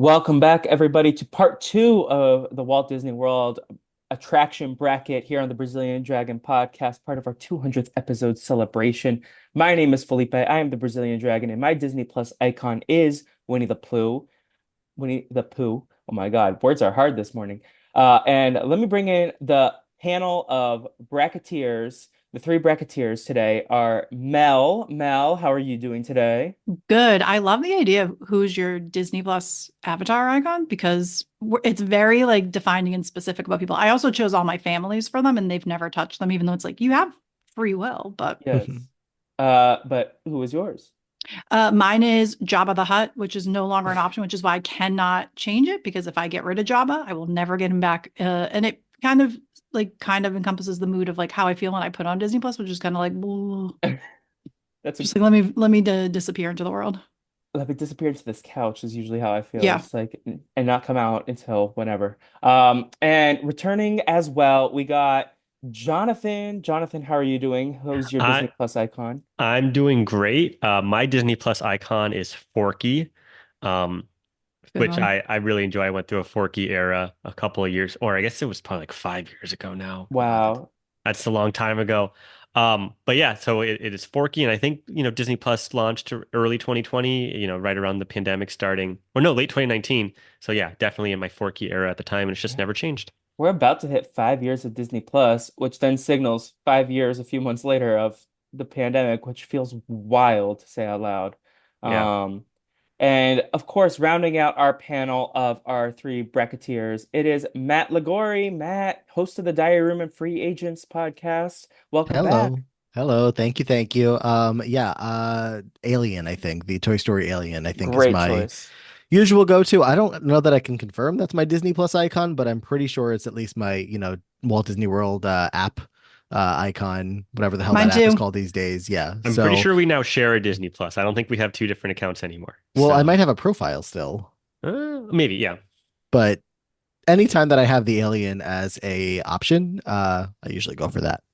Welcome back, everybody, to part two of the Walt Disney World attraction bracket here on the Brazilian Dragon podcast, part of our 200th episode celebration. My name is Felipe. I am the Brazilian Dragon, and my Disney Plus icon is Winnie the Pooh. Winnie the Pooh. Oh my God, words are hard this morning. And let me bring in the panel of bracketeers. The three bracketeers today are Mel. Mel, how are you doing today? Good. I love the idea of who's your Disney Plus avatar icon because it's very like defining and specific about people. I also chose all my families for them and they've never touched them, even though it's like you have free will. But Yes. But who was yours? mine is Jabba the Hutt, which is no longer an option, which is why I cannot change it because if I get rid of Jabba, I will never get him back. And it kind of encompasses the mood of like how I feel when I put on Disney Plus, which is kind of like That's a just like let me disappear into the world. Let me disappear into this couch is usually how I feel. Yeah. It's like and not come out until whenever. And returning as well, we got Jonathan. Jonathan, how are you doing? Who's your Disney I Plus icon? I'm doing great. My Disney Plus icon is Forky, um, Good which one. I really enjoy. I went through a Forky era a couple of years, or I guess it was probably like 5 years ago now. God, Wow. that's a long time ago. But yeah, so it is Forky, and I think Disney Plus launched early 2020, right around the pandemic starting, or no, late 2019. So yeah, definitely in my Forky era at the time, and it's just Yeah. never changed. We're about to hit 5 years of Disney Plus, which then signals 5 years a few months later of the pandemic, which feels wild to say out loud. Yeah. Um, And of course, rounding out our panel of our three bracketeers, it is Matt Ligori. Matt, host of the Diary Room and Free Agents podcast. Welcome back. Hello. Hello. Thank you. Thank you. Yeah, Alien, I think. The Toy Story Alien, I think, is Great my choice. usual go-to. I don't know that I can confirm that's my Disney Plus icon, but I'm pretty sure it's at least my, Walt Disney World app icon, whatever the hell Mine that app is too. called these days. Yeah. I'm pretty So, sure we now share a Disney Plus. I don't think we have two different accounts anymore. well, I So might have a profile still, maybe, yeah. but anytime that I have the Alien as a option, I usually go for that.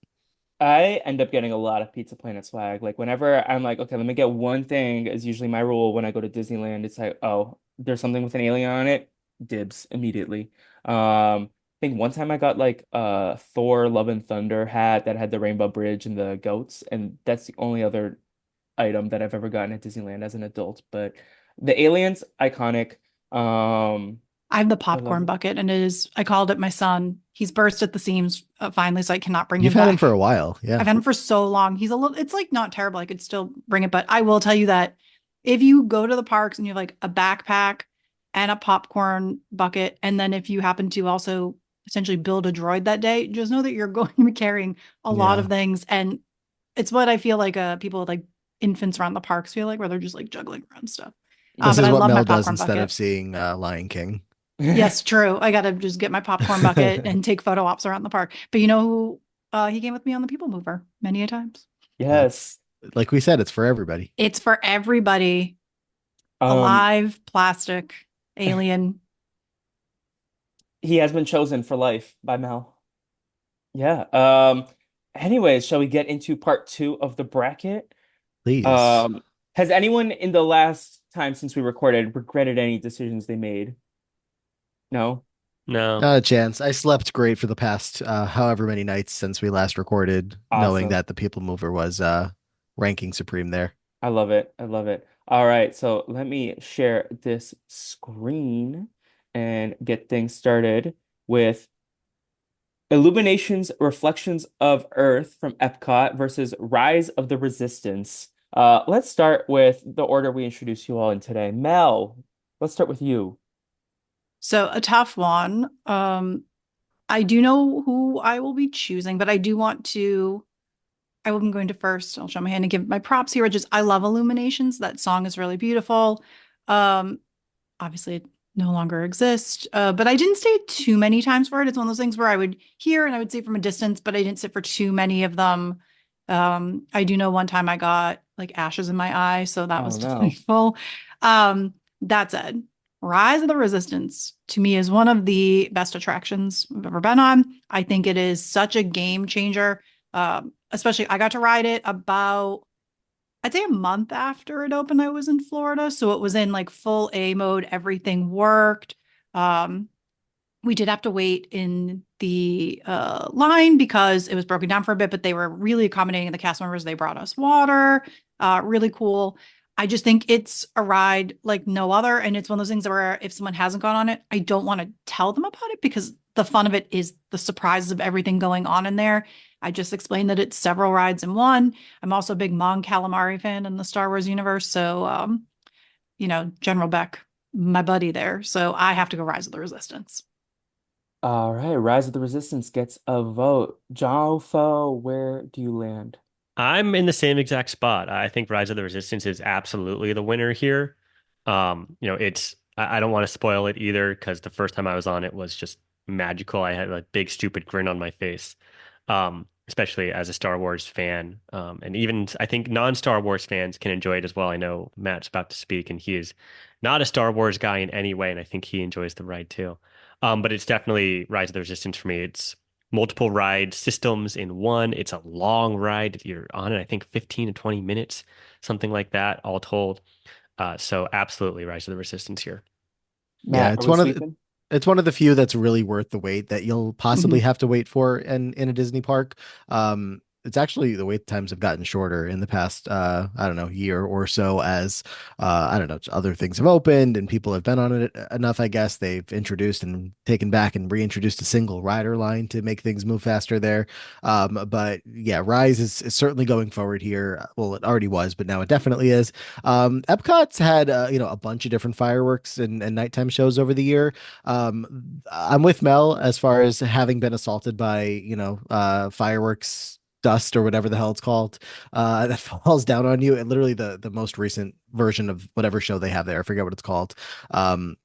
I end up getting a lot of Pizza Planet swag. Like whenever I'm like, okay, let me get one thing is usually my rule when I go to Disneyland. It's like, oh, there's something with an alien on it. Dibs immediately. I think one time I got like a Thor Love and Thunder hat that had the Rainbow Bridge and the goats, and that's the only other item that I've ever gotten at Disneyland as an adult. But the aliens, iconic. I have the I love popcorn it. bucket, and I called it my son. He's burst at the seams finally, so I cannot bring You've him had him back. for a while. Yeah. I've had him for so long. He's a little, it's like not terrible. I could still bring it, but I will tell you that if you go to the parks and you have like a backpack and a popcorn bucket, and then if you happen to also essentially build a droid that day, just know that you're going to be carrying a lot of Yeah. things. And it's what I feel like people like infants around the parks feel like, where they're just like juggling around stuff. This But is I what love my Mel does popcorn instead of bucket. seeing Lion King. Yes, true. I gotta just get my popcorn bucket and take photo ops around the park. But you know who he came with me on the People Mover many a times. Yes. Like we said, it's for everybody. It's for everybody. Um, Alive, plastic, alien. he has been chosen for life by Mel. Yeah. Anyways, shall we get into part two of the bracket? Please. Um, has anyone in the last time since we recorded regretted any decisions they made? No? No. Not a chance. I slept great for the past however many nights since we last recorded, knowing Awesome. that the People Mover was ranking supreme there. I love it. I love it. All right, so let me share this screen and get things started with Illuminations Reflections of Earth from Epcot versus Rise of the Resistance. Let's start with the order we introduced you all in today. Mel, let's start with you. So a tough one. I do know who I will be choosing, but I do want to. I will be going to first. I'll show my hand and give my props here, which is I love Illuminations. That song is really beautiful. Um, Obviously it no longer exists. But I didn't stay too many times for it. It's one of those things where I would hear and I would see from a distance, but I didn't sit for too many of them. I do know one time I got like ashes in my eye, so that Oh was no. delightful. That said, Rise of the Resistance to me is one of the best attractions I've ever been on. I think it is such a game changer. Especially I got to ride it about I'd say a month after it opened, I was in Florida. So it was in like full A mode. Everything worked. Um, we did have to wait in the line because it was broken down for a bit, but they were really accommodating the cast members. They brought us water, really cool. I just think it's a ride like no other. And it's one of those things where if someone hasn't gone on it, I don't want to tell them about it because the fun of it is the surprises of everything going on in there. I just explained that it's several rides in one. I'm also a big Mon Calamari fan in the Star Wars universe. So, General Beck, my buddy there. So I have to go Rise of the Resistance. All right, Rise of the Resistance gets a vote. JoFo, where do you land? I'm in the same exact spot. I think Rise of the Resistance is absolutely the winner here. It's I don't want to spoil it either because the first time I was on it was just magical. I had a big stupid grin on my face, especially as a Star Wars fan. And even I think non-Star Wars fans can enjoy it as well. I know Matt's about to speak, and he is not a Star Wars guy in any way, and I think he enjoys the ride too. But it's definitely Rise of the Resistance for me. It's multiple ride systems in one. It's a long ride. You're on it, I think 15 to 20 minutes, something like that, all told. So absolutely Rise of the Resistance here. Yeah, Matt, are we sweeping? it's one of the few that's really worth the wait that you'll possibly Mhm. have to wait for in a Disney park. It's actually the wait times have gotten shorter in the past I don't know, year or so as I don't know, other things have opened and people have been on it enough, I guess. They've introduced and taken back and reintroduced a single rider line to make things move faster there. But yeah, Rise is certainly going forward here. Well, it already was, but now it definitely is. Epcot's had a bunch of different fireworks and nighttime shows over the year. I'm with Mel as far as having been assaulted by, fireworks dust or whatever the hell it's called, that falls down on you. And literally the most recent version of whatever show they have there, I forget what it's called. Um,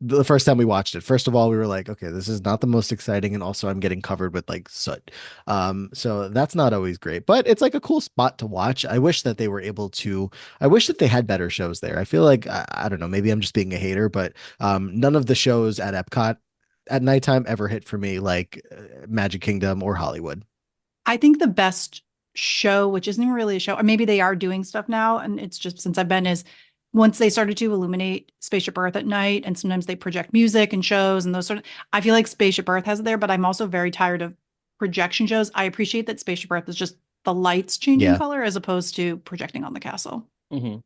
the first time we watched it, first of all, we were like, okay, this is not the most exciting, and also I'm getting covered with like soot. So that's not always great, but it's like a cool spot to watch. I wish that they were able to. I wish that they had better shows there. I feel like I don't know, maybe I'm just being a hater, but none of the shows at Epcot at nighttime ever hit for me like Magic Kingdom or Hollywood. I think the best show, which isn't even really a show, or maybe they are doing stuff now, and it's just since I've been, is once they started to illuminate Spaceship Earth at night, and sometimes they project music and shows and those sort of. I feel like Spaceship Earth has it there, but I'm also very tired of projection shows. I appreciate that Spaceship Earth is just the lights changing Yeah. color as opposed to projecting on the castle. Hmm.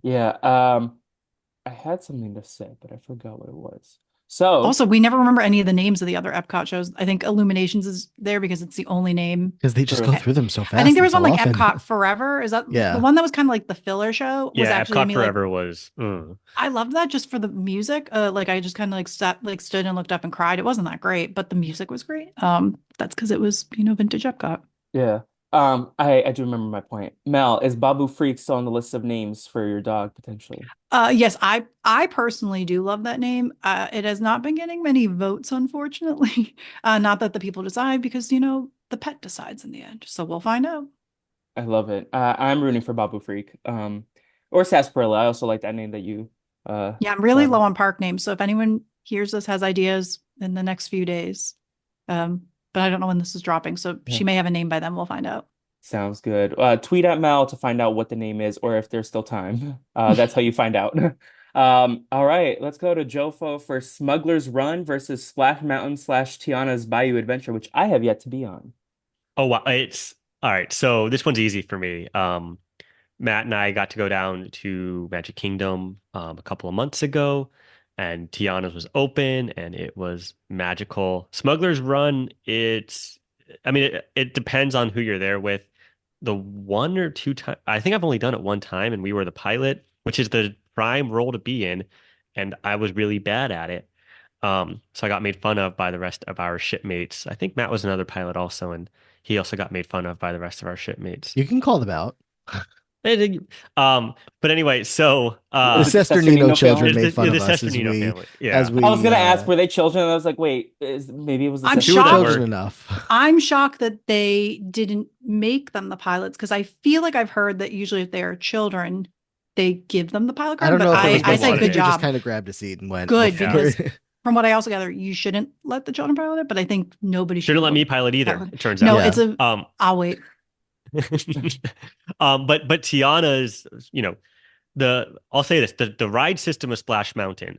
Yeah, I had something to say, but I forgot what it was. So, Also, we never remember any of the names of the other Epcot shows. I think Illuminations is there because it's the only name. Because they just go true. through them so I think fast there and was one so like often. Epcot Forever. Is that the Yeah. one that was kind of like the filler show? Was Yeah, actually Epcot me like Forever was. I loved that just for the music. Like I just kind of like sat like stood and looked up and cried. It wasn't that great, but the music was great. That's because it was, vintage Epcot. Yeah. I do remember my point. Mel, is Babu Freak still on the list of names for your dog potentially? Yes, I personally do love that name. It has not been getting many votes, unfortunately. Not that the people decide because, the pet decides in the end. So we'll find out. I love it. I'm rooting for Babu Freak. Or Sarsaparilla. I also like that name that you Yeah, I'm really brought low up. on park names. So if anyone hears this, has ideas in the next few days, but I don't know when this is dropping. So Yeah. she may have a name by then. We'll find out. Sounds good. Tweet at Mel to find out what the name is or if there's still time. That's how you find out. All right, let's go to JoFo for Smuggler's Run versus Splash Mountain slash Tiana's Bayou Adventure, which I have yet to be on. Oh, wow. It's all right. So this one's easy for me. Matt and I got to go down to Magic Kingdom a couple of months ago, and Tiana's was open and it was magical. Smuggler's Run, I mean, it depends on who you're there with. The one or two times, I think I've only done it one time, and we were the pilot, which is the prime role to be in, and I was really bad at it. So I got made fun of by the rest of our shipmates. I think Matt was another pilot also, and he also got made fun of by the rest of our shipmates. You can call them out. Um, but anyway, so The Was it the Sesternino Sesternino children family? made fun the of us as Sesternino we family. Yeah. I was gonna uh ask, were they children? And I was like, wait, maybe it was the I'm Two of them shocked. children were. enough. I'm shocked that they didn't make them the pilots because I feel like I've heard that usually if they are children, they give them the pilot I card. don't But know if it was I they say wanted good it. They just job. kind of grabbed a seat and went Good, before. because from what I also gather, you shouldn't let the children pilot it, but I think nobody should Shouldn't let me pilot either, pilot. it turns No, out. Yeah. I'll wait. But Tiana's, I'll say this, the ride system of Splash Mountain,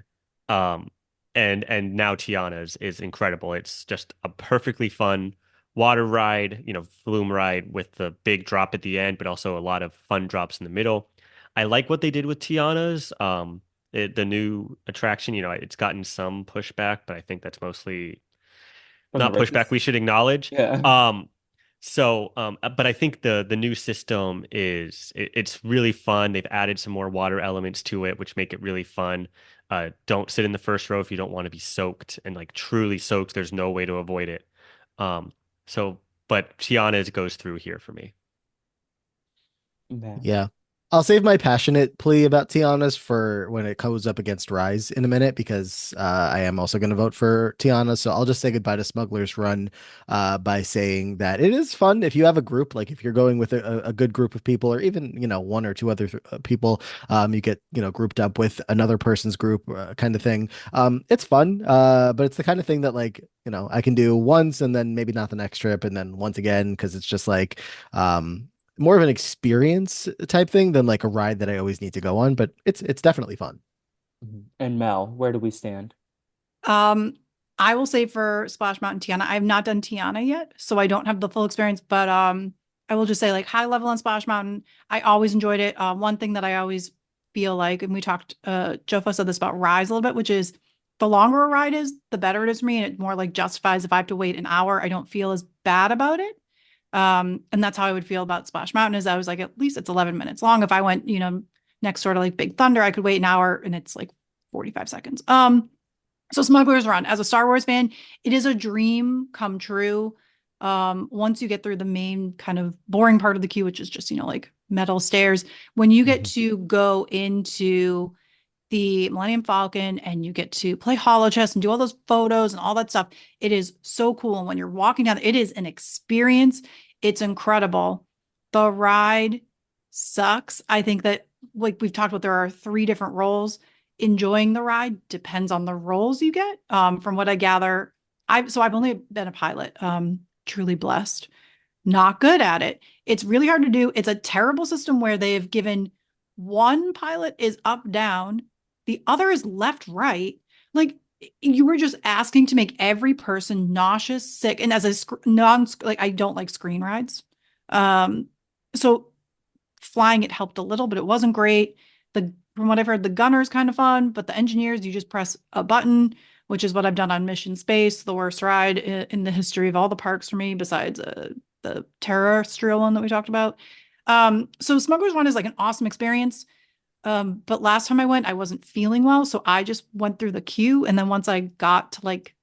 um, and now Tiana's is incredible. It's just a perfectly fun water ride, flume ride with the big drop at the end, but also a lot of fun drops in the middle. I like what they did with Tiana's. The new attraction, it's gotten some pushback, but I think that's mostly From the not pushback residents. we should acknowledge. Yeah. But I think the new system it's really fun. They've added some more water elements to it, which make it really fun. Don't sit in the first row if you don't want to be soaked and like truly soaked. There's no way to avoid it. Um, so, but Tiana's goes through here for me. Man. Yeah. I'll save my passionate plea about Tiana's for when it goes up against Rise in a minute because I am also going to vote for Tiana. So I'll just say goodbye to Smuggler's Run by saying that it is fun if you have a group, like if you're going with a good group of people or even, one or two other people, you get, grouped up with another person's group kind of thing. It's fun, but it's the kind of thing that like, I can do once and then maybe not the next trip and then once again because it's just like, more of an experience type thing than like a ride that I always need to go on, but it's definitely fun. Mhm. And Mel, where do we stand? Um, I will say for Splash Mountain Tiana, I have not done Tiana yet, so I don't have the full experience, but I will just say like high level on Splash Mountain, I always enjoyed it. One thing that I always feel like, and we talked, JoFo said this about Rise a little bit, which is the longer a ride is, the better it is for me. And it more like justifies if I have to wait an hour, I don't feel as bad about it. And that's how I would feel about Splash Mountain is I was like, at least it's 11 minutes long. If I went, next door to like Big Thunder, I could wait an hour and it's like 45 seconds. So Smuggler's Run, as a Star Wars fan, it is a dream come true. Once you get through the main kind of boring part of the queue, which is just, like metal stairs, when you get Mhm. to go into the Millennium Falcon and you get to play holo chess and do all those photos and all that stuff, it is so cool. And when you're walking down, it is an experience. It's incredible. The ride sucks. I think that, like we've talked about, there are 3 different roles. Enjoying the ride depends on the roles you get. From what I gather, I've only been a pilot. Truly blessed. Not good at it. It's really hard to do. It's a terrible system where they have given one pilot is up down, the other is left right. Like you were just asking to make every person nauseous, sick, and as a non like I don't like screen rides. Um, so flying it helped a little, but it wasn't great. The From what I've heard, the gunner is kind of fun, but the engineers, you just press a button, which is what I've done on Mission Space, the worst ride in the history of all the parks for me, besides the terrestrial one that we talked about. So Smuggler's Run is like an awesome experience. But last time I went, I wasn't feeling well, so I just went through the queue, and then once I got to like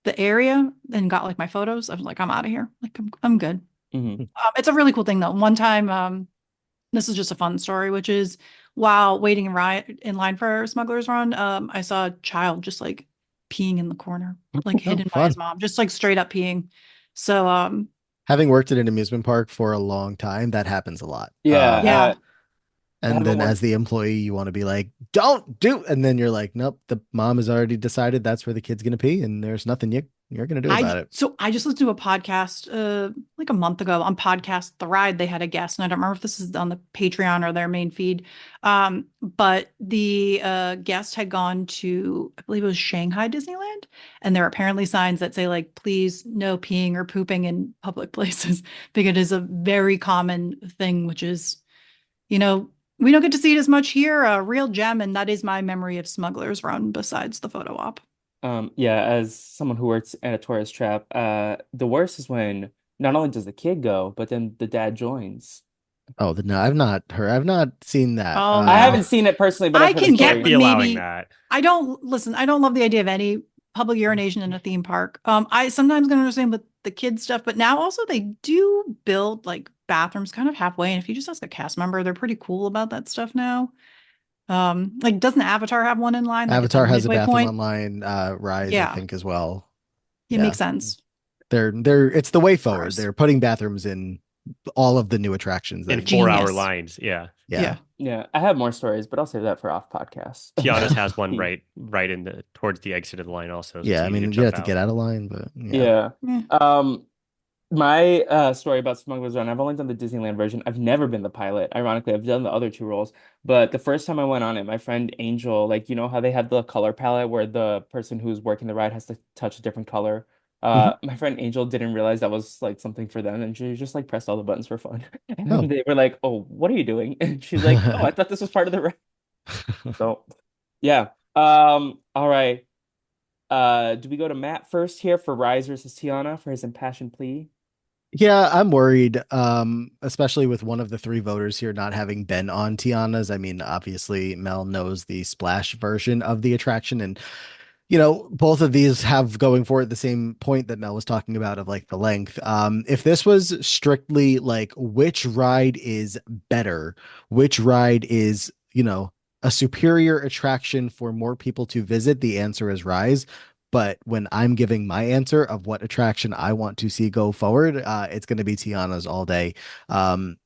the area and got like my photos, I was like, I'm out of here. Like I'm good. Mhm. It's a really cool thing though. One time, this is just a fun story, which is while waiting in line for Smuggler's Run, I saw a child just like peeing in the corner, like Oh, hidden by his fun. mom, just like straight up peeing. So, Having worked at an amusement park for a long time, that happens a lot. Yeah, yeah, And haven't then worked. as the employee, you want to be like, don't do, and then you're like, nope, the mom has already decided that's where the kid's gonna pee, and there's nothing you're gonna do about it. I just listened to a podcast like a month ago on podcast The Ride. They had a guest, and I don't remember if this is on the Patreon or their main feed. But the guest had gone to, I believe it was Shanghai Disneyland, and there are apparently signs that say like, please no peeing or pooping in public places because it is a very common thing, which is, you know, we don't get to see it as much here. A real gem, and that is my memory of Smuggler's Run besides the photo op. Yeah, as someone who works at a tourist trap, the worst is when not only does the kid go, but then the dad joins. Oh, no, I've not seen that. Oh I no. haven't seen it personally, but I've I heard You can can't get be stories. allowing maybe that. I don't listen, I don't love the idea of any public urination in a theme park. I sometimes can understand with the kids stuff, but now also they do build like bathrooms kind of halfway. And if you just ask a cast member, they're pretty cool about that stuff now. Like doesn't Avatar have one in line? Like at the Avatar has a midway bathroom point? online, Rise, I Yeah, think, as well. it Yeah. makes sense. They're it's the way forward. Gross. They're putting bathrooms in all of the new attractions In that you 4 hour Genius. lines. Yeah. yeah. Yeah. Yeah, I have more stories, but I'll save that for off podcast. Tiana's has one right in towards the exit of the line also, so it's Yeah, I easy to mean, you jump have to out. get out of line, but yeah. Yeah. Yeah. Um, My story about Smuggler's Run, I've only done the Disneyland version. I've never been the pilot. Ironically, I've done the other two roles. But the first time I went on it, my friend Angel, like, you know how they have the color palette where the person who's working the ride has to touch a different color? Mhm. My friend Angel didn't realize that was like something for them, and she just like pressed all the buttons for fun. And then Oh. they were like, "Oh, what are you doing?" And she's like, "Oh, I thought this was part of the ride." So, yeah. All right. Do we go to Matt first here for Rise versus Tiana for his impassioned plea? Yeah, I'm worried, especially with one of the three voters here not having been on Tiana's. I mean, obviously, Mel knows the Splash version of the attraction, and both of these have going for it the same point that Mel was talking about of like the length. If this was strictly like which ride is better, which ride is, a superior attraction for more people to visit, the answer is Rise. But when I'm giving my answer of what attraction I want to see go forward, it's going to be Tiana's all day. Um,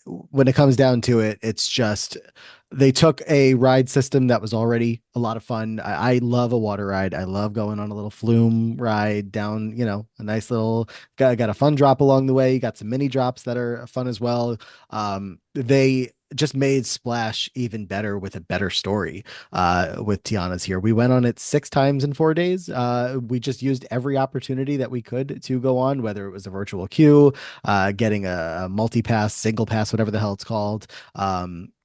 when it comes down to it, it's just they took a ride system that was already a lot of fun. I love a water ride. I love going on a little flume ride down, a nice little got a fun drop along the way. You got some mini drops that are fun as well. They just made Splash even better with a better story with Tiana's here. We went on it 6 times in 4 days. We just used every opportunity that we could to go on, whether it was a virtual queue, getting a multi-pass, single pass, whatever the hell it's called.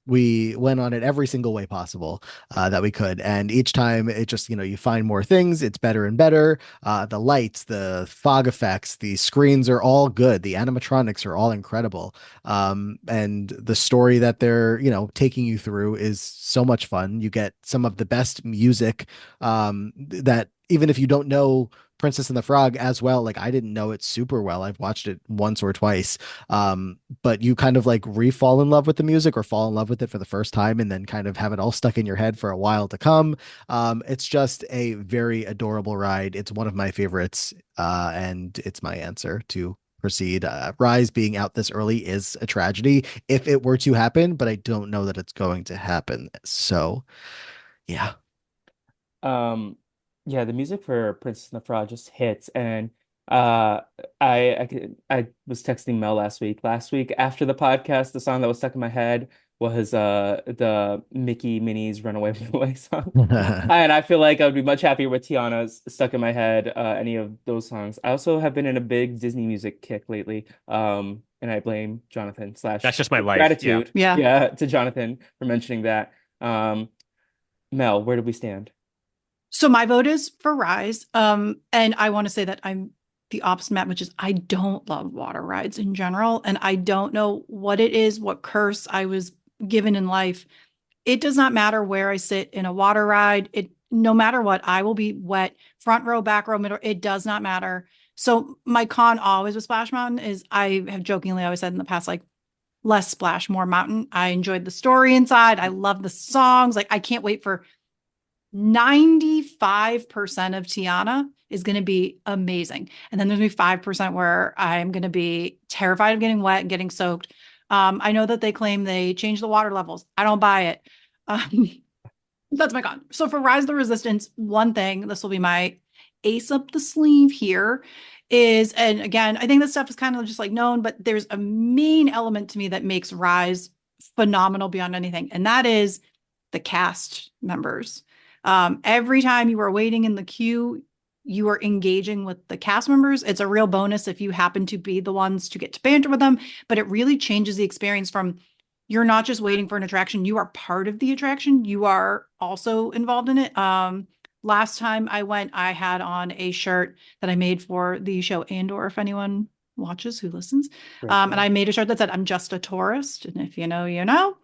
We went on it every single way possible that we could. And each time it just, you find more things. It's better and better. The lights, the fog effects, the screens are all good. The animatronics are all incredible. And the story that they're, taking you through is so much fun. You get some of the best music that even if you don't know Princess and the Frog as well. Like I didn't know it super well. I've watched it once or twice. But you kind of like re-fall in love with the music or fall in love with it for the first time and then kind of have it all stuck in your head for a while to come. It's just a very adorable ride. It's one of my favorites, and it's my answer to proceed. Rise being out this early is a tragedy if it were to happen, but I don't know that it's going to happen. So, yeah. Um, yeah, the music for Princess and the Frog just hits, and uh, I was texting Mel last week. Last week after the podcast, the song that was stuck in my head was the Mickey Minnie's "Runaway Runaway" song, and I feel like I would be much happier with Tiana's stuck in my head. Any of those songs. I also have been in a big Disney music kick lately. And I blame Jonathan slash That's just my life. Yeah. gratitude, Yeah. yeah, to Jonathan for mentioning that. Mel, where do we stand? So my vote is for Rise. And I want to say that I'm the opposite, Matt, which is I don't love water rides in general. And I don't know what it is, what curse I was given in life. It does not matter where I sit in a water ride. It no matter what, I will be wet, front row, back row, middle. It does not matter. So my con always with Splash Mountain is I have jokingly always said in the past, like less splash, more mountain. I enjoyed the story inside. I love the songs. Like I can't wait for 95% of Tiana is going to be amazing. And then there's going to be 5% where I'm going to be terrified of getting wet and getting soaked. I know that they claim they change the water levels. I don't buy it. Um, that's my con. So for Rise of the Resistance, one thing, this will be my ace up the sleeve here is, and again, I think this stuff is kind of just like known, but there's a main element to me that makes Rise phenomenal beyond anything. And that is the cast members. Every time you are waiting in the queue, you are engaging with the cast members. It's a real bonus if you happen to be the ones to get to banter with them, but it really changes the experience from you're not just waiting for an attraction, you are part of the attraction. You are also involved in it. Last time I went, I had on a shirt that I made for the show Andor, if anyone watches who listens. Great And show. I made a shirt that said, I'm just a tourist. And if you know, you know.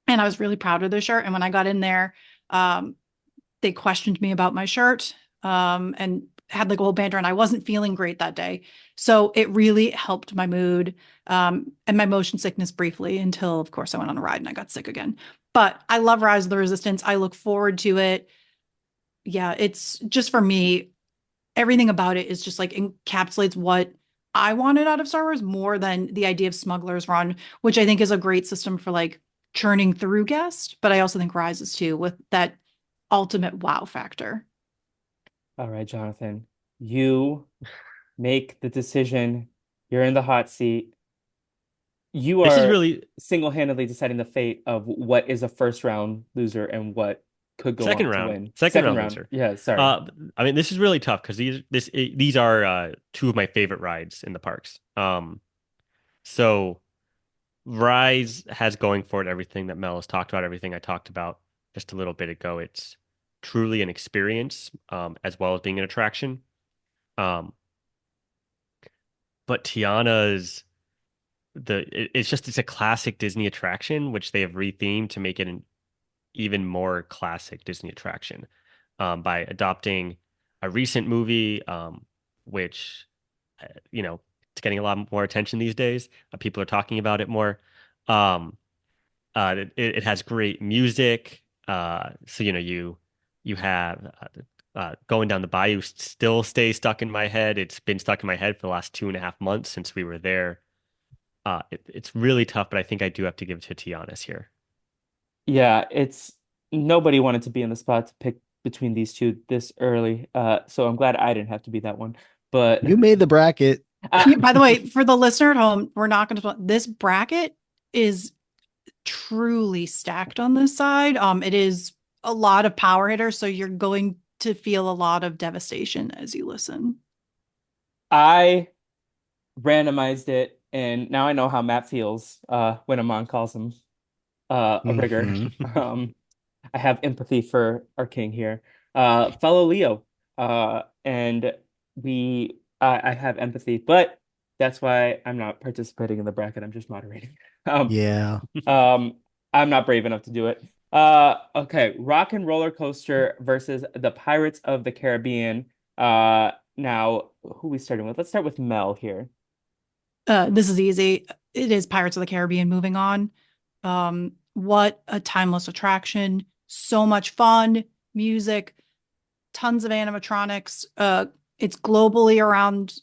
And I was really proud of the shirt. And when I got in there, um, they questioned me about my shirt and had like a whole banter, and I wasn't feeling great that day. So it really helped my mood and my motion sickness briefly until, of course, I went on a ride and I got sick again. But I love Rise of the Resistance. I look forward to it. Yeah, it's just for me, everything about it is just like encapsulates what I wanted out of Star Wars more than the idea of Smuggler's Run, which I think is a great system for like churning through guests. But I also think Rises too with that ultimate wow factor. All right, Jonathan, you make the decision You're in the hot seat. You This is are really single-handedly deciding the fate of what is a first round loser and what could go second on to round, win. second Second round round. loser. Yeah, sorry. Uh, I mean, this is really tough because these are two of my favorite rides in the parks. So Rise has going for it everything that Mel has talked about, everything I talked about just a little bit ago. It's truly an experience, as well as being an attraction. Um, but Tiana's it's a classic Disney attraction, which they have rethemed to make it an even more classic Disney attraction, by adopting a recent movie, which, it's getting a lot more attention these days. People are talking about it more. Um, it has great music. So you have going down the bayou still stays stuck in my head. It's been stuck in my head for the last 2.5 months since we were there. It's really tough, but I think I do have to give it to Tiana's here. Yeah, it's nobody wanted to be in the spot to pick between these two this early. So I'm glad I didn't have to be that one. But You made the bracket. uh, By the way, for the listener at home, we're not going to. This bracket is truly stacked on this side. It is a lot of power hitters, so you're going to feel a lot of devastation as you listen. I randomized it, and now I know how Matt feels when Amon calls him a rigger. Hmm. Um, I have empathy for our king here, fellow Leo, and I have empathy, but that's why I'm not participating in the bracket. I'm just moderating. Um, Yeah. um, I'm not brave enough to do it. Okay, Rock and Roller Coaster versus the Pirates of the Caribbean. Now who we starting with? Let's start with Mel here. This is easy. It is Pirates of the Caribbean. Moving on. What a timeless attraction. So much fun, music, tons of animatronics. It's globally around,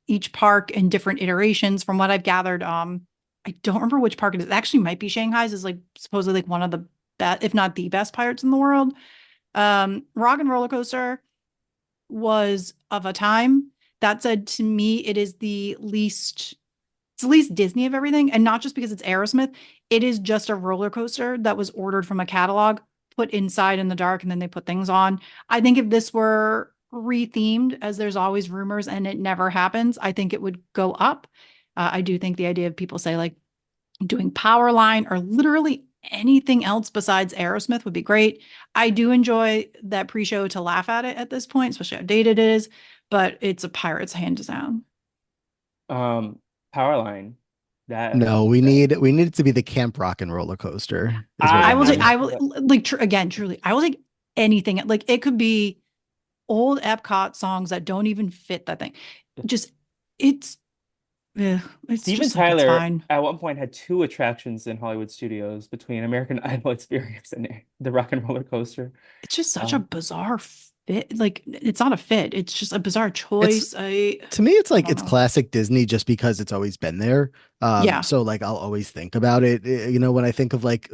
each park in different iterations from what I've gathered. I don't remember which park it is. It actually might be Shanghai's is like supposedly like one of the best, if not the best pirates in the world. Rock and Roller Coaster was of a time. That said, to me, it's the least Disney of everything. And not just because it's Aerosmith, it is just a roller coaster that was ordered from a catalog, put inside in the dark, and then they put things on. I think if this were rethemed, as there's always rumors and it never happens, I think it would go up. I do think the idea of people say like doing Powerline or literally anything else besides Aerosmith would be great. I do enjoy that pre-show to laugh at it at this point, especially how dated it is, but it's a Pirates hands down. Um, Powerline. That No, we need it to be the Camp Rock and Roller Coaster is what we I will take, I'm need. I will like again, truly, I will take anything. Like it could be old Epcot songs that don't even fit that thing. Just it's, it's Steven just like it's Tyler fine. at one point had two attractions in Hollywood studios between American Idol Experience and the Rock and Roller Coaster. It's just such a Um, bizarre fit. Like it's not a fit. It's just a bizarre It's choice. to me, it's I like don't it's know. classic Disney just because it's always been there. Yeah. So like I'll always think about it, when I think of like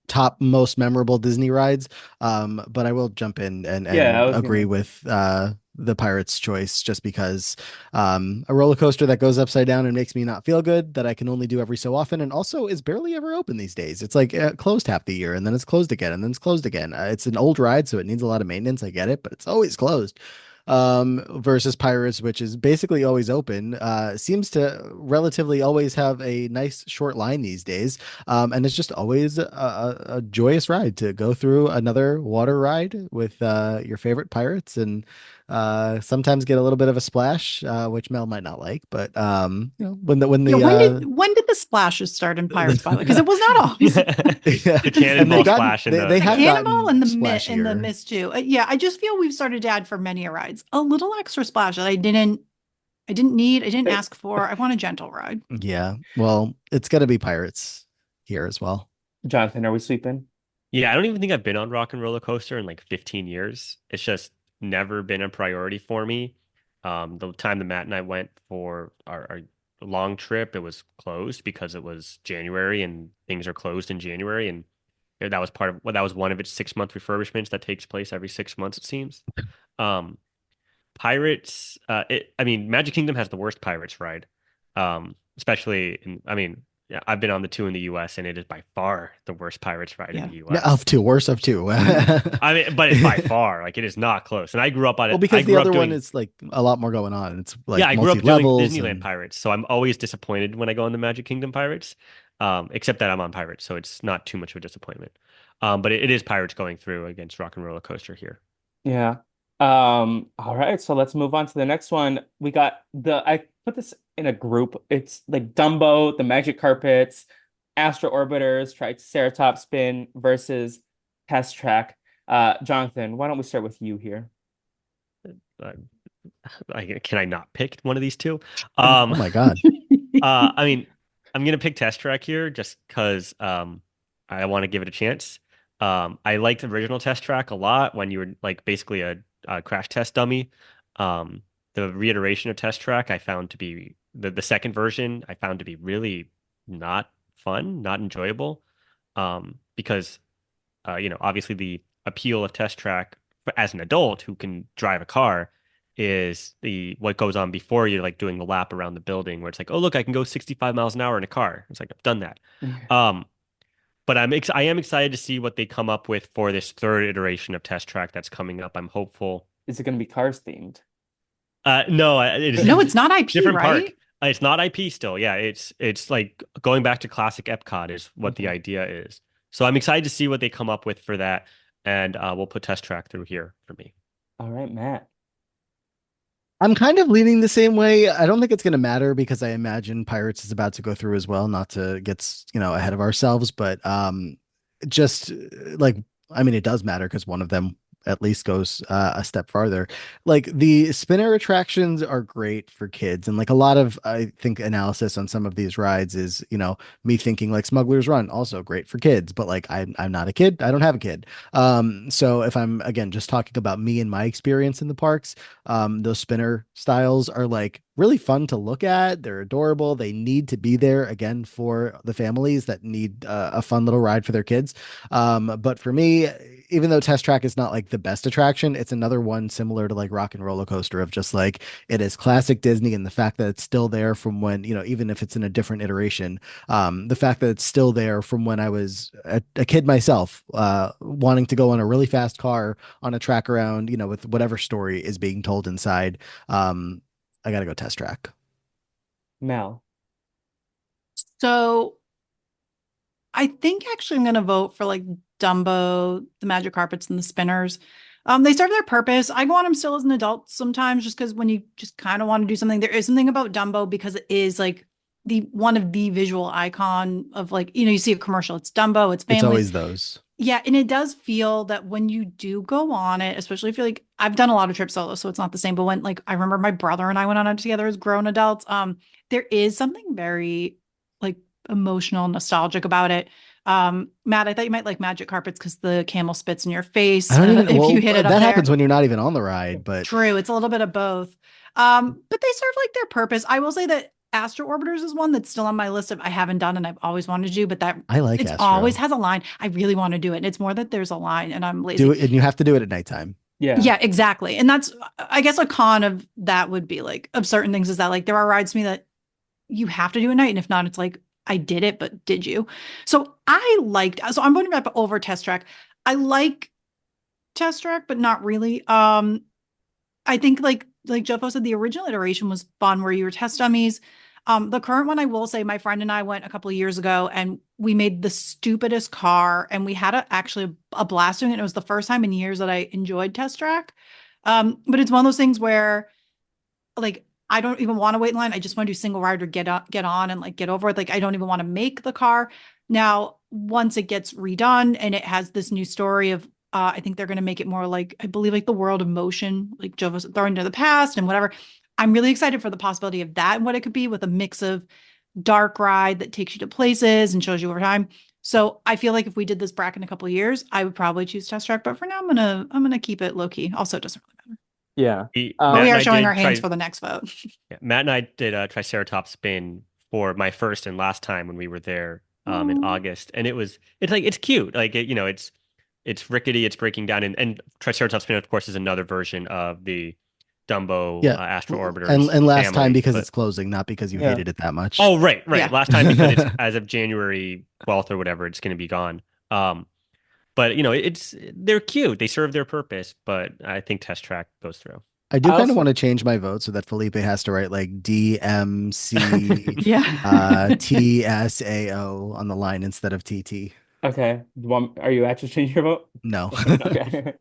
top most memorable Disney rides. But I will jump in and yeah, I was agree gonna. with the Pirates choice just because a roller coaster that goes upside down and makes me not feel good that I can only do every so often and also is barely ever open these days. It's like closed half the year and then it's closed again and then it's closed again. It's an old ride, so it needs a lot of maintenance. I get it, but it's always closed versus Pirates, which is basically always open, seems to relatively always have a nice short line these days. And it's just always a joyous ride to go through another water ride with your favorite pirates and sometimes get a little bit of a splash, which Mel might not like, but when Yeah. the When did the splashes start in Pirates, by the way? Because it was not always yeah, The and cannonball splash in they the the have yeah. cannonball gotten and the splashier. mist too. Yeah, I just feel we've started to add for many rides a little extra splash that I didn't need, I didn't ask for. I want a gentle ride. Yeah, well, it's gonna be pirates here as well. Jonathan, are we sweeping? Yeah, I don't even think I've been on Rock and Roller Coaster in like 15 years. It's just never been a priority for me. The time that Matt and I went for our long trip, it was closed because it was January and things are closed in January. And that was that was one of its 6 month refurbishments that takes place every 6 months, it seems. Um, Pirates, I mean, Magic Kingdom has the worst Pirates ride. Especially I mean, yeah, I've been on the two in the US, and it is by far the worst Pirates ride in Yeah. the No, US. of two, worst of two. I mean, but it's by far like it is not close. And I grew up on Well, it. I because the grew up other one doing is like a lot more going on. It's Yeah, like I grew multi up doing levels Disneyland and Pirates, so I'm always disappointed when I go on the Magic Kingdom Pirates. Except that I'm on Pirates, so it's not too much of a disappointment. But it is Pirates going through against Rock and Roller Coaster here. Yeah. All right, so let's move on to the next one. I put this in a group. It's like Dumbo, the Magic Carpets, Astro Orbiters, Triceratops Spin versus Test Track. Jonathan, why don't we start with you here? Uh, can I not pick one of these two? oh Um, my God. I mean, I'm gonna pick Test Track here just because I want to give it a chance. I liked the original Test Track a lot when you were like basically a crash test dummy. Um, the reiteration of Test Track I found to be the second version I found to be really not fun, not enjoyable. Because obviously the appeal of Test Track as an adult who can drive a car is the what goes on before you're like doing the lap around the building where it's like, oh look, I can go 65 miles an hour in a car. It's like I've done that. Um, but I am excited to see what they come up with for this third iteration of Test Track that's coming up. I'm hopeful. Is it going to be Cars themed? No, it is No, it's not IP, different right? park. It's not IP still. Yeah, it's like going back to classic Epcot is what the Okay. idea is. So I'm excited to see what they come up with for that, and we'll put Test Track through here for me. All right, Matt. I'm kind of leaning the same way. I don't think it's going to matter because I imagine Pirates is about to go through as well, not to get, ahead of ourselves, but just like I mean it does matter because one of them at least goes a step farther. Like the spinner attractions are great for kids and like a lot of I think analysis on some of these rides is, me thinking like Smuggler's Run also great for kids, but like I'm not a kid. I don't have a kid. So if I'm again just talking about me and my experience in the parks, those spinner styles are like really fun to look at. They're adorable. They need to be there again for the families that need a fun little ride for their kids. But for me, even though Test Track is not like the best attraction, it's another one similar to like Rock and Roller Coaster of just like it is classic Disney and the fact that it's still there from when, even if it's in a different iteration, the fact that it's still there from when I was a kid myself, wanting to go on a really fast car on a track around, with whatever story is being told inside. Um, I gotta go Test Track. Mel. So I think actually I'm gonna vote for like Dumbo, the Magic Carpets, and the Spinners. They serve their purpose. I go on them still as an adult sometimes, just because when you just kind of want to do something, there is something about Dumbo because it is like the one of the visual icon of like you see a commercial, it's Dumbo, it's It's families. always those. Yeah, and it does feel that when you do go on it, especially if you're like, I've done a lot of trips solo, so it's not the same. But when like I remember my brother and I went on it together as grown adults, there is something very like emotional, nostalgic about it. Matt, I thought you might like Magic Carpets because the camel spits in your face I don't even, if well, you hit it up that happens there. when you're not even on the ride, but True, it's a little bit of both. But they serve like their purpose. I will say that Astro Orbiters is one that's still on my list of I haven't done and I've always wanted to do, but that I like it's always Astro. has a line. I really want to do it. And it's more that there's a line and I'm Do lazy. it, and you have to do it at nighttime. Yeah. Yeah, exactly. And that's I guess a con of that would be like of certain things is that like there are rides to me that you have to do at night. And if not, it's like I did it, but did you? So I'm going to wrap over Test Track. I like Test Track, but not really. I think like JoFo said, the original iteration was fun where you were test dummies. The current one, I will say, my friend and I went a couple of years ago and we made the stupidest car and we had actually a blast doing it. It was the first time in years that I enjoyed Test Track. But it's one of those things where like I don't even want to wait in line. I just want to do single ride or get on and like get over it. Like I don't even want to make the car. Now, once it gets redone and it has this new story of I think they're going to make it more like I believe like the world of motion, like Jova's thrown into the past and whatever. I'm really excited for the possibility of that and what it could be with a mix of dark ride that takes you to places and shows you over time. So I feel like if we did this bracket in a couple of years, I would probably choose Test Track. But for now, I'm gonna keep it low key. Also, it doesn't really matter. Yeah. But Matt we and are I showing our did hands try. for the next vote. Yeah, Matt and I did a Triceratops spin for my first and last time when we were there in Oh, August, and it's like it's cute, like it's rickety, it's breaking down, and Triceratops spin of course is another version of the Dumbo, Yeah. Astro And Orbiters and last time family. because But it's closing, not because you Yeah. hated it that much. oh, right, right. Yeah. Last time because it's as of January 12th or whatever, it's going to be gone. But it's they're cute. They serve their purpose, but I think Test Track goes through. I do I kind of want also to change my vote so that Felipe has to write like DMC Yeah. TSAO on the line instead of TT. okay. Are you actually changing your vote? No. Okay.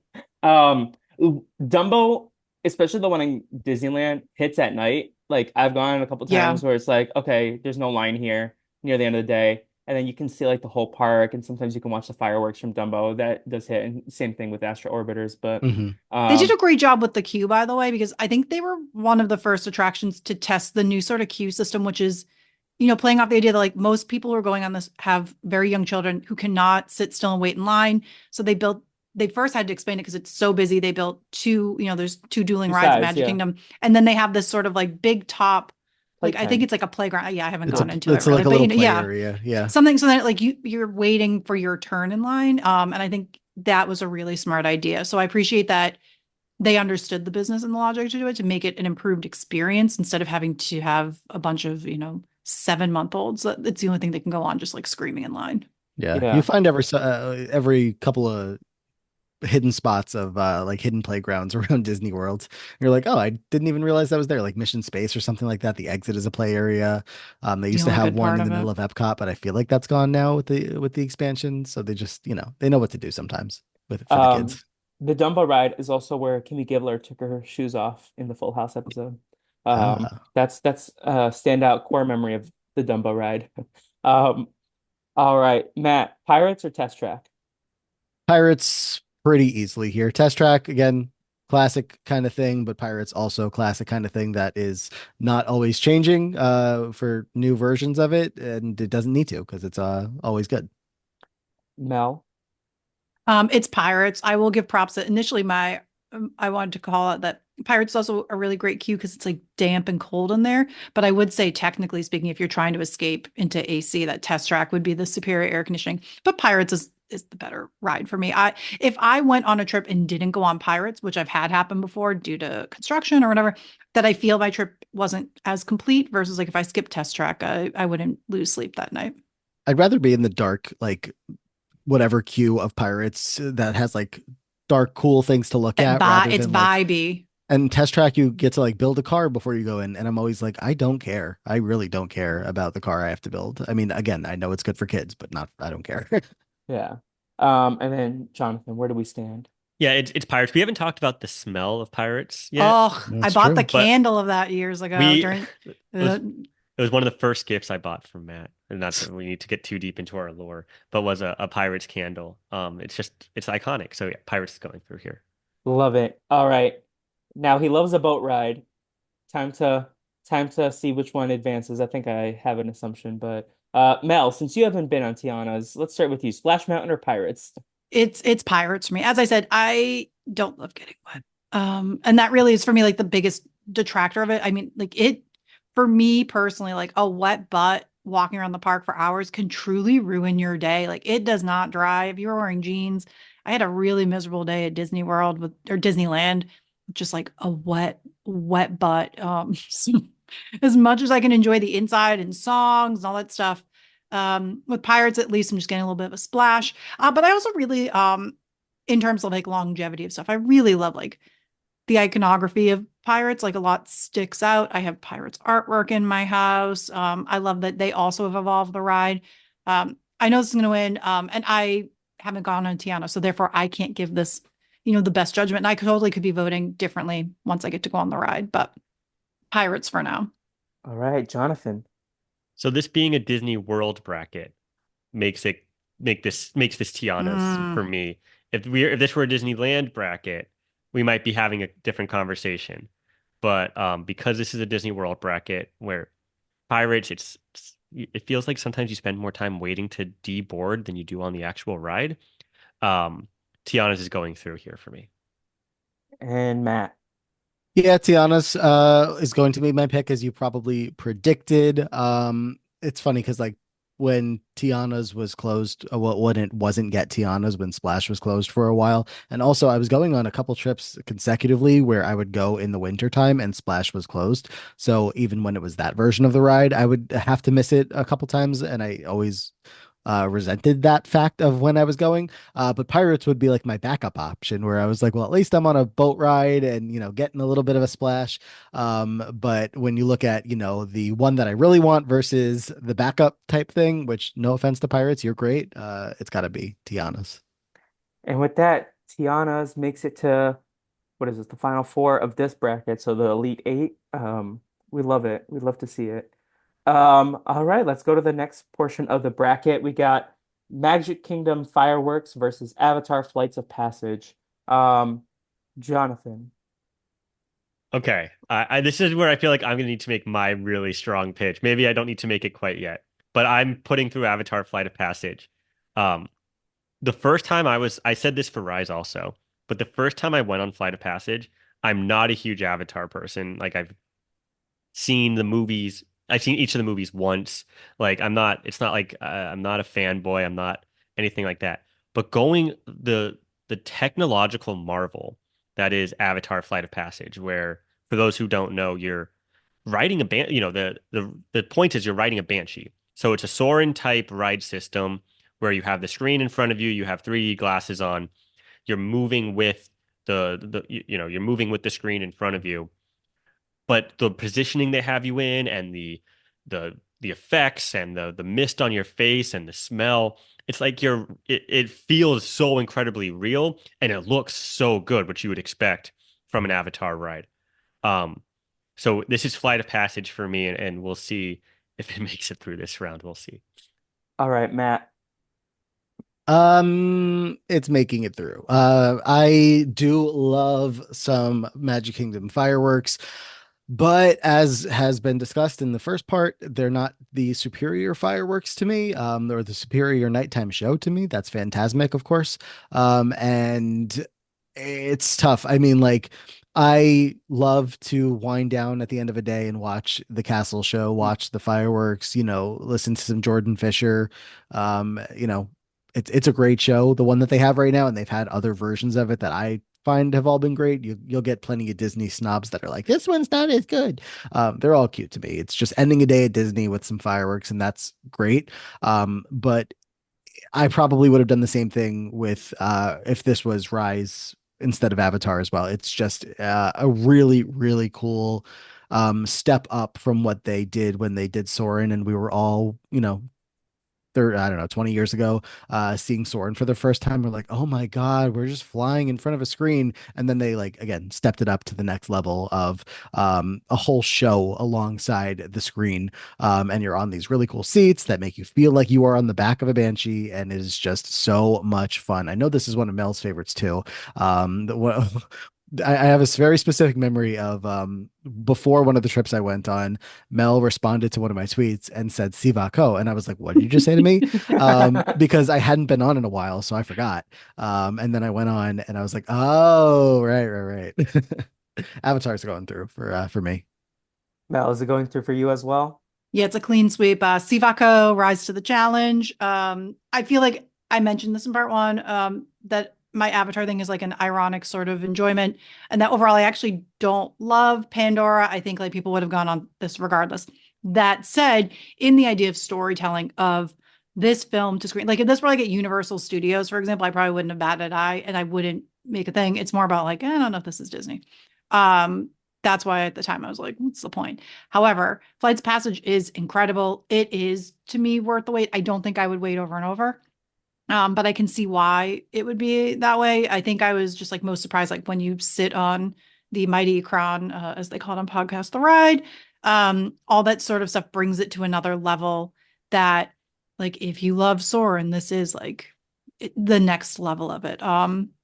Dumbo, especially the one in Disneyland, hits at night. Like I've gone a couple Yeah. times where it's like, okay, there's no line here near the end of the day, and then you can see like the whole park, and sometimes you can watch the fireworks from Dumbo. That does hit, and same thing with Astro Orbiters. But hmm They did um, a great job with the queue, by the way, because I think they were one of the first attractions to test the new sort of queue system, which is, playing off the idea that like most people who are going on this have very young children who cannot sit still and wait in line. So they first had to explain it because it's so busy. They built two, there's two dueling two rides at sides, Magic yeah, Kingdom. And then they have this sort of like big top, like I think playtime. it's like a playground. Yeah, I haven't It's a gone into it it's really, like a but little play yeah, area. Yeah. something so that like you're waiting for your turn in line. And I think that was a really smart idea. So I appreciate that they understood the business and the logic to do it to make it an improved experience instead of having to have a bunch of 7-month-olds. It's the only thing that can go on just like screaming in line. Yeah. You Yeah. find every couple of hidden spots of like hidden playgrounds around Disney World. You're like, oh, I didn't even realize that was there, like Mission Space or something like that. The exit is a play area. They The used to only have good one part in the of it. middle of Epcot, but I feel like that's gone now with the expansion. So they just, they know what to do sometimes with for the Um, kids. the Dumbo ride is also where Kimmy Gibbler took her shoes off in the Full House episode. Ah, That's a standout core memory of the Dumbo ride. Um, all right, Matt, Pirates or Test Track? Pirates pretty easily here. Test Track again, classic kind of thing, but Pirates also classic kind of thing that is not always changing for new versions of it, and it doesn't need to because it's always good. Mel. It's Pirates. I will give props that initially I wanted to call out that Pirates is also a really great queue because it's like damp and cold in there. But I would say, technically speaking, if you're trying to escape into AC, that Test Track would be the superior air conditioning. But Pirates is the better ride for me. If I went on a trip and didn't go on Pirates, which I've had happen before due to construction or whatever, that I feel my trip wasn't as complete versus like if I skipped Test Track, I wouldn't lose sleep that night. I'd rather be in the dark, like whatever queue of Pirates that has like dark, cool things to look at rather It's than like vibey. and Test Track you get to like build a car before you go in. And I'm always like, I don't care. I really don't care about the car I have to build. I mean, again, I know it's good for kids, but not I don't care. Yeah. And then Jonathan, where do we stand? Yeah, it's Pirates. We haven't talked about the smell of Pirates yet, Oh, I That's bought the true. but candle of that years ago we during it was uh, it was one of the first gifts I bought from Matt, and not that we need to get too deep into our lore, but was a Pirates candle. It's iconic. So yeah, Pirates is going through here. Love it. All right. Now he loves a boat ride. Time to time to see which one advances. I think I have an assumption, but Mel, since you haven't been on Tiana's, let's start with you. Splash Mountain or Pirates? it's pirates for me. As I said, I don't love getting wet. And that really is for me like the biggest detractor of it. I mean, like it for me personally, like a wet butt walking around the park for hours can truly ruin your day. Like it does not dry. If you're wearing jeans, I had a really miserable day at Disney World or Disneyland, just like a wet butt. So as much as I can enjoy the inside and songs and all that stuff, with Pirates, at least I'm just getting a little bit of a splash. But I also really, in terms of like longevity of stuff, I really love like the iconography of Pirates. Like a lot sticks out. I have Pirates artwork in my house. I love that they also have evolved the ride. I know this is going to win, and I haven't gone on Tiana, so therefore I can't give this, the best judgment. And I totally could be voting differently once I get to go on the ride, but Pirates for now. All right, Jonathan. So this being a Disney World bracket makes it makes this Tiana's for Mm. me. If this were a Disneyland bracket, we might be having a different conversation. But because this is a Disney World bracket where Pirates, it feels like sometimes you spend more time waiting to deboard than you do on the actual ride. Um, Tiana's is going through here for me. And Matt. Yeah, Tiana's is going to be my pick as you probably predicted. It's funny because like when Tiana's was closed, when it wasn't Get Tiana's, when Splash was closed for a while. And also, I was going on a couple trips consecutively where I would go in the winter time and Splash was closed. So even when it was that version of the ride, I would have to miss it a couple times, and I always resented that fact of when I was going. But Pirates would be like my backup option, where I was like, well, at least I'm on a boat ride and getting a little bit of a splash. But when you look at the one that I really want versus the backup type thing, which no offense to Pirates, you're great. It's got to be Tiana's. And with that, Tiana's makes it to what is this, the final four of this bracket, so the Elite Eight. We love it. We love to see it. All right, let's go to the next portion of the bracket. We got Magic Kingdom Fireworks versus Avatar Flights of Passage. Um, Jonathan. Okay. This is where I feel like I'm gonna need to make my really strong pitch. Maybe I don't need to make it quite yet, but I'm putting through Avatar Flight of Passage. Um, the first time I said this for Rise also, but the first time I went on Flight of Passage, I'm not a huge Avatar person. Like I've seen the movies, I've seen each of the movies once. Like it's not like I'm not a fanboy. I'm not anything like that. But going the technological marvel that is Avatar Flight of Passage, where for those who don't know, you're riding a the point is you're riding a Banshee. So it's a Soarin' type ride system where you have the screen in front of you, you have 3D glasses on, you're moving with you're moving with the screen in front of you, but the positioning they have you in and the effects and the mist on your face and the smell, it's like it feels so incredibly real and it looks so good, which you would expect from an Avatar ride. Um, so this is Flight of Passage for me, and we'll see if it makes it through this round. We'll see. All right, Matt. It's making it through. I do love some Magic Kingdom fireworks, but as has been discussed in the first part, they're not the superior fireworks to me, or the superior nighttime show to me. That's Fantasmic, of course. And it's tough. I mean, like, I love to wind down at the end of a day and watch the castle show, watch the fireworks, listen to some Jordan Fisher. It's a great show, the one that they have right now, and they've had other versions of it that I find have all been great. You'll get plenty of Disney snobs that are like, this one's not as good. They're all cute to me. It's just ending a day at Disney with some fireworks, and that's great. But I probably would have done the same thing with if this was Rise instead of Avatar as well. It's just a really, really cool step up from what they did when they did Soarin', and we were all, I don't know, 20 years ago, seeing Soarin' for the first time. We're like, oh my God, we're just flying in front of a screen. And then they, like, again, stepped it up to the next level of a whole show alongside the screen. And you're on these really cool seats that make you feel like you are on the back of a Banshee. And it is just so much fun. I know this is one of Mel's favorites too. I have a very specific memory of before one of the trips I went on, Mel responded to one of my tweets and said Sivako. And I was like, what did you just say to me? Because I hadn't been on in a while, so I forgot. And then I went on and I was like, oh, right. Avatar's going through for me. Mel, is it going through for you as well? Yeah, it's a clean sweep. Sivako, Rise to the Challenge. I feel like I mentioned this in part one, that my Avatar thing is like an ironic sort of enjoyment, and that overall I actually don't love Pandora. I think like people would have gone on this regardless. That said, in the idea of storytelling of this film to screen, like if this were like at Universal Studios, for example, I probably wouldn't have batted an eye and I wouldn't make a thing. It's more about like, I don't know if this is Disney. That's why at the time I was like, what's the point? However, Flight's Passage is incredible. It is to me worth the wait. I don't think I would wait over and over. But I can see why it would be that way. I think I was just like most surprised, like when you sit on the mighty crown, as they call it on podcast, the ride, all that sort of stuff brings it to another level that, like, if you love Soarin', this is like the next level of it. And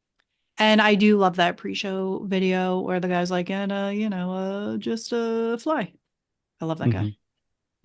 I do love that pre-show video where the guy's like, and just fly. I love that guy.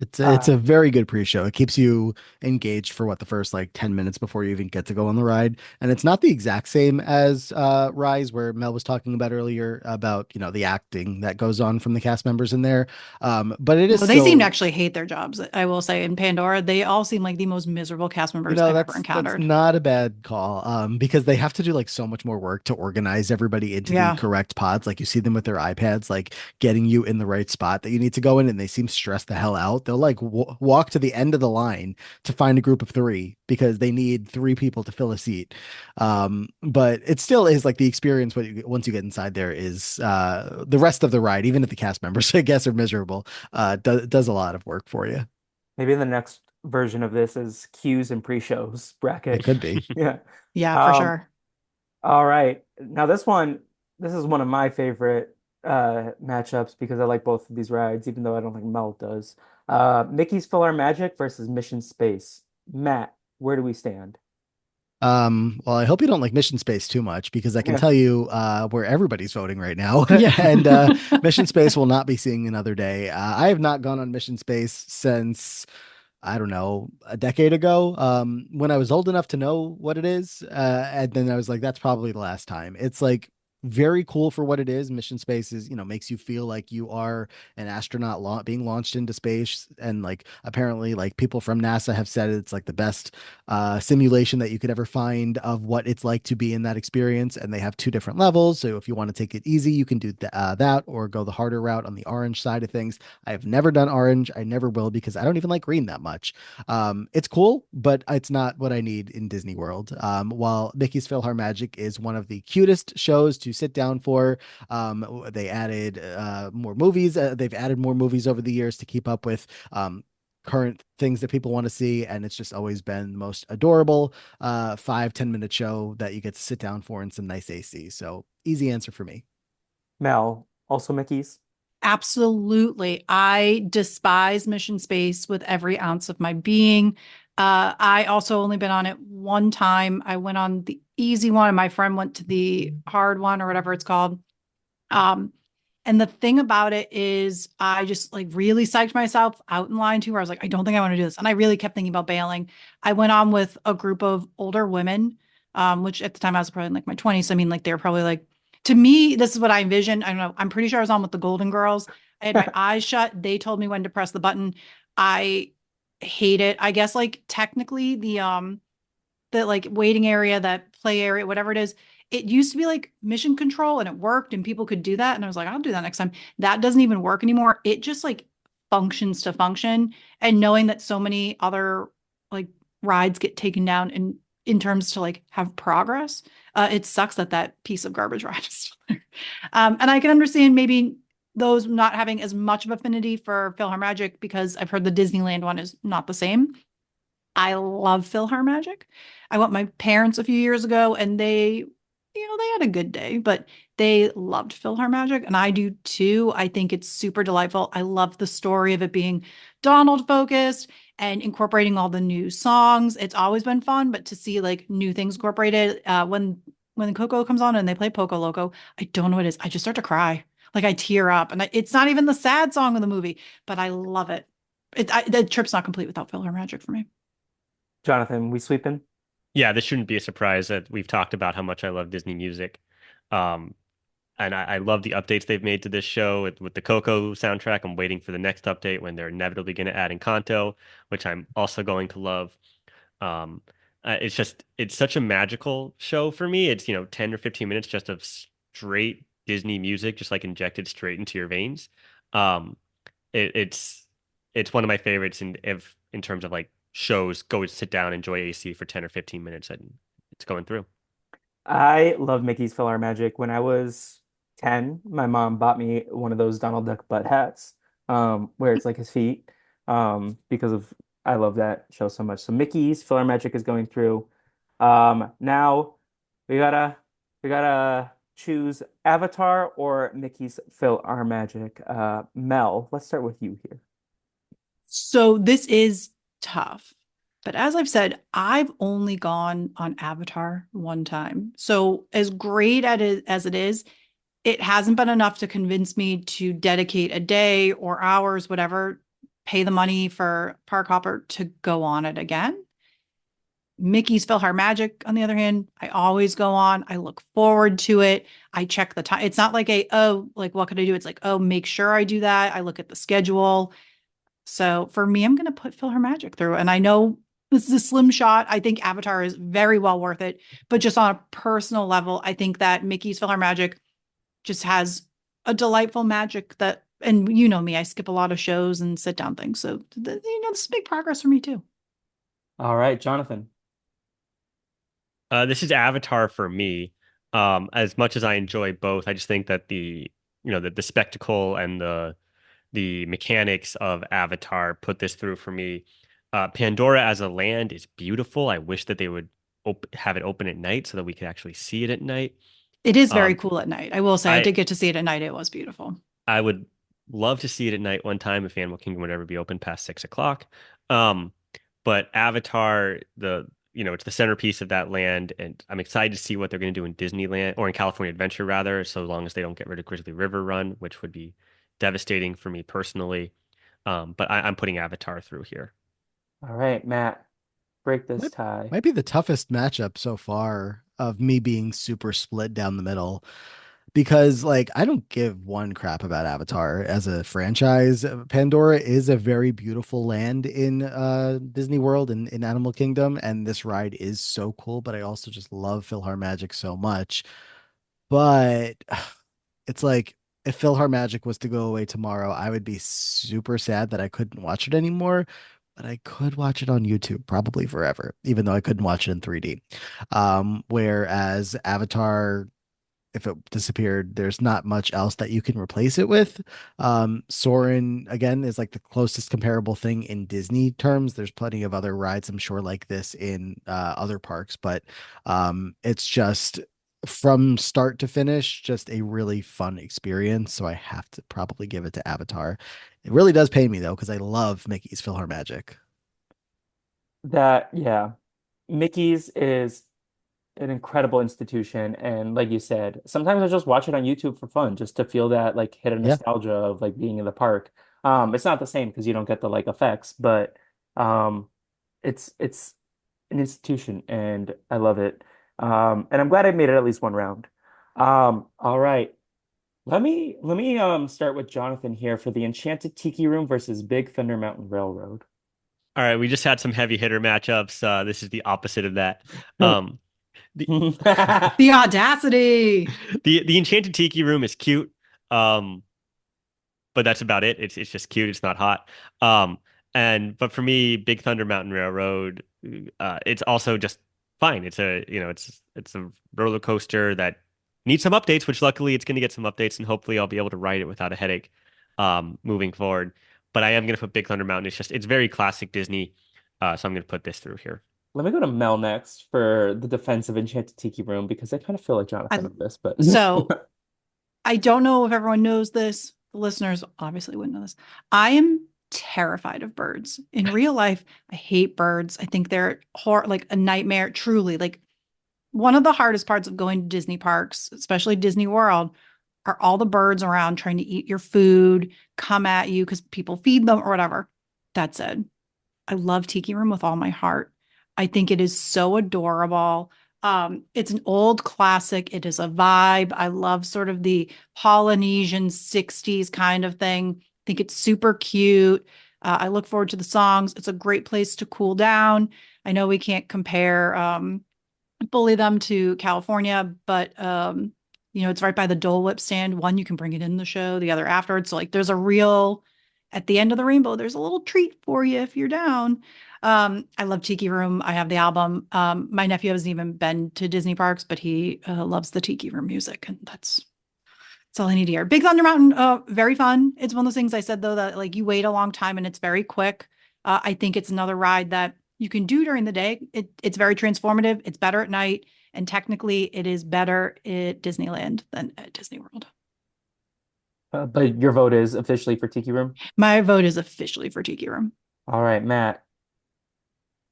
It's a very good pre-show. It keeps you engaged for what the first like 10 minutes before you even get to go on the ride. And it's not the exact same as Rise, where Mel was talking about earlier about, the acting that goes on from the cast members in there. But it is No, they seem to still, actually hate their jobs. I will say in Pandora, they all seem like the most miserable cast members I've ever that's encountered. not a bad call. Because they have to do like so much more work to organize everybody into the Yeah. correct pods. Like you see them with their iPads, like getting you in the right spot that you need to go in, and they seem stressed the hell out. They'll like walk to the end of the line to find a group of three because they need three people to fill a seat. But it still is like the experience once you get inside there is the rest of the ride, even if the cast members, I guess, are miserable, does a lot of work for you. Maybe the next version of this is cues and pre-shows It bracket. could be. Yeah. Yeah, for Um, sure. all right. Now this is one of my favorite matchups because I like both of these rides, even though I don't think Mel does. Mickey's Filler Magic versus Mission Space. Matt, where do we stand? Well, I hope you don't like Mission Space too much because I can Yeah. tell you where everybody's voting right now. Yeah. And Mission Space will not be seeing another day. I have not gone on Mission Space since I don't know, a decade ago, when I was old enough to know what it is. And then I was like, that's probably the last time. It's like very cool for what it is. Mission Space is, makes you feel like you are an astronaut being launched into space. And like, apparently, like people from NASA have said it's like the best simulation that you could ever find of what it's like to be in that experience. And they have two different levels. So if you want to take it easy, you can do that or go the harder route on the orange side of things. I have never done orange. I never will because I don't even like green that much. It's cool, but it's not what I need in Disney World. While Mickey's PhilharMagic is one of the cutest shows to sit down for, they added more movies. They've added more movies over the years to keep up with current things that people want to see, and it's just always been the most adorable 5-10 minute show that you get to sit down for in some nice AC. So easy answer for me. Mel, also Mickey's. Absolutely. I despise Mission Space with every ounce of my being. I also only been on it one time. I went on the easy one, and my friend went to the hard one or whatever it's called. Um, and the thing about it is, I just like really psyched myself out in line too, where I was like, I don't think I want to do this. And I really kept thinking about bailing. I went on with a group of older women, which at the time I was probably in like my 20s. So, I mean, like they were probably like, to me, this is what I envisioned. I don't know. I'm pretty sure I was on with the Golden Girls. I had my eyes shut. They told me when to press the button. I hate it. I guess like technically the like waiting area, that play area, whatever it is, it used to be like mission control and it worked and people could do that. And I was like, I'll do that next time. That doesn't even work anymore. It just like functions to function. And knowing that so many other like rides get taken down in terms to like have progress, it sucks that that piece of garbage ride is still there. And I can understand maybe those not having as much of affinity for PhilharMagic because I've heard the Disneyland one is not the same. I love PhilharMagic. I went with my parents a few years ago and they had a good day, but they loved PhilharMagic and I do too. I think it's super delightful. I love the story of it being Donald focused and incorporating all the new songs. It's always been fun, but to see like new things incorporated, when Coco comes on and they play Poco Loco, I don't know what it is. I just start to cry. Like I tear up and it's not even the sad song of the movie, but I love it. The trip's not complete without PhilharMagic for me. Jonathan, we sweeping? Yeah, this shouldn't be a surprise that we've talked about how much I love Disney music. Um, and I love the updates they've made to this show with the Coco soundtrack. I'm waiting for the next update when they're inevitably going to add Encanto, which I'm also going to love. Um, it's such a magical show for me. It's, 10 or 15 minutes just of straight Disney music, just like injected straight into your veins. Um, it, it's it's one of my favorites in terms of like shows. Go sit down, enjoy AC for 10 or 15 minutes, and it's going through. I love Mickey's PhilharMagic. When I was 10, my mom bought me one of those Donald Duck butt hats, where it's like his feet, because of I love that show so much. So Mickey's PhilharMagic is going through. Now we gotta we gotta choose Avatar or Mickey's PhilharMagic. Mel, let's start with you here. So this is tough. But as I've said, I've only gone on Avatar one time. So as great at it as it is, it hasn't been enough to convince me to dedicate a day or hours, whatever, pay the money for Park Hopper to go on it again. Mickey's PhilharMagic, on the other hand, I always go on. I look forward to it. I check the time. It's not like like, what could I do? It's like, oh, make sure I do that. I look at the schedule. So for me, I'm going to put PhilharMagic through. And I know this is a slim shot. I think Avatar is very well worth it. But just on a personal level, I think that Mickey's PhilharMagic just has a delightful magic that, and you know me, I skip a lot of shows and sit down things. So, this is big progress for me too. All right, Jonathan. This is Avatar for me. As much as I enjoy both, I just think that the spectacle and the mechanics of Avatar put this through for me. Pandora as a land is beautiful. I wish that they would have it open at night so that we could actually see it at night. It is very Um, cool at night. I will say I I did get to see it at night. It was beautiful. I would love to see it at night one time if Animal Kingdom would ever be open past 6 o'clock. Um, but Avatar, it's the centerpiece of that land, and I'm excited to see what they're going to do in Disneyland or in California Adventure rather, so long as they don't get rid of Grizzly River Run, which would be devastating for me personally. But I'm putting Avatar through here. All right, Matt, break this Might, tie. might be the toughest matchup so far of me being super split down the middle because like I don't give one crap about Avatar as a franchise. Pandora is a very beautiful land in Disney World and in Animal Kingdom, and this ride is so cool, but I also just love PhilharMagic so much. But it's like if PhilharMagic was to go away tomorrow, I would be super sad that I couldn't watch it anymore. But I could watch it on YouTube probably forever, even though I couldn't watch it in 3D. Whereas Avatar, if it disappeared, there's not much else that you can replace it with. Soarin' again is like the closest comparable thing in Disney terms. There's plenty of other rides, I'm sure, like this in other parks, but it's just from start to finish, just a really fun experience. So I have to probably give it to Avatar. It really does pay me though, because I love Mickey's PhilharMagic. Yeah, Mickey's is an incredible institution, and like you said, sometimes I just watch it on YouTube for fun, just to feel that like hit of Yeah. nostalgia of like being in the park. It's not the same because you don't get the like effects, but um, it's an institution, and I love it. And I'm glad I made it at least one round. All right. Let me start with Jonathan here for the Enchanted Tiki Room versus Big Thunder Mountain Railroad. All right, we just had some heavy hitter matchups. This is the opposite of that. Um, the The audacity. the Enchanted Tiki Room is cute. Um, but that's about it. It's just cute. It's not hot. Um, but for me, Big Thunder Mountain Railroad, it's also just fine. It's a roller coaster that needs some updates, which luckily it's going to get some updates, and hopefully I'll be able to ride it without a headache, moving forward. But I am going to put Big Thunder Mountain. It's very classic Disney, so I'm going to put this through here. Let me go to Mel next for the defense of Enchanted Tiki Room because I kind of feel like Jonathan I, on this, but so I don't know if everyone knows this. The listeners obviously wouldn't know this. I am terrified of birds. In real life, I hate birds. I think they're like a nightmare, truly. Like one of the hardest parts of going to Disney parks, especially Disney World, are all the birds around trying to eat your food, come at you because people feed them or whatever. That said, I love Tiki Room with all my heart. I think it is so adorable. It's an old classic. It is a vibe. I love sort of the Polynesian 60s kind of thing. I think it's super cute. I look forward to the songs. It's a great place to cool down. I know we can't compare bully them to California, but it's right by the Dole Whip stand. One, you can bring it in the show, the other afterwards. So like there's a real at the end of the rainbow, there's a little treat for you if you're down. I love Tiki Room. I have the album. My nephew hasn't even been to Disney parks, but he loves the Tiki Room music, and that's all I need to hear. Big Thunder Mountain, very fun. It's one of those things I said though that like you wait a long time and it's very quick. I think it's another ride that you can do during the day. It's very transformative. It's better at night, and technically, it is better at Disneyland than at Disney World. but your vote is officially for Tiki Room. My vote is officially for Tiki Room. All right, Matt.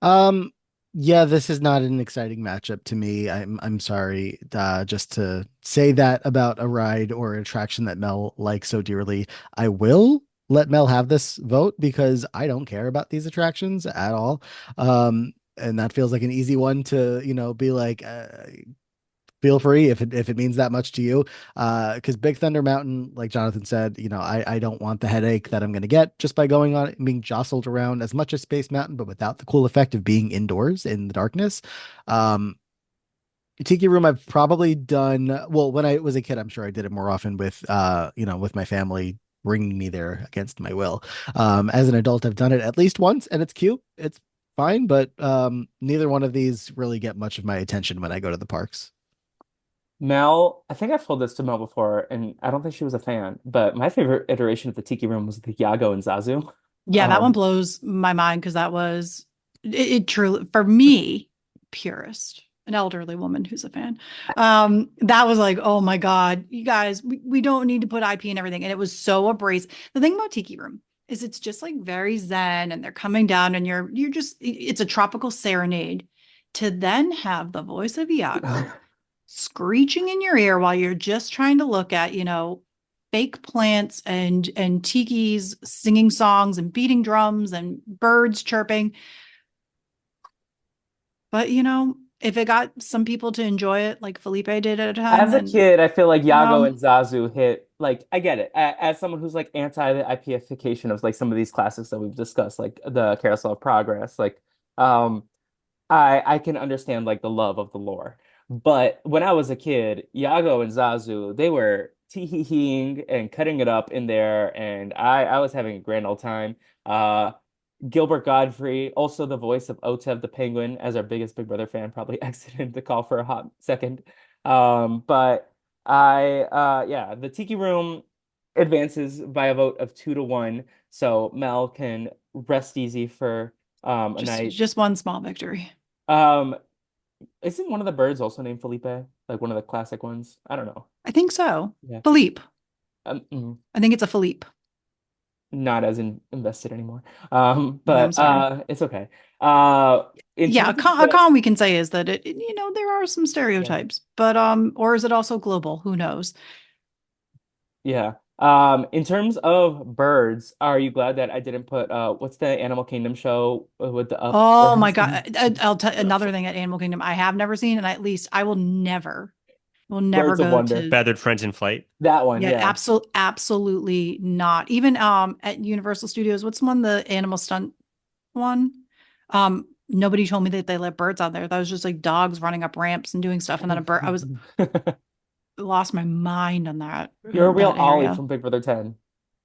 Um, yeah, this is not an exciting matchup to me. I'm sorry, just to say that about a ride or attraction that Mel likes so dearly. I will let Mel have this vote because I don't care about these attractions at all. And that feels like an easy one to, be like, feel free if it means that much to you. Because Big Thunder Mountain, like Jonathan said, I don't want the headache that I'm going to get just by going on it and being jostled around as much as Space Mountain, but without the cool effect of being indoors in the darkness. Um, Tiki Room, I've probably done well when I was a kid. I'm sure I did it more often with, with my family bringing me there against my will. As an adult, I've done it at least once, and it's cute. It's fine, but neither one of these really get much of my attention when I go to the parks. Mel, I think I've told this to Mel before, and I don't think she was a fan, but my favorite iteration of the Tiki Room was the Yago and Zazu. Yeah, that one Um, blows my mind because that was it truly for me, purist, an elderly woman who's a fan. That was like, oh my God, you guys, we don't need to put IP and everything. And it was so abrasive. The thing about Tiki Room is it's just like very zen and they're coming down and you're just it's a tropical serenade to then have the voice of Iago screeching in your ear while you're just trying to look at, fake plants and tikis singing songs and beating drums and birds chirping. But if it got some people to enjoy it like Felipe did at a time, as a then kid, I feel like Yago well, and Zazu hit like I get it. As someone who's like anti the IPification of like some of these classics that we've discussed, like the Carousel of Progress, like um I can understand like the love of the lore. But when I was a kid, Yago and Zazu, they were tee-hee-heeing and cutting it up in there, and I was having a grand old time. Gilbert Godfrey, also the voice of Otev the Penguin, as our biggest Big Brother fan, probably exited the call for a hot second. But yeah, the Tiki Room advances by a vote of 2-1, so Mel can rest easy for a just night. just one small victory. Um, isn't one of the birds also named Felipe? Like one of the classic ones? I don't know. I think so. Yeah. Philippe. Mm, I think it's a Philippe. not as invested anymore. Yeah, I'm But sorry. it's okay. Uh, in Yeah, terms of a the con we can say is that there are some yeah, stereotypes, but or is it also global? Who knows? yeah. In terms of birds, are you glad that I didn't put what's the Animal Kingdom show with the up Oh my birds? God. I'll tell another thing at Animal Kingdom I have never seen, and at least I will never Birds of go Wonder. to. Feathered Friends in Flight. That one, Yeah, yeah. absolutely not. Even at Universal Studios, what's the one, the animal stunt one? Nobody told me that they let birds out there. That was just like dogs running up ramps and doing stuff, and then a bird. I was lost my mind on that You're a real that Ollie area. from Big Brother 10.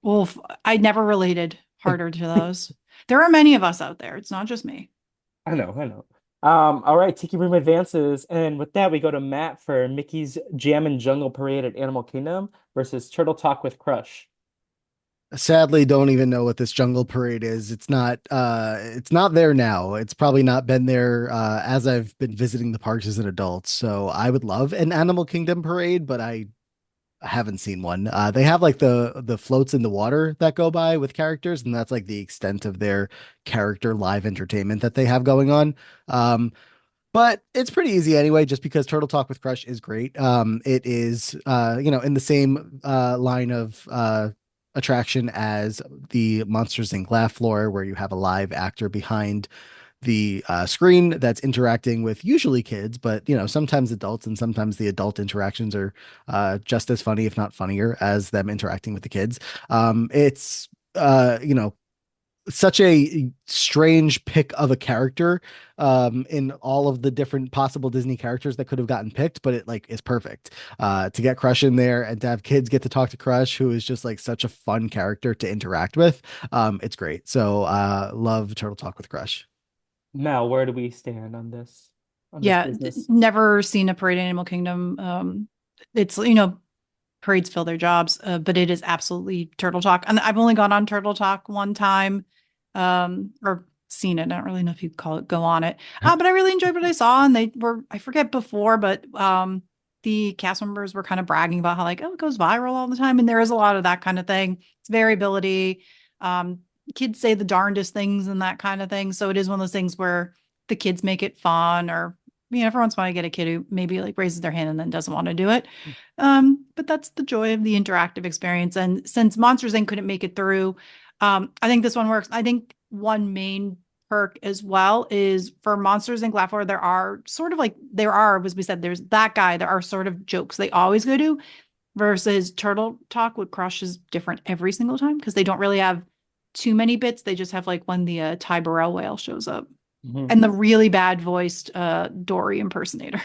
Wolf, I never related harder to those. There are many of us out there. It's not just me. I know, I know. All right, Tiki Room advances, and with that, we go to Matt for Mickey's Jam and Jungle Parade at Animal Kingdom versus Turtle Talk with Crush. Sadly, don't even know what this jungle parade is. It's not there now. It's probably not been there as I've been visiting the parks as an adult. So I would love an Animal Kingdom parade, but I haven't seen one. They have like the floats in the water that go by with characters, and that's like the extent of their character live entertainment that they have going on. But it's pretty easy anyway, just because Turtle Talk with Crush is great. It is, in the same line of attraction as the Monsters Inc. Laugh Floor, where you have a live actor behind the screen that's interacting with usually kids, but sometimes adults, and sometimes the adult interactions are just as funny, if not funnier, as them interacting with the kids. It's such a strange pick of a character in all of the different possible Disney characters that could have gotten picked, but it like is perfect to get Crush in there and to have kids get to talk to Crush, who is just like such a fun character to interact with. It's great. So love Turtle Talk with Crush. Mel, where do we stand on this Yeah, business? never seen a parade in Animal Kingdom. It's parades fill their jobs, but it is absolutely Turtle Talk. And I've only gone on Turtle Talk one time, or seen it. I don't really know if you call it go on it. But I really enjoyed what I saw. And they were, I forget before, but the cast members were kind of bragging about how like, oh, it goes viral all the time. And there is a lot of that kind of thing. It's variability. Um, Kids say the darndest things and that kind of thing. So it is one of those things where the kids make it fun or every once in a while I get a kid who maybe like raises their hand and then doesn't want to do it. But that's the joy of the interactive experience. And since Monsters Inc. couldn't make it through, I think this one works. I think one main perk as well is for Monsters Inc. Laugh there are sort of like as we said, there's that guy. There are sort of jokes they always go to versus Turtle Talk with Crush is different every single time because they don't really have too many bits. They just have like when the Ty Burrell whale shows up Mhm. and the really bad voiced Dory impersonator.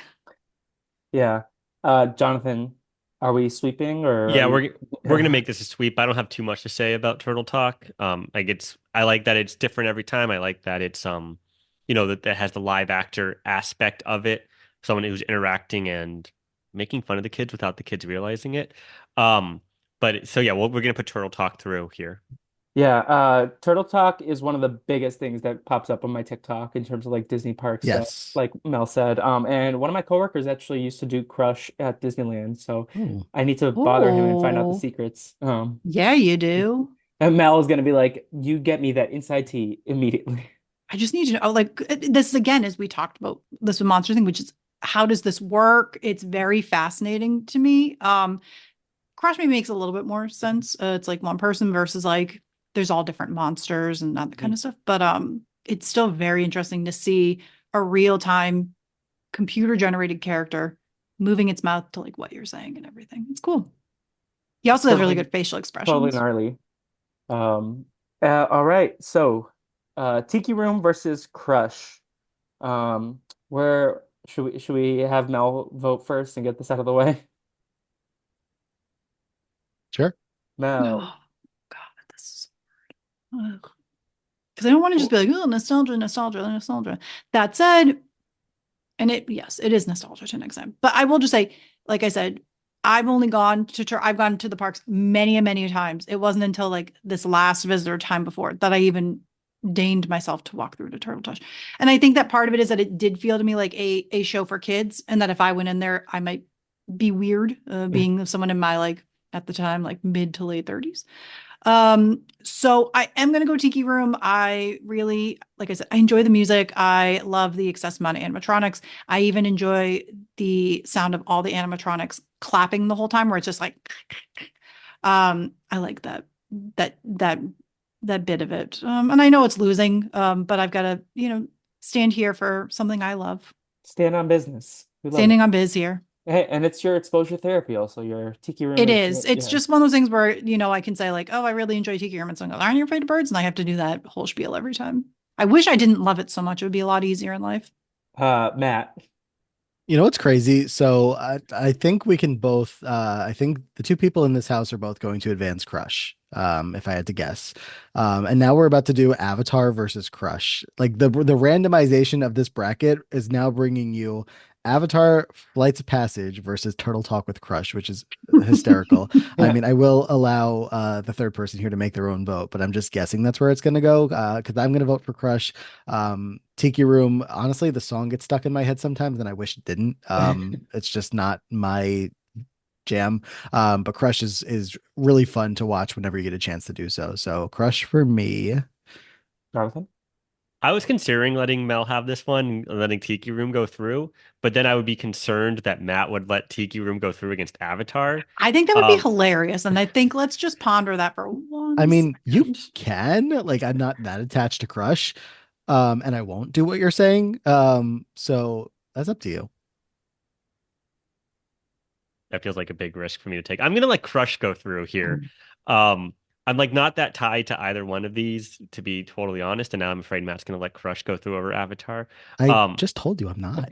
Yeah. Jonathan, are we sweeping or are Yeah, you? we're gonna make this a sweep. I don't have too much to say about Turtle Talk. I like that it's different every time. I like that it's that has the live actor aspect of it. Someone who's interacting and making fun of the kids without the kids realizing it. Um, but so yeah, we're gonna put Turtle Talk through here. Yeah, Turtle Talk is one of the biggest things that pops up on my TikTok in terms of like Disney park stuff, Yes. like Mel said. And one of my coworkers actually used to do Crush at Disneyland, so Oh. I need to bother him and find out the Oh, secrets. yeah, you do. And Mel is gonna be like, "You get me that inside tea immediately." I just need to know, like, this again, as we talked about this with Monster Thing, which is how does this work? It's very fascinating to me. Crush Me makes a little bit more sense. It's like one person versus like there's all different monsters and that kind Mhm. of stuff. But it's still very interesting to see a real time computer generated character moving its mouth to like what you're saying and everything. It's cool. He also has really Totally, good facial totally expressions. gnarly. Um, all right, so Tiki Room versus Crush. Where should we have Mel vote first and get this out of the way? Sure. Mel. Oh God, this is because I don't want to just be like, oh, nostalgia, nostalgia, nostalgia. That said, and yes, it is nostalgia to an extent. But I will just say, like I said, I've gone to the parks many and many times. It wasn't until like this last visitor time before that I even deigned myself to walk through to Turtle Touch. And I think that part of it is that it did feel to me like a show for kids, and that if I went in there, I might be weird, being someone in my like at the time like mid to late 30s. So I am gonna go Tiki Room. I really, like I said, I enjoy the music. I love the excessive amount of animatronics. I even enjoy the sound of all the animatronics clapping the whole time, where it's just like, I like that that that bit of it. And I know it's losing, but I've got to, stand here for something I love. Stand on business. We love it. Standing on biz here. Hey, and it's your exposure therapy also. Your tiki room It is is. It's yeah. just one of those things where, I can say like, oh, I really enjoy Tiki Room. And someone goes, aren't you afraid of birds? And I have to do that whole spiel every time. I wish I didn't love it so much. It would be a lot easier in life. Matt. You know what's crazy? So I think we can both I think the two people in this house are both going to advance Crush, if I had to guess. And now we're about to do Avatar versus Crush. Like the randomization of this bracket is now bringing you Avatar Flights of Passage versus Turtle Talk with Crush, which is hysterical. I Yeah, mean, I will allow the third person here to make their own vote, but I'm just guessing that's where it's going to go because I'm going to vote for Crush. Tiki Room, honestly, the song gets stuck in my head sometimes, and I wish it didn't. It's just not my jam. But Crush is really fun to watch whenever you get a chance to do so. So Crush for me. Jonathan. I was considering letting Mel have this one and letting Tiki Room go through, but then I would be concerned that Matt would let Tiki Room go through against Avatar. I think that would be Um, hilarious. And I think let's just ponder that for I one mean, you second. can like I'm not that attached to Crush, and I won't do what you're saying. So that's up to you. that feels like a big risk for me to take. I'm gonna let Crush go through here. Um, I'm like not that tied to either one of these, to be totally honest, and now I'm afraid Matt's gonna let Crush go through over Avatar. I Um, just told you I'm not.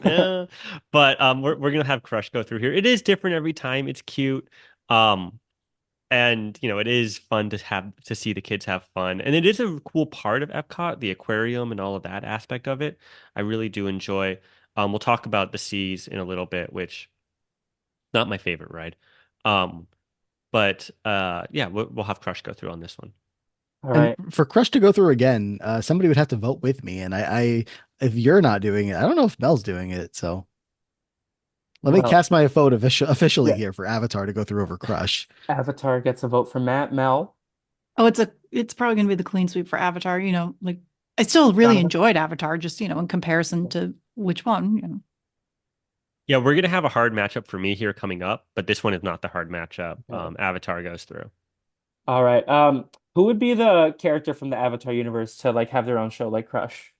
eh, but we're gonna have Crush go through here. It is different every time. It's cute. Um, and it is fun to see the kids have fun, and it is a cool part of Epcot, the aquarium and all of that aspect of it. I really do enjoy. We'll talk about the seas in a little bit, which not my favorite ride. Um, but yeah, we'll have Crush go through on this one. All And right. for Crush to go through again, somebody would have to vote with me. And if you're not doing it, I don't know if Mel's doing it. So let me Well, cast my vote officially yeah. here for Avatar to go through over Crush. Avatar gets a vote from Matt. Mel. Oh, it's probably gonna be the clean sweep for Avatar, like I still really Jonathan? enjoyed Avatar, just, in comparison to which one. Yeah, we're gonna have a hard matchup for me here coming up, but this one is not the hard matchup. Okay. Avatar goes through. All right. Who would be the character from the Avatar universe to like have their own show like Crush?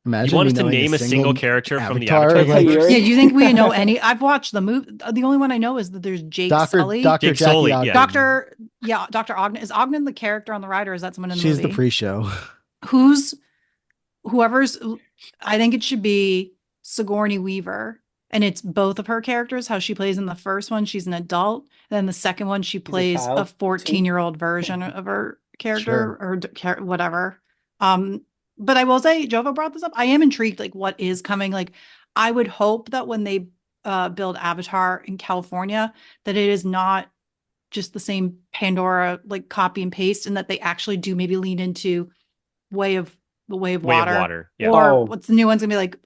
You Imagine want me us to knowing a name a single single character from the Avatar Avatar like Yeah, universe? do you think we know any? I've watched the movie. The only one I know is that there's Jake Dr. Sully. Dr. Jake Jackie Sully, yeah. Ogden. Dr. Ogden. Is Ogden the character on the ride, or is that someone in the She's the movie? pre-show. Who's whoever's, I think it should be Sigourney Weaver. And it's both of her characters, how she plays in the first one, she's an adult. Then the second one, she He's a plays a child too. 14-year-old version of her character Sure. or whatever. But I will say, JoFo brought this up. I am intrigued, like what is coming. Like, I would hope that when they build Avatar in California, that it is not just the same Pandora like copy and paste, and that they actually do maybe lean into way of the way of Way of water, Water. Yeah. or Oh, what's the new one's gonna be like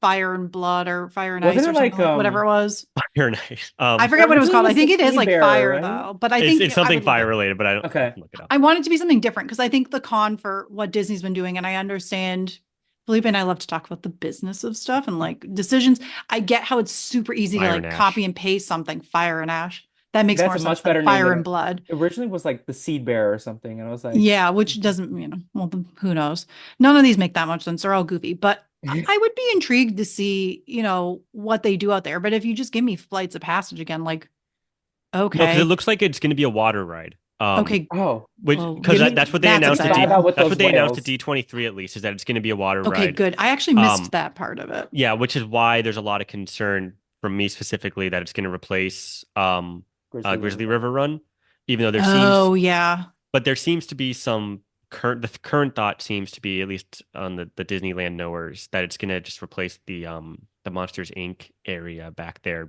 Fire and Blood or Fire and wasn't Ice it or something like like whatever it was. Fire Night. I forget what it was originally called. I was the think it is Sea like Bearer, fire right? though, but I It's think it's I something would love fire it. related, but I don't Okay. look it up. I want it to be something different because I think the con for what Disney's been doing, and I understand Felipe and I love to talk about the business of stuff and like decisions. I get how it's super easy to Fire and like copy Ash. and paste something, Fire and Ash. That makes That's more a sense much than better name Fire than and it Blood. originally was like the Seed Bearer or something. And I was like, Yeah, which doesn't, well, who knows? None of these make that much sense. They're all goofy, but I would be intrigued to see, what they do out there. But if you just give me Flights of Passage again, like, No, because it okay, looks like it's going to be a water ride. okay, oh, Which well, because give me that's what they that's announced at vibe D. out exciting. with That's those what they announced at whales. D23 at least is that it's going to be a water Okay, ride. good. I actually missed Um, that part of it. yeah, which is why there's a lot of concern from me specifically that it's going to replace Grizzly Grizzly River. River Run, even though Oh, yeah. there seems to be some the current thought seems to be, at least on the Disneyland knowers, that it's going to just replace the Monsters Inc. area I back know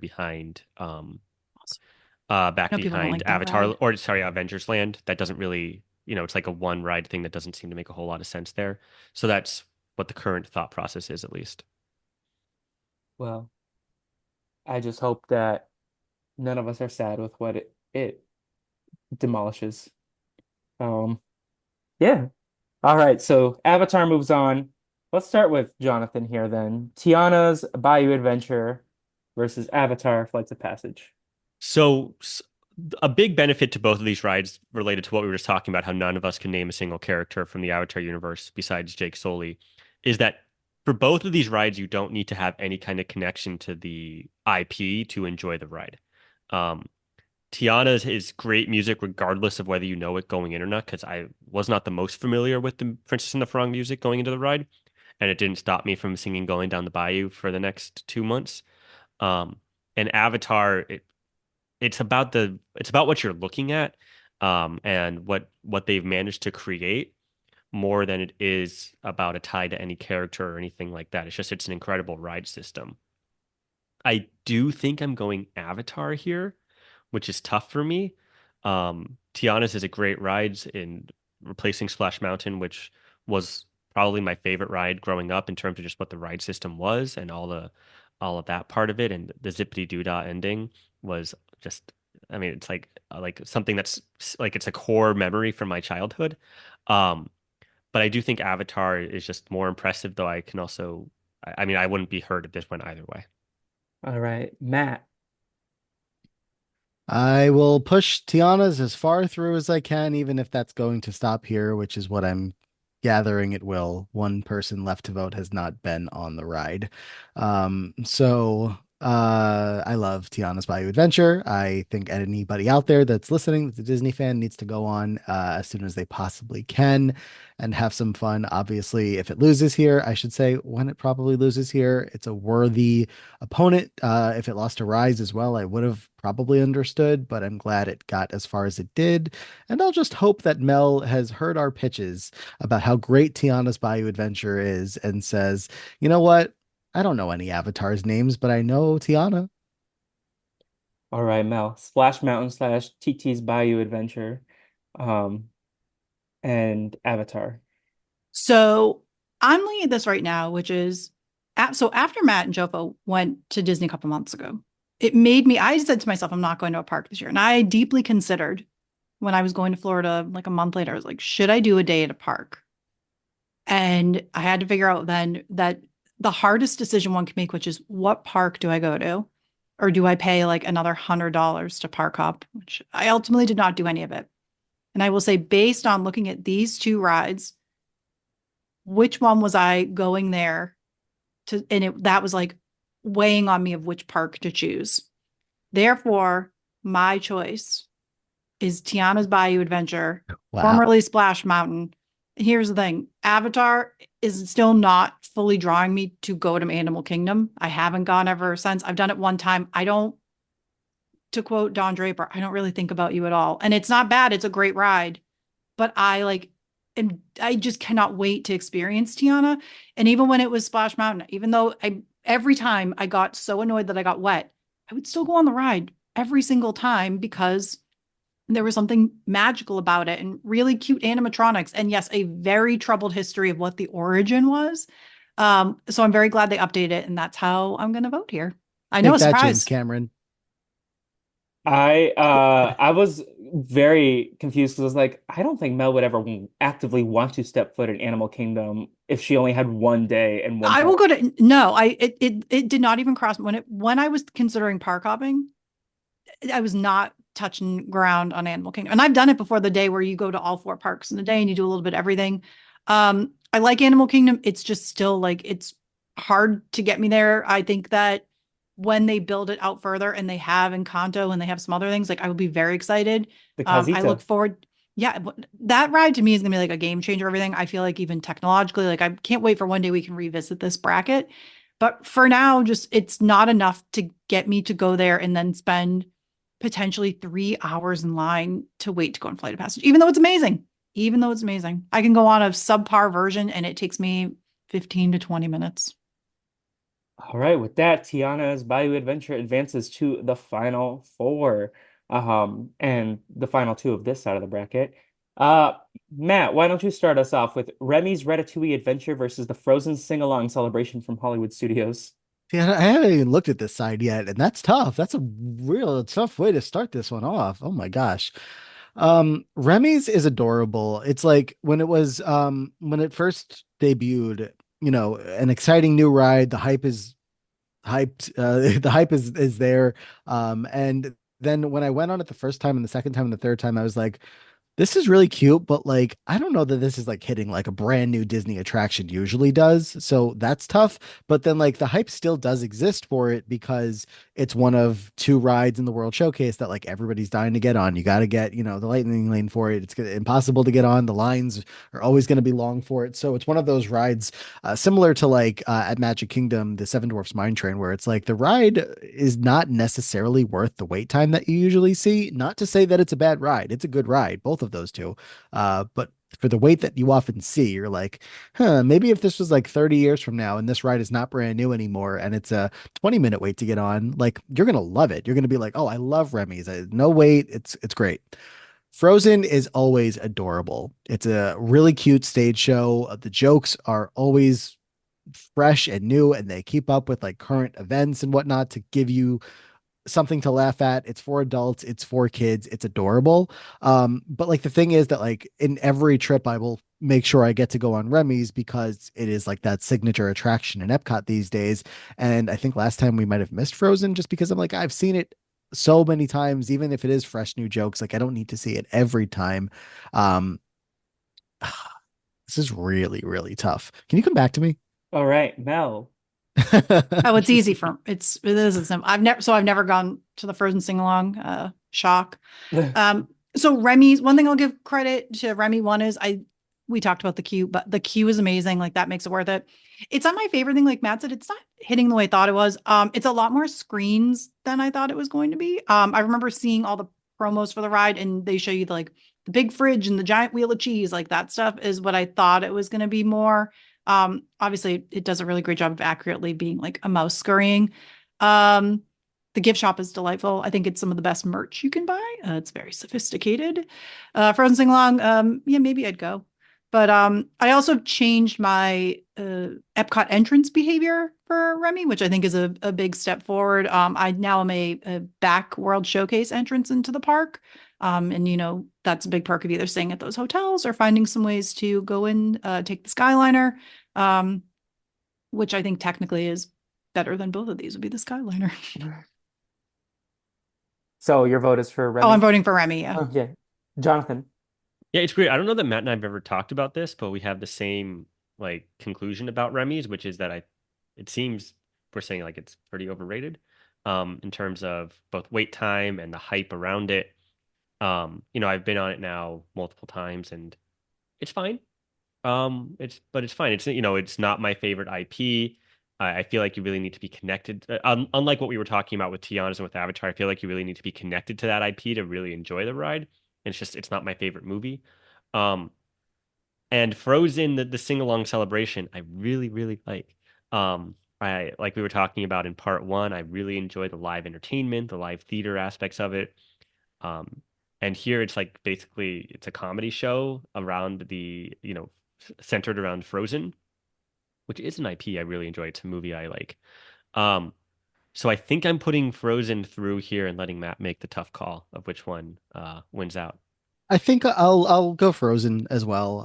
people don't behind like that Avatar, ride. or sorry, Avengers Land. That doesn't really, it's like a one ride thing that doesn't seem to make a whole lot of sense there. So that's what the current thought process is, at least. Well, I just hope that none of us are sad with what it demolishes. Um, yeah. All right, so Avatar moves on. Let's start with Jonathan here then. Tiana's Bayou Adventure versus Avatar Flights of Passage. So a big benefit to both of these rides, related to what we were just talking about, how none of us can name a single character from the Avatar universe besides Jake Sully, is that for both of these rides, you don't need to have any kind of connection to the IP to enjoy the ride. Um, Tiana's is great music, regardless of whether you know it going in or not, because I was not the most familiar with the Princess and the Frog music going into the ride, and it didn't stop me from singing Going Down the Bayou for the next 2 months. Um, and Avatar, it's about what you're looking at, and what they've managed to create more than it is about a tie to any character or anything like that. It's an incredible ride system. I do think I'm going Avatar here, which is tough for me. Tiana's is a great ride in replacing Splash Mountain, which was probably my favorite ride growing up in terms of just what the ride system was and all of that part of it, and the zippity doo dah ending was just. I mean, it's like something that's like it's a core memory from my childhood. Um, but I do think Avatar is just more impressive, though I can also. I mean, I wouldn't be hurt if this went either way. All right, Matt. I will push Tiana's as far through as I can, even if that's going to stop here, which is what I'm gathering it will. One person left to vote has not been on the ride. I love Tiana's Bayou Adventure. I think anybody out there that's listening that's a Disney fan needs to go on as soon as they possibly can and have some fun. Obviously, if it loses here, I should say when it probably loses here, it's a worthy opponent. If it lost to Rise as well, I would have probably understood, but I'm glad it got as far as it did. And I'll just hope that Mel has heard our pitches about how great Tiana's Bayou Adventure is and says, you know what? I don't know any avatars names, but I know Tiana. All right, Mel. Splash Mountain slash TT's Bayou Adventure, um, and Avatar. So I'm looking at this right now, which is so after Matt and JoFo went to Disney a couple months ago, it made me, I said to myself, I'm not going to a park this year. And I deeply considered when I was going to Florida like a month later, I was like, should I do a day at a park? And I had to figure out then that the hardest decision one can make, which is what park do I go to? Or do I pay like another $100 to park hop, which I ultimately did not do any of it. And I will say, based on looking at these two rides, which one was I going there to? And that was like weighing on me of which park to choose. Therefore, my choice is Tiana's Bayou Adventure, Wow. formerly Splash Mountain. Here's the thing, Avatar is still not fully drawing me to go to Animal Kingdom. I haven't gone ever since. I've done it one time. I don't, to quote Don Draper, I don't really think about you at all. And it's not bad. It's a great ride, but I just cannot wait to experience Tiana. And even when it was Splash Mountain, even though every time I got so annoyed that I got wet, I would still go on the ride every single time because there was something magical about it and really cute animatronics. And yes, a very troubled history of what the origin was. So I'm very glad they updated it, and that's how I'm going to vote here. I know, Take a that, James surprise. Cameron. I was very confused because I was like, I don't think Mel would ever actively want to step foot in Animal Kingdom if she only had one day and one I time. will go to no. It did not even cross when I was considering park hopping. I was not touching ground on Animal Kingdom. And I've done it before, the day where you go to all four parks in a day and you do a little bit of everything. I like Animal Kingdom. It's just still like it's hard to get me there. I think that when they build it out further and they have Encanto and they have some other things, like I will be very excited. The I look Casita. forward. Yeah, that ride to me is gonna be like a game changer. Everything. I feel like even technologically, like I can't wait for one day we can revisit this bracket. But for now, just it's not enough to get me to go there and then spend potentially 3 hours in line to wait to go on Flight of Passage, even though it's amazing. Even though it's amazing, I can go on a subpar version and it takes me 15 to 20 minutes. All right, with that, Tiana's Bayou Adventure advances to the final four, and the final two of this side of the bracket. Uh, Matt, why don't you start us off with Remy's Ratatouille Adventure versus the Frozen Sing-Along Celebration from Hollywood Studios? Yeah, I haven't even looked at this side yet, and that's tough. That's a real tough way to start this one off. Oh my gosh. Remy's is adorable. It's like when it first debuted, an exciting new ride. The hype is hyped. The hype is there. And then when I went on it the first time and the second time and the third time, I was like, this is really cute, but like I don't know that this is like hitting like a brand new Disney attraction usually does. So that's tough. But then like the hype still does exist for it because it's one of two rides in the World Showcase that like everybody's dying to get on. You got to get, the lightning lane for it. It's impossible to get on. The lines are always going to be long for it. So it's one of those rides similar to like at Magic Kingdom, the Seven Dwarfs Mine Train, where it's like the ride is not necessarily worth the wait time that you usually see. Not to say that it's a bad ride. It's a good ride, both of those two. But for the wait that you often see, you're like, maybe if this was like 30 years from now and this ride is not brand new anymore and it's a 20-minute wait to get on, like you're gonna love it. You're gonna be like, oh, I love Remy's. No wait, it's great. Frozen is always adorable. It's a really cute stage show. The jokes are always fresh and new, and they keep up with like current events and whatnot to give you something to laugh at. It's for adults, it's for kids, it's adorable. But like the thing is that like in every trip I will make sure I get to go on Remy's because it is like that signature attraction in Epcot these days. And I think last time we might have missed Frozen just because I'm like, I've seen it so many times, even if it is fresh new jokes, like I don't need to see it every time. Um, this is really, really tough. Can you come back to me? All right, Mel. Oh, it's easy for it is simple. I've never gone to the Frozen sing along. Shock. So Remy's one thing I'll give credit to Remy one is we talked about the queue, but the queue is amazing. Like that makes it worth it. It's not my favorite thing. Like Matt said, it's not hitting the way I thought it was. It's a lot more screens than I thought it was going to be. I remember seeing all the promos for the ride, and they show you the big fridge and the giant wheel of cheese. Like that stuff is what I thought it was going to be more. Obviously, it does a really great job of accurately being like a mouse scurrying. Um, the gift shop is delightful. I think it's some of the best merch you can buy. It's very sophisticated. Frozen Sing Along, yeah, maybe I'd go. But I also changed my Epcot entrance behavior for Remy, which I think is a big step forward. I now am a back World Showcase entrance into the park. And that's a big perk of either staying at those hotels or finding some ways to go in, take the Skyliner, um, which I think technically is better than both of these would be the Skyliner. So your vote is for Oh, I'm Remy? voting for Remy. Yeah. Oh, yeah. Jonathan. Yeah, it's weird. I don't know that Matt and I've ever talked about this, but we have the same like conclusion about Remy's, which is that it seems we're saying like it's pretty overrated, in terms of both wait time and the hype around it. I've been on it now multiple times and it's fine. But it's fine. It's not my favorite IP. I feel like you really need to be connected. Unlike what we were talking about with Tiana's and with Avatar, I feel like you really need to be connected to that IP to really enjoy the ride. And it's not my favorite movie. Um, and Frozen, the sing along celebration, I really, really like. I like we were talking about in part one, I really enjoy the live entertainment, the live theater aspects of it. Um, and here it's like basically it's a comedy show around centered around Frozen, which is an IP I really enjoy. It's a movie I like. Um, so I think I'm putting Frozen through here and letting Matt make the tough call of which one wins out. I think I'll go Frozen as well.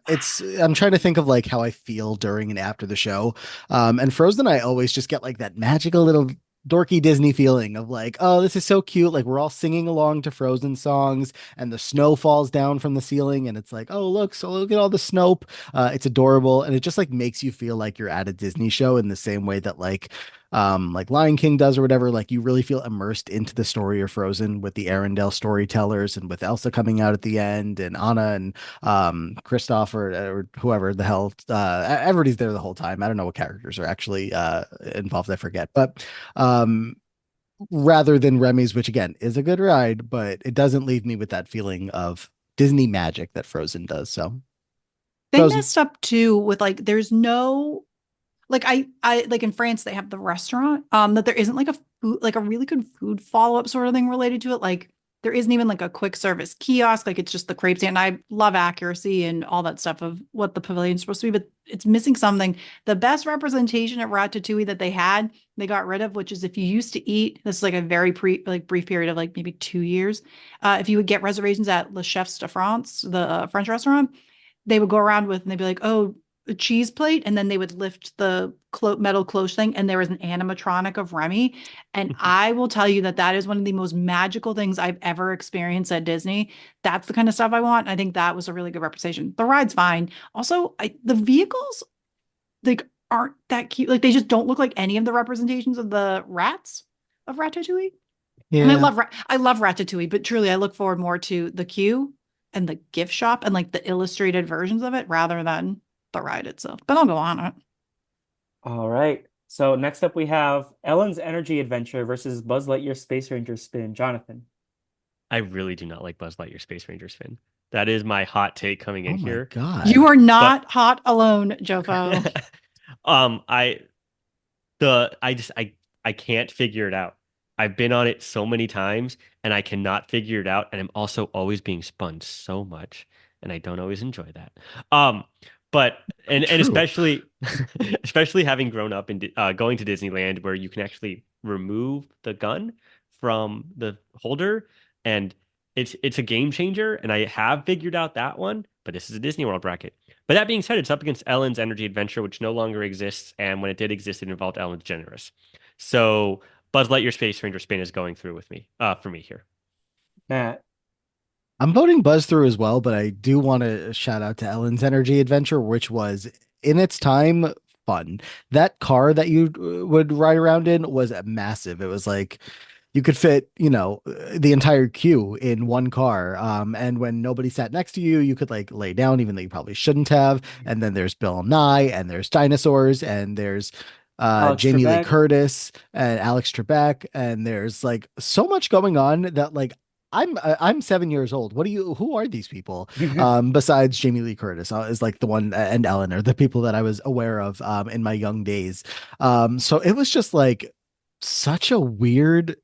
It's I'm trying to think of like how I feel during and after the show. And Frozen, I always just get like that magical little dorky Disney feeling of like, oh, this is so cute. Like we're all singing along to Frozen songs, and the snow falls down from the ceiling, and it's like, oh, look at all the snow. It's adorable, and it just like makes you feel like you're at a Disney show in the same way that like Lion King does or whatever, like you really feel immersed into the story of Frozen with the Arendelle storytellers and with Elsa coming out at the end and Anna and Kristoff or whoever the hell everybody's there the whole time. I don't know what characters are actually involved, I forget. But um rather than Remy's, which again is a good ride, but it doesn't leave me with that feeling of Disney magic that Frozen does. So They Frozen. messed up too with like there's no like I like in France they have the restaurant that there isn't like a food like a really good food follow-up sort of thing related to it. Like there isn't even like a quick service kiosk, like it's just the crepe stand. I love accuracy and all that stuff of what the pavilion's supposed to be, but it's missing something. The best representation of Ratatouille that they had, they got rid of, which is if you used to eat, this is like a very brief period of like maybe 2 years. If you would get reservations at Le Chef's de France, the French restaurant, they would go around with and they'd be like, oh, a cheese plate, and then they would lift the metal cloche thing, and there was an animatronic of Remy. And I will tell you that that is one of the most magical things I've ever experienced at Disney. That's the kind of stuff I want. I think that was a really good representation. The ride's fine. Also, the vehicles like aren't that cute. Like they just don't look like any of the representations of the rats of Ratatouille. And Yeah. I love Ratatouille, but truly I look forward more to the queue and the gift shop and like the illustrated versions of it rather than the ride itself. But I'll go on it. All right. So next up we have Ellen's Energy Adventure versus Buzz Lightyear Space Ranger Spin. Jonathan. I really do not like Buzz Lightyear Space Ranger spin. That is my hot take coming Oh in my here. You God. are But not hot alone, JoFo. I the I can't figure it out. I've been on it so many times and I cannot figure it out, and I'm also always being spun so much and I don't always enjoy that. Um but and True. especially especially having grown up in going to Disneyland where you can actually remove the gun from the holder, and it's a game changer, and I have figured out that one, but this is a Disney World bracket. But that being said, it's up against Ellen's Energy Adventure, which no longer exists. And when it did exist, it involved Ellen DeGeneres. So Buzz Lightyear Space Ranger spin is going through with me, for me here. Matt. I'm voting Buzz through as well, but I do want to shout out to Ellen's Energy Adventure, which was in its time fun. That car that you would ride around in was massive. It was like you could fit, the entire queue in one car. And when nobody sat next to you, you could like lay down, even though you probably shouldn't have. And then there's Bill Nye, and there's dinosaurs, and there's Alex Jamie Lee Trebek. Curtis and Alex Trebek, and there's like so much going on that like I'm 7 years old. Who are these people? Besides Jamie Lee Curtis is like the one, and Ellen are the people that I was aware of in my young days. So it was just like such a weird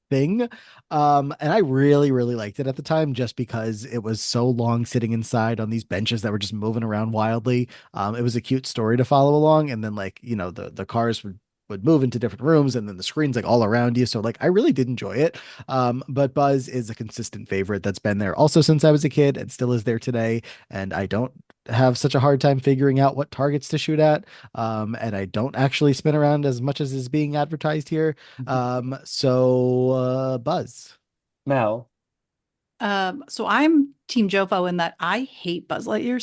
thing. And I really, really liked it at the time just because it was so long sitting inside on these benches that were just moving around wildly. It was a cute story to follow along, and then like, the cars would move into different rooms and then the screens like all around you. So like I really did enjoy it. But Buzz is a consistent favorite that's been there also since I was a kid and still is there today. And I don't have such a hard time figuring out what targets to shoot at. And I don't actually spin around as much as is being advertised here. Buzz. Mel. So I'm Team JoFo in that I hate Buzz Lightyear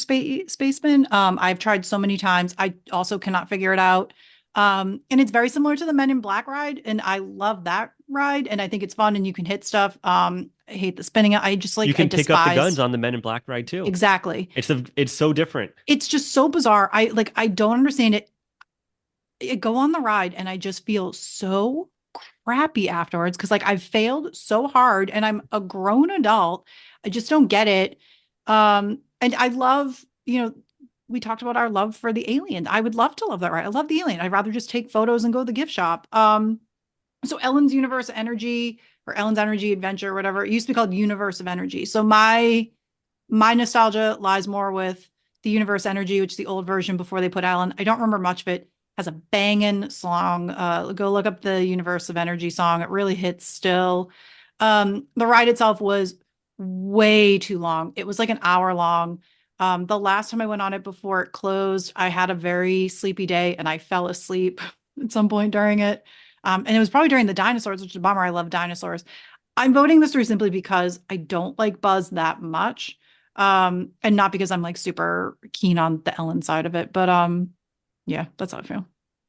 Spaceman. I've tried so many times. I also cannot figure it out. And it's very similar to the Men in Black ride, and I love that ride, and I think it's fun and you can hit stuff. I hate the spinning. I just You like I can pick up the guns despise on the Men in Black ride too. exactly. It's so different. It's just so bizarre. I don't understand it. I go on the ride and I just feel so crappy afterwards because like I've failed so hard and I'm a grown adult. I just don't get it. And I love, we talked about our love for the alien. I would love to love that ride. I love the alien. I'd rather just take photos and go to the gift shop. So Ellen's Universe Energy or Ellen's Energy Adventure, whatever. It used to be called Universe of Energy. So my nostalgia lies more with the Universe Energy, which is the old version before they put Ellen. I don't remember much of it. Has a banging song. Go look up the Universe of Energy song. It really hits still. The ride itself was way too long. It was like an hour long. The last time I went on it before it closed, I had a very sleepy day and I fell asleep at some point during it. And it was probably during the dinosaurs, which is a bummer. I love dinosaurs. I'm voting this through simply because I don't like Buzz that much. And not because I'm like super keen on the Ellen side of it, but yeah, that's how I feel.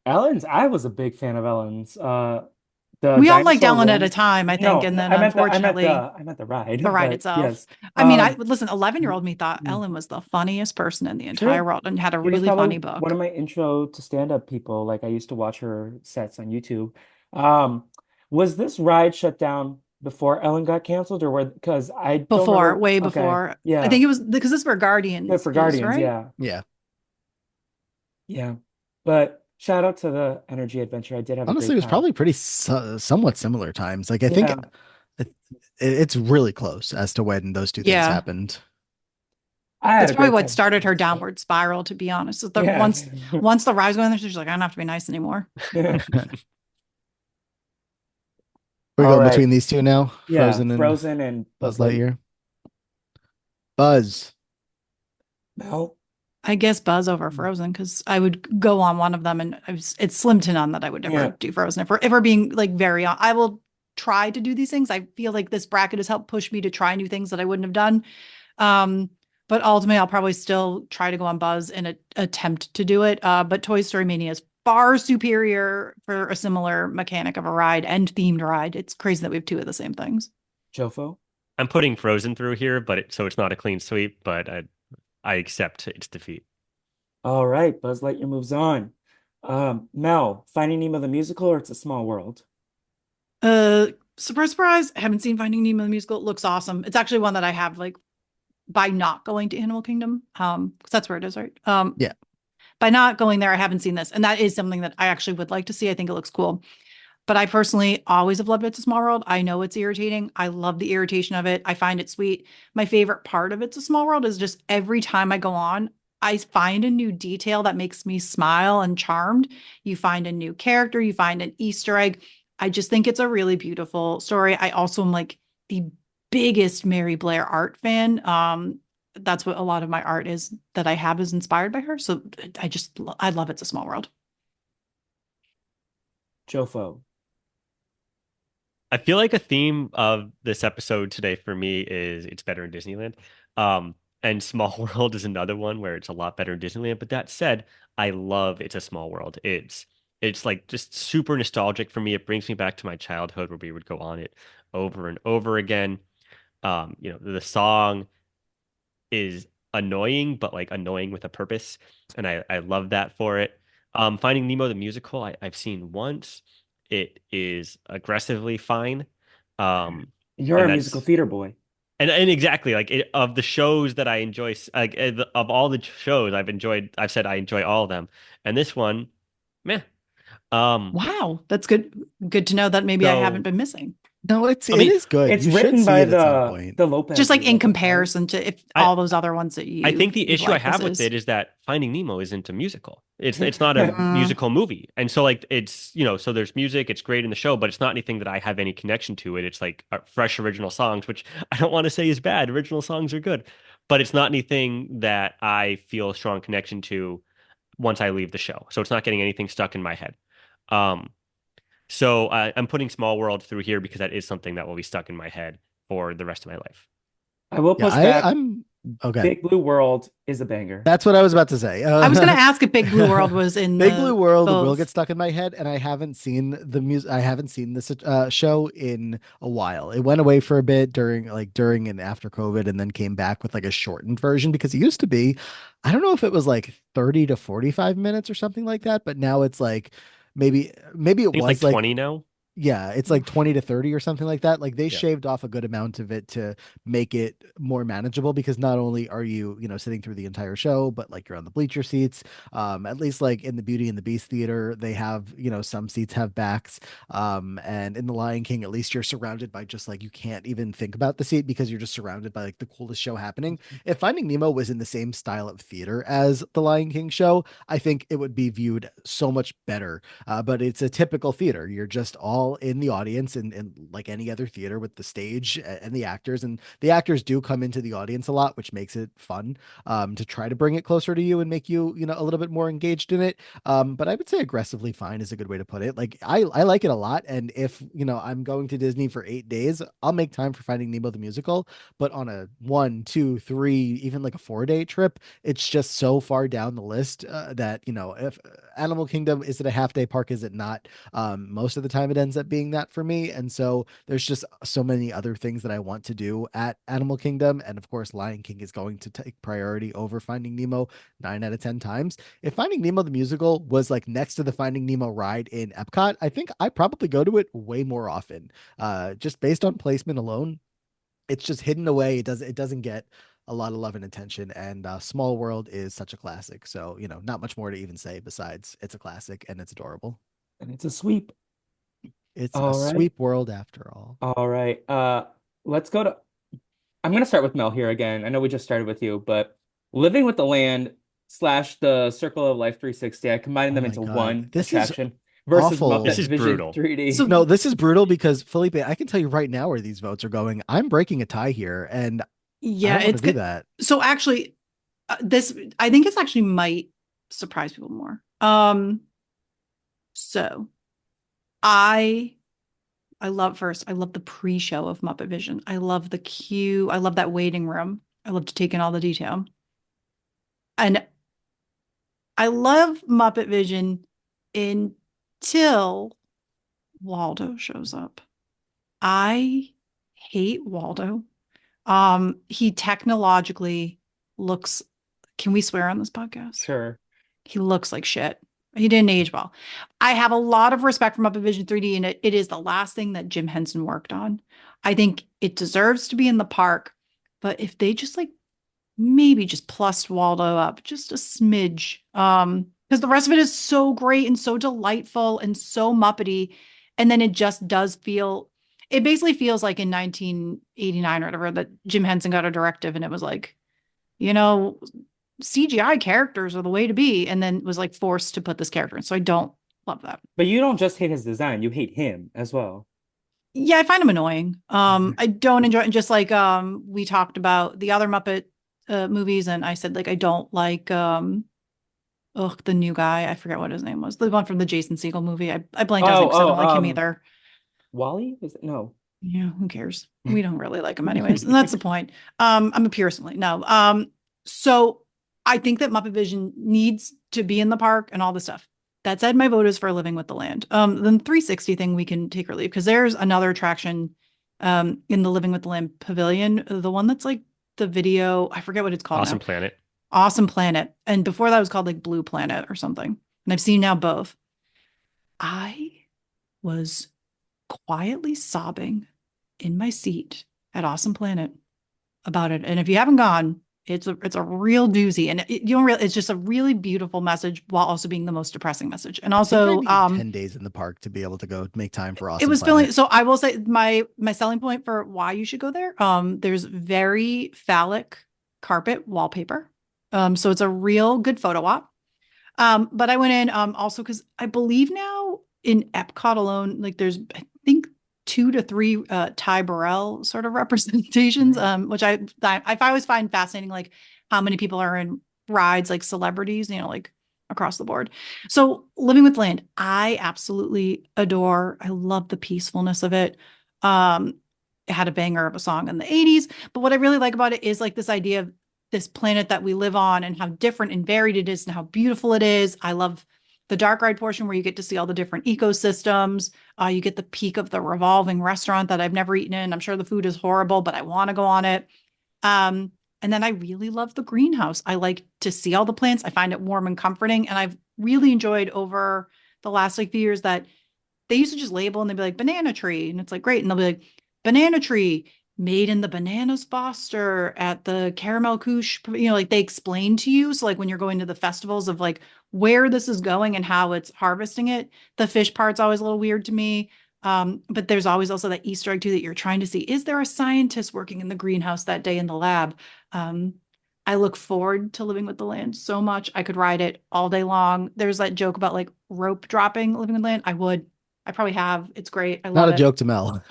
Ellen's, I was a big fan of Ellen's. The We all liked dinosaur Ellen at a one. time, I think, No, and no, then unfortunately, I meant the the ride, ride but itself. yes. I mean, I Um, listen, 11-year-old me thought mm, Ellen was the funniest person in the entire true. world and had a She was really probably funny one of book. my intro to stand-up people. Like I used to watch her sets on YouTube. Um, was this ride shut down before Ellen got canceled, or were because I don't Before, remember. way Okay, before. I yeah, think it was because this is where yeah, Guardians for is, Guardians, right? yeah, Yeah. yeah. But shout out to the Energy Adventure. I did have a Honestly, great it was time. probably pretty somewhat similar times. Like I think Yeah, it's really close as to when those two things Yeah. happened. I had That's a probably great what time. started her downward spiral, to be honest. Is that Yeah. once the rise going there, she's like, I don't have to be nice anymore. We're All going right. between these two now, Yeah, Frozen and Frozen and Buzz Buzz Lightyear. Lightyear. Buzz. Mel. I guess Buzz over Frozen because I would go on one of them, and it's slim to none that I would ever Yeah. do Frozen. If we're being like very on, I will try to do these things. I feel like this bracket has helped push me to try new things that I wouldn't have done. Um, but ultimately, I'll probably still try to go on Buzz and attempt to do it. But Toy Story Mania is far superior for a similar mechanic of a ride and themed ride. It's crazy that we have two of the same things. JoFo. I'm putting Frozen through here, but so it's not a clean sweep, but I accept its defeat. All right, Buzz Lightyear moves on. Mel, Finding Nemo the musical or It's a Small World? Surprise, surprise! I haven't seen Finding Nemo the musical. It looks awesome. It's actually one that I have like by not going to Animal Kingdom, because that's where it is, right? Yeah. By not going there, I haven't seen this, and that is something that I actually would like to see. I think it looks cool. But I personally always have loved It's a Small World. I know it's irritating. I love the irritation of it. I find it sweet. My favorite part of It's a Small World is just every time I go on, I find a new detail that makes me smile and charmed. You find a new character, you find an Easter egg. I just think it's a really beautiful story. I also am like the biggest Mary Blair art fan. That's what a lot of my art is that I have is inspired by her. So I love It's a Small World. JoFo. I feel like a theme of this episode today for me is it's better in Disneyland. And Small World is another one where it's a lot better in Disneyland. But that said, I love It's a Small World. It's like just super nostalgic for me. It brings me back to my childhood where we would go on it over and over again. The song is annoying, but like annoying with a purpose. And I love that for it. Finding Nemo the musical, I've seen once. It is aggressively fine. Um, You're and a musical that's theater boy. and exactly like of the shows that I enjoy, like of all the shows I've enjoyed, I've said I enjoy all of them. And this one, meh. Um, Wow, that's good. Good to know that maybe I haven't so been missing. No, it I mean, is good. It's You should written see by it at some point. the Just like Lopez's, in I think, right? comparison to if I all those other ones that I think the you've issue I liked, this have with is. it is that Finding Nemo isn't a musical. It's not a Mm, musical movie. And so like it's, so there's music, it's great in the show, but it's not anything that I have any connection to it. It's like fresh original songs, which I don't want to say is bad. Original songs are good, but it's not anything that I feel a strong connection to once I leave the show. So it's not getting anything stuck in my head. Um, so I'm putting Small World through here because that is something that will be stuck in my head for the rest of my life. I will Yeah, push back. I'm okay. Big Blue World is a banger. That's what I was about to say. I was going to ask if Big Blue World was in Big Blue the World will get both. stuck in my head, and I haven't seen the music. I haven't seen this show in a while. It went away for a bit during and after COVID, and then came back with like a shortened version because it used to be, I don't know if it was like 30 to 45 minutes or something like that, but now it's like maybe it I think it's like was like 20 now. yeah, it's like 20 to 30 or something like that. Like they Yeah. shaved off a good amount of it to make it more manageable because not only are you, sitting through the entire show, but like you're on the bleacher seats. At least like in the Beauty and the Beast theater, they have, some seats have backs. And in the Lion King, at least you're surrounded by just like you can't even think about the seat because you're just surrounded by like the coolest show happening. If Finding Nemo was in the same style of theater as the Lion King show, I think it would be viewed so much better, but it's a typical theater. You're just all in the audience and like any other theater with the stage and the actors do come into the audience a lot, which makes it fun to try to bring it closer to you and make you, a little bit more engaged in it. But I would say aggressively fine is a good way to put it. Like I like it a lot. And if, I'm going to Disney for 8 days, I'll make time for Finding Nemo the musical, but on a 1, 2, 3, even like a 4 day trip, it's just so far down the list that, if Animal Kingdom, is it a half day park? Is it not? Most of the time it ends up being that for me. And so there's just so many other things that I want to do at Animal Kingdom. And of course, Lion King is going to take priority over Finding Nemo 9 out of 10 times. If Finding Nemo the musical was like next to the Finding Nemo ride in Epcot, I think I probably go to it way more often. Just based on placement alone, it's just hidden away. It doesn't get a lot of love and attention. And Small World is such a classic. So, not much more to even say besides it's a classic and it's adorable. And it's a sweep. It's a All right. sweep world after all. All right. Let's go to I'm gonna start with Mel here again. I know we just started with you, but Living with the Land slash the Circle of Life 360, I combined Oh them my into God. one This is attraction versus This awful. Muppet is Vision brutal. 3D. So No, this is brutal because Felipe, I can tell you right now where these votes are going. I'm breaking a tie here, and I yeah, don't want it's to do good. that. So actually, this I think it's actually might surprise people more. So I I love the pre-show of Muppet Vision. I love the queue. I love that waiting room. I love to take in all the detail. And I love Muppet Vision until Waldo shows up. I hate Waldo. He technologically looks, can we swear on this podcast? Sure. He looks like shit. He didn't age well. I have a lot of respect for Muppet Vision 3D, and it is the last thing that Jim Henson worked on. I think it deserves to be in the park, but if they just like maybe just plussed Waldo up just a smidge, because the rest of it is so great and so delightful and so Muppety, and then it just does feel. It basically feels like in 1989 or whatever that Jim Henson got a directive, and it was like, you know, CGI characters are the way to be, and then was like forced to put this character in. So I don't love that. But you don't just hate his design, you hate him as well. Yeah, I find him annoying. I don't enjoy it. Just like we talked about the other Muppet movies, and I said like I don't like the new guy. I forget what his name was. The one from the Jason Segel movie. I blanked out his name Oh, because I don't like him either. Wally? Is it? No. Yeah, who cares? We don't really like him anyways. And that's the point. I'm a purist. No. So I think that Muppet Vision needs to be in the park and all this stuff. That said, my vote is for Living with the Land. Then 360 thing we can take or leave because there's another attraction in the Living with the Land pavilion, the one that's like the video, I forget what it's called Awesome now. Planet. Awesome Planet. And before that was called like Blue Planet or something. And I've seen now both. I was quietly sobbing in my seat at Awesome Planet about it. And if you haven't gone, It's a real doozy, and you don't really. It's just a really beautiful message while also being the most depressing message. And I think I also, need 10 days in the park to be able to go make time for it Awesome was feeling. Planet. So I will say my selling point for why you should go there. There's very phallic carpet wallpaper. So it's a real good photo op. But I went in also because I believe now in Epcot alone, like there's I think 2 to 3 Ty Burrell sort of representations, which I always find fascinating, like how many people are in rides like celebrities, like across the board. So Living with Land, I absolutely adore. I love the peacefulness of it. It had a banger of a song in the 80s, but what I really like about it is like this idea of this planet that we live on and how different and varied it is and how beautiful it is. I love the dark ride portion where you get to see all the different ecosystems. You get the peak of the revolving restaurant that I've never eaten in. I'm sure the food is horrible, but I want to go on it. And then I really love the greenhouse. I like to see all the plants. I find it warm and comforting. And I've really enjoyed over the last like few years that they used to just label and they'd be like banana tree. And it's like, great. And they'll be like, banana tree made in the bananas foster at the caramel couche, like they explain to you. So like when you're going to the festivals of like where this is going and how it's harvesting it, the fish part's always a little weird to me. But there's always also that Easter egg too that you're trying to see. Is there a scientist working in the greenhouse that day in the lab? Um, I look forward to Living with the Land so much. I could ride it all day long. There's that joke about like rope dropping Living with the Land. I would. I probably have. It's great. I Not love a it. joke to Mel.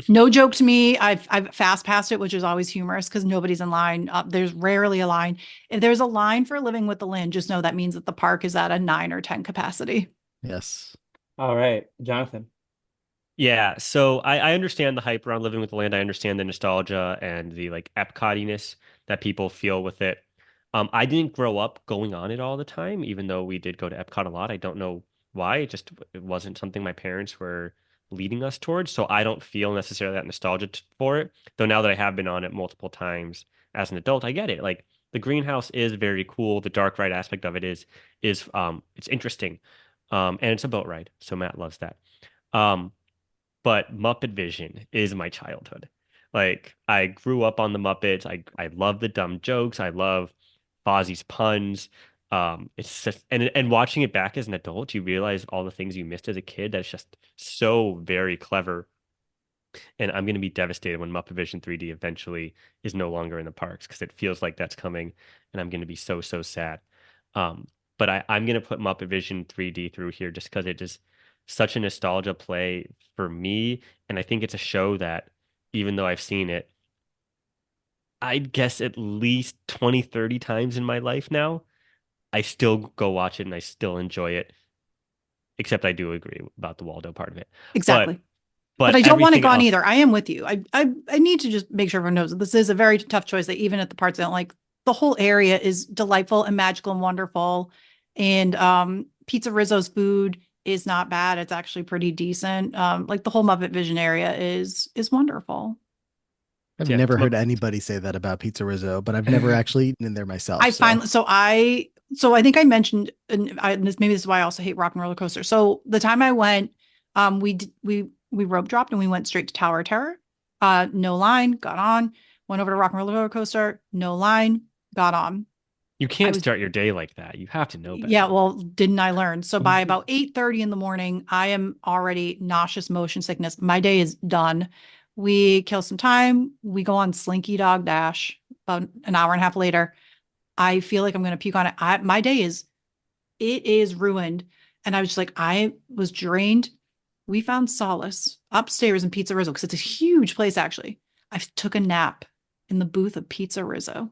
No joke to me. I've fast passed it, which is always humorous because nobody's in line. There's rarely a line. If there's a line for Living with the Land, just know that means that the park is at a 9 or 10 capacity. Yes. All right, Jonathan. Yeah, so I understand the hype around Living with the Land. I understand the nostalgia and the like Epcotiness that people feel with it. I didn't grow up going on it all the time, even though we did go to Epcot a lot. I don't know why. It wasn't something my parents were leading us towards, so I don't feel necessarily that nostalgia for it. Though now that I have been on it multiple times as an adult, I get it. Like the greenhouse is very cool. The dark ride aspect of it is it's interesting, and it's a boat ride, so Matt loves that. Um, but Muppet Vision is my childhood. Like I grew up on the Muppets. I love the dumb jokes. I love Fozzie's puns. It's just and watching it back as an adult, you realize all the things you missed as a kid. That's just so very clever. And I'm going to be devastated when Muppet Vision 3D eventually is no longer in the parks because it feels like that's coming, and I'm going to be so sad. But I'm going to put Muppet Vision 3D through here just because it is such a nostalgia play for me, and I think it's a show that even though I've seen it, I'd guess at least 20, 30 times in my life now, I still go watch it and I still enjoy it. Except I do agree about the Waldo part of it. But Exactly. But but I don't want it everything gone else. either. I am with you. I need to just make sure everyone knows that this is a very tough choice that even at the parts I don't like, the whole area is delightful and magical and wonderful. And Pizza Rizzo's food is not bad. It's actually pretty decent. Like the whole Muppet Vision area is wonderful. I've Yeah, never heard anybody say that about Pizza Rizzo, but I've never actually eaten in there myself. I finally, so I think I mentioned, and maybe this is why I also hate Rock and Roller Coaster. So the time I went, we rope dropped and we went straight to Tower of Terror. No line, got on. Went over to Rock and Roller Coaster, no line, got on. you I can't was, start your day like that. You have to know yeah, better. well, didn't I learn? So by about 8:30 in the morning, I am already nauseous, motion sickness. My day is done. We kill some time. We go on Slinky Dog Dash about an hour and a half later. I feel like I'm going to puke on it. My day it is ruined. And I was just like, I was drained. We found solace upstairs in Pizza Rizzo because it's a huge place, actually. I took a nap in the booth of Pizza Rizzo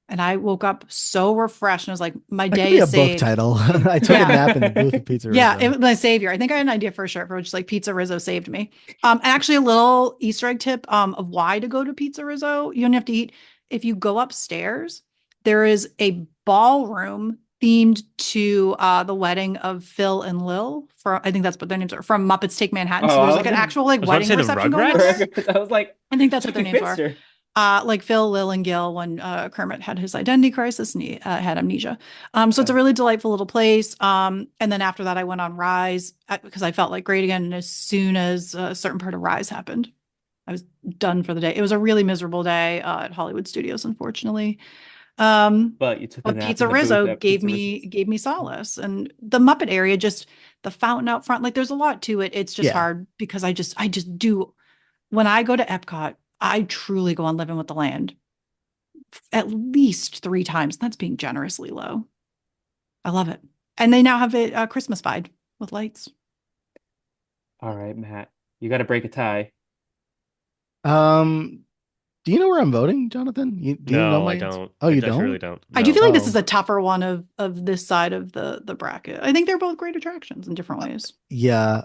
and I woke up so refreshed and I was like, my That could day be a is book saved. title. I took a Yeah. nap in the booth of Pizza Yeah, it Rizzo. was my savior. I think I had an idea for a shirt for which like Pizza Rizzo saved me. And actually a little Easter egg tip of why to go to Pizza Rizzo. You don't have to eat. If you go upstairs, there is a ballroom themed to the wedding of Phil and Lil. For I think that's what their names are from Muppets Take Manhattan. So Oh, there's I like was an gonna actual like I was about to wedding say the reception going on there. Rugrats. I was like, I think that's what their Chucky names are. Finster. Like Phil, Lil, and Gil when Kermit had his identity crisis and he had amnesia. So it's a Okay. really delightful little place. And then after that, I went on Rise because I felt like great again. And as soon as a certain part of Rise happened. I was done for the day. It was a really miserable day at Hollywood Studios, unfortunately. But you took a But nap Pizza in the booth Rizzo at Pizza Rizzo's. gave me solace, and the Muppet area, just the fountain out front. Like, there's a lot to it. It's just Yeah. hard because I just do. When I go to Epcot, I truly go on Living with the Land at least 3 times. That's being generously low. I love it, and they now have it Christmasified with lights. All right, Matt, you got to break a tie. Um, do you know where I'm voting, Jonathan? Do you know No, my I answer? don't. Oh, I you actually really don't? don't. I do No. feel like this is Oh, a tougher one of this side of the bracket. I think they're both great attractions in different ways. yeah.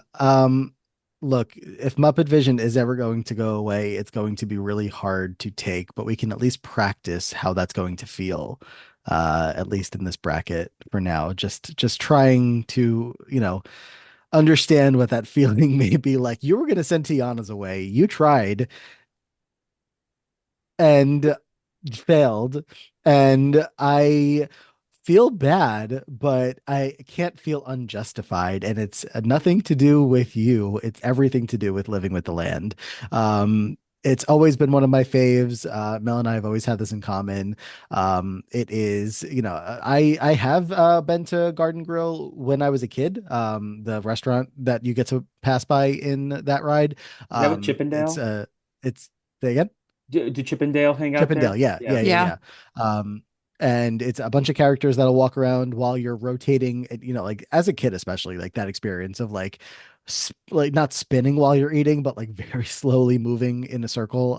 Look, if Muppet Vision is ever going to go away, it's going to be really hard to take, but we can at least practice how that's going to feel, at least in this bracket for now. Just trying to, understand what that feeling may be like. You were going to send Tiana's away. You tried and failed, and I feel bad, but I can't feel unjustified. And it's nothing to do with you. It's everything to do with living with the land. It's always been one of my faves. Mel and I have always had this in common. It is, I have been to Garden Grill when I was a kid. The restaurant that you get to pass by in that ride. Is that with It's Chippendale? it's say again. Do Chippendale hang out Chippendale, there? yeah, Yeah. yeah, yeah, Yeah. yeah. And it's a bunch of characters that'll walk around while you're rotating. And, like as a kid, especially like that experience of like not spinning while you're eating, but like very slowly moving in a circle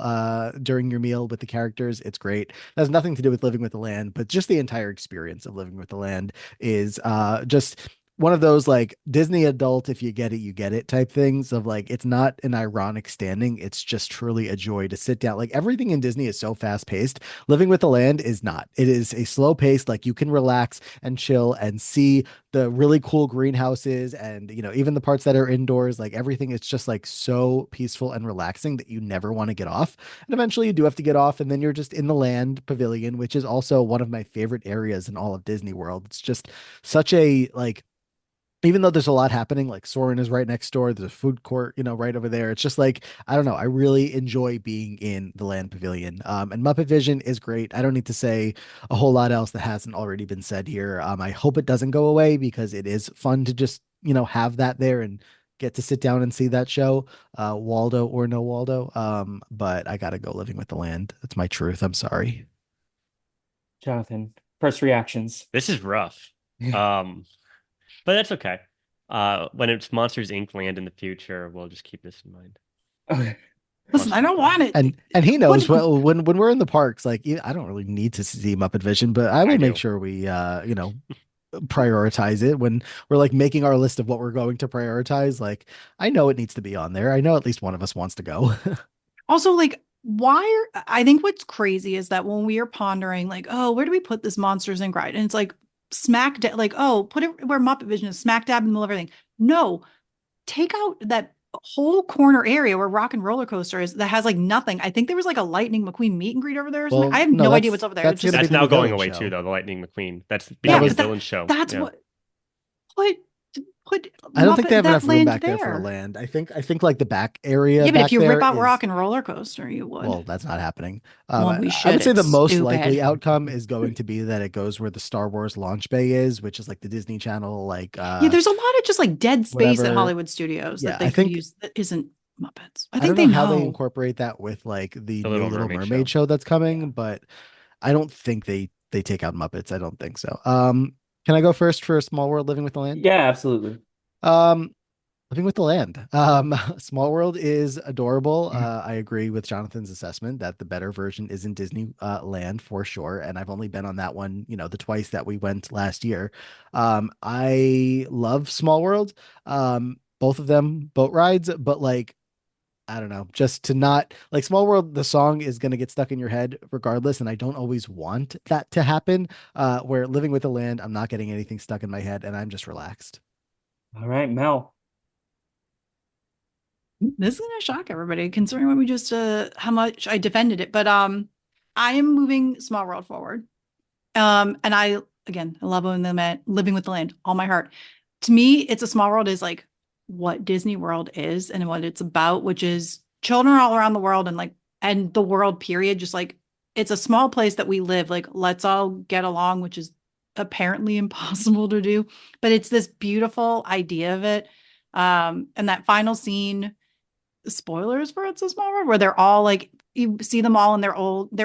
during your meal with the characters. It's great. It has nothing to do with living with the land, but just the entire experience of living with the land is just one of those like Disney adult, if you get it type things of like, it's not an ironic standing. It's just truly a joy to sit down. Like everything in Disney is so fast paced. Living with the Land is not. It is a slow pace. Like you can relax and chill and see the really cool greenhouses and, even the parts that are indoors, like everything is just like so peaceful and relaxing that you never want to get off. And eventually you do have to get off and then you're just in the land pavilion, which is also one of my favorite areas in all of Disney World. It's just such a like, even though there's a lot happening, like Soarin' is right next door. There's a food court, right over there. It's just like, I don't know. I really enjoy being in the Land Pavilion. And Muppet Vision is great. I don't need to say a whole lot else that hasn't already been said here. I hope it doesn't go away because it is fun to just, have that there and get to sit down and see that show, Waldo or no Waldo. But I gotta go Living with the Land. That's my truth. I'm sorry. Jonathan, first reactions. This is rough. Um, but that's okay. When it's Monsters Inc. land in the future, we'll just keep this in mind. Okay. Listen, I don't want it. And he What? knows well when we're in the parks, like I don't really need to see Muppet Vision, but I I will make do. sure we prioritize it when we're like making our list of what we're going to prioritize. Like I know it needs to be on there. I know at least one of us wants to go. Also, like, I think what's crazy is that when we are pondering, like, oh, where do we put this Monsters Inc. ride? And it's like like, oh, put it where Muppet Vision is, smack dab in the middle of everything. No, take out that whole corner area where Rock and Roller Coaster is that has like nothing. I think there was like a Lightning McQueen meet and greet over there or something. I Well, have no, no idea what's over there. It's that's gonna just be That's the now new going villain away too, show. though. The Lightning McQueen. That's That yeah, becoming the was but villain show. that's Yeah. what put put I don't think they Muppet have that enough room land back there for a there. land. I think like the back area Yeah, but if back you rip there out is Rock and Roller Coaster, you would. well, that's not happening. Well, we I would should. say the It's most likely stupid. outcome is going to be that it goes where the Star Wars launch bay is, which is like the Disney Channel, like Yeah, there's a lot of just like dead space at whatever. Hollywood Studios Yeah, that they could use that isn't Muppets. I I don't think know they how they know. incorporate that with like the The new Little Little Mermaid Mermaid show. show that's Yeah. coming, but I don't think they take out Muppets. I don't think so. Can I go first for Small World Living with the Land? Yeah, absolutely. Um, Living with the Land. Small World is adorable. I agree with Jonathan's assessment that the better version is in Disney Land for sure. And I've only been on that one, the twice that we went last year. I love Small World. Both of them boat rides, but like I don't know, just to not like Small World, the song is going to get stuck in your head regardless. And I don't always want that to happen. Where Living with the Land, I'm not getting anything stuck in my head and I'm just relaxed. All right, Mel. This is gonna shock everybody, considering what we just how much I defended it. But I am moving Small World forward. And I love living with the land, all my heart. To me, it's a Small World is like what Disney World is and what it's about, which is children all around the world and the world period, just like it's a small place that we live. Like, let's all get along, which is apparently impossible to do, but it's this beautiful idea of it. And that final scene, spoilers for It's a Small World, where they're all like, you see them all in their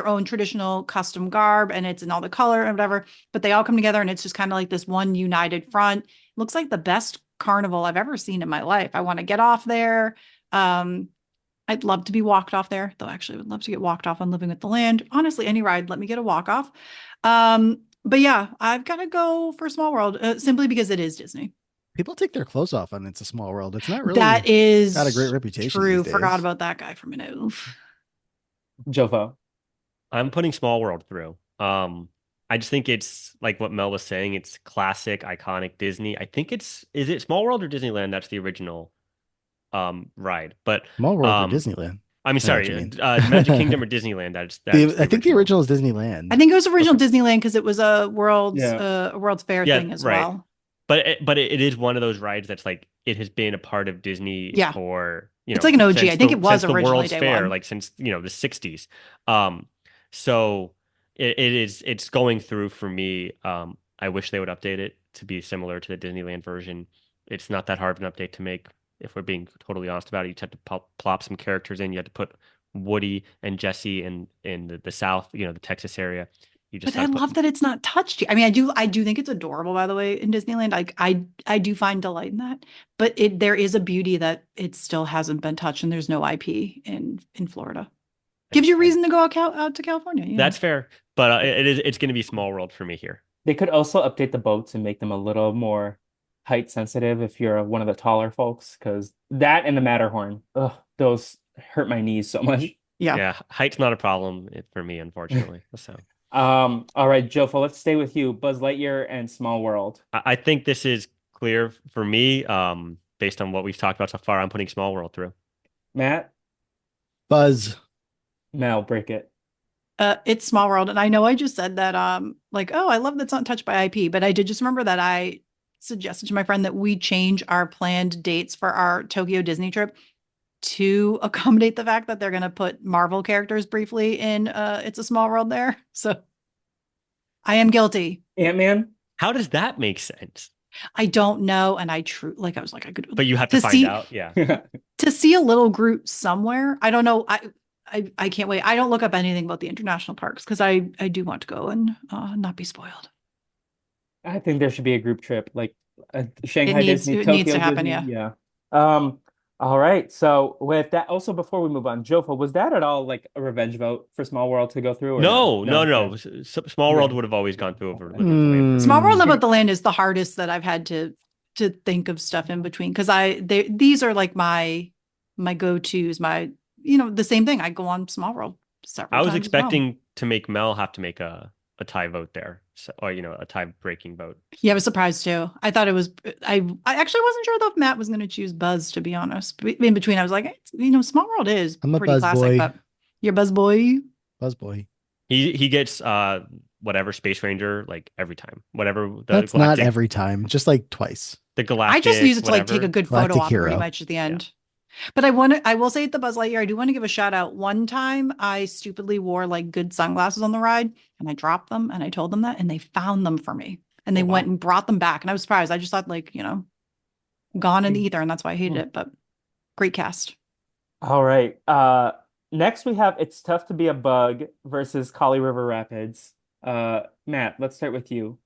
own traditional custom garb, and it's in all the color and whatever, but they all come together and it's just kind of like this one united front. It looks like the best carnival I've ever seen in my life. I want to get off there. I'd love to be walked off there, though. Actually, I would love to get walked off on Living with the Land. Honestly, any ride, let me get a walk off. But yeah, I've got to go for Small World simply because it is Disney. People take their clothes off on It's a Small World. It's not really That is got a great reputation true. these Forgot days. about that guy for a minute. Oof. JoFo. I'm putting Small World through. I just think it's like what Mel was saying. It's classic, iconic Disney. I think is it Small World or Disneyland? That's the original ride. But Small World or Disneyland? I mean, I know what sorry, you mean. Magic Kingdom or Disneyland. That's I think the original is Disneyland. I think it was original Okay. Disneyland because it was a Yeah. World's Fair Yeah, thing as right. well. But it is one of those rides that's like it has been a part of Disney Yeah. for It's like an OG. I think it was since the originally World's day Fair, one. like since the 60s. So it's going through for me. I wish they would update it to be similar to the Disneyland version. It's not that hard of an update to make, if we're being totally honest about it. You just have to plop some characters in. You have to put Woody and Jesse in the South, the Texas area. You just But I have to put love that it's not touched. I mean, I do think it's adorable, by the way, in Disneyland. Like I do find delight in that. But there is a beauty that it still hasn't been touched, and there's no IP in Florida. Gives you a reason to go out to California. That's fair, but it's going to be Small World for me here. They could also update the boats and make them a little more height sensitive if you're one of the taller folks, because that and the Matterhorn, ugh, those hurt my knees so much. Yeah. Yeah, height's not a problem for me, unfortunately. So, All right, JoFo, let's stay with you. Buzz Lightyear and Small World. I think this is clear for me. Based on what we've talked about so far, I'm putting Small World through. Matt, Buzz. Mel, break it. It's Small World. And I know I just said that, like, oh, I love that's not touched by IP, but I did just remember that I suggested to my friend that we change our planned dates for our Tokyo Disney trip to accommodate the fact that they're going to put Marvel characters briefly in It's a Small World there. So I am guilty. Ant-Man? How does that make sense? I don't know. And I was like, I could, But you have to find out. Yeah. to see a little Groot somewhere. I don't know. I can't wait. I don't look up anything about the international parks because I do want to go and not be spoiled. I think there should be a group trip, like Shanghai It needs Disney, it needs Tokyo to happen. Disney. Yeah. Yeah. All right. So with that, also before we move on, JoFo, was that at all like a revenge vote for Small World to go through? Or No. Okay. Small World Yeah. would have always gone through over Living with the Land. Small World About the Land is the hardest that I've had to think of stuff in between because these are like my go-tos, the same thing. I go on Small World several I was times as expecting to make Mel have to make a tie vote there, so, or a tie breaking vote. Yeah, I was surprised too. I thought it was. I actually wasn't sure though if Matt was going to choose Buzz. To be honest, in between, I was like, Small World is I'm a pretty Buzz classic, boy. but you're Buzz boy. Buzz boy. He gets whatever Space Ranger like every time. Whatever That's not every time, just like twice. The Galactic. I just use it to like take whatever. a good photo Galactic op pretty hero. much at the end. But I will say at the Buzz Lightyear, I do want to give a shout out. One time I stupidly wore like good sunglasses on the ride and I dropped them and I told them that and they found them for me and they Oh, wow. went and brought them back. And I was surprised. I just thought like, gone in the ether and that's why I hated Hmm. it. But great cast. All right. Next we have It's Tough to Be a Bug versus Kali River Rapids. Matt, let's start with you.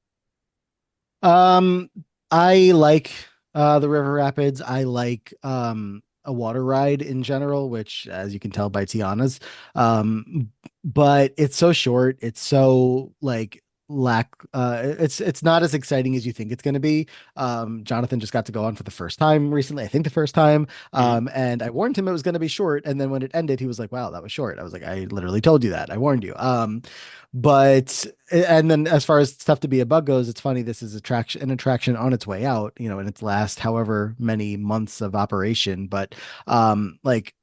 I like the River Rapids. I like a water ride in general, which as you can tell by Tiana's. But it's so short. It's so like it's not as exciting as you think it's going to be. Jonathan just got to go on for the first time recently, I think the first time. And I warned him it was going to be short, and then when it ended he was like, wow, that was short. I was like, I literally told you that. I warned you. But and then as far as Stuff to Be a Bug goes, it's funny, this is an attraction on its way out, in its last however many months of operation. But like,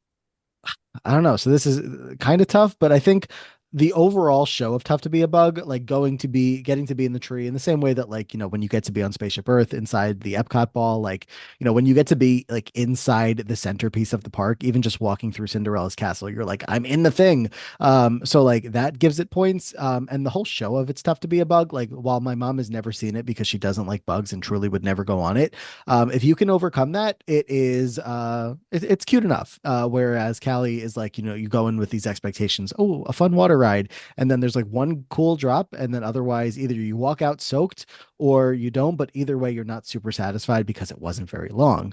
I don't know. So this is kind of tough, but I think the overall show of Tough to Be a Bug, like getting to be in the tree in the same way that like, when you get to be on Spaceship Earth inside the Epcot ball, like, when you get to be like inside the centerpiece of the park, even just walking through Cinderella's castle, you're like, I'm in the thing. So like that gives it points. And the whole show of It's Tough to Be a Bug, like while my mom has never seen it because she doesn't like bugs and truly would never go on it, if you can overcome that, it's cute enough. Whereas Callie is like, you go in with these expectations, oh, a fun water ride, and then there's like one cool drop, and then otherwise either you walk out soaked or you don't, but either way you're not super satisfied because it wasn't very long.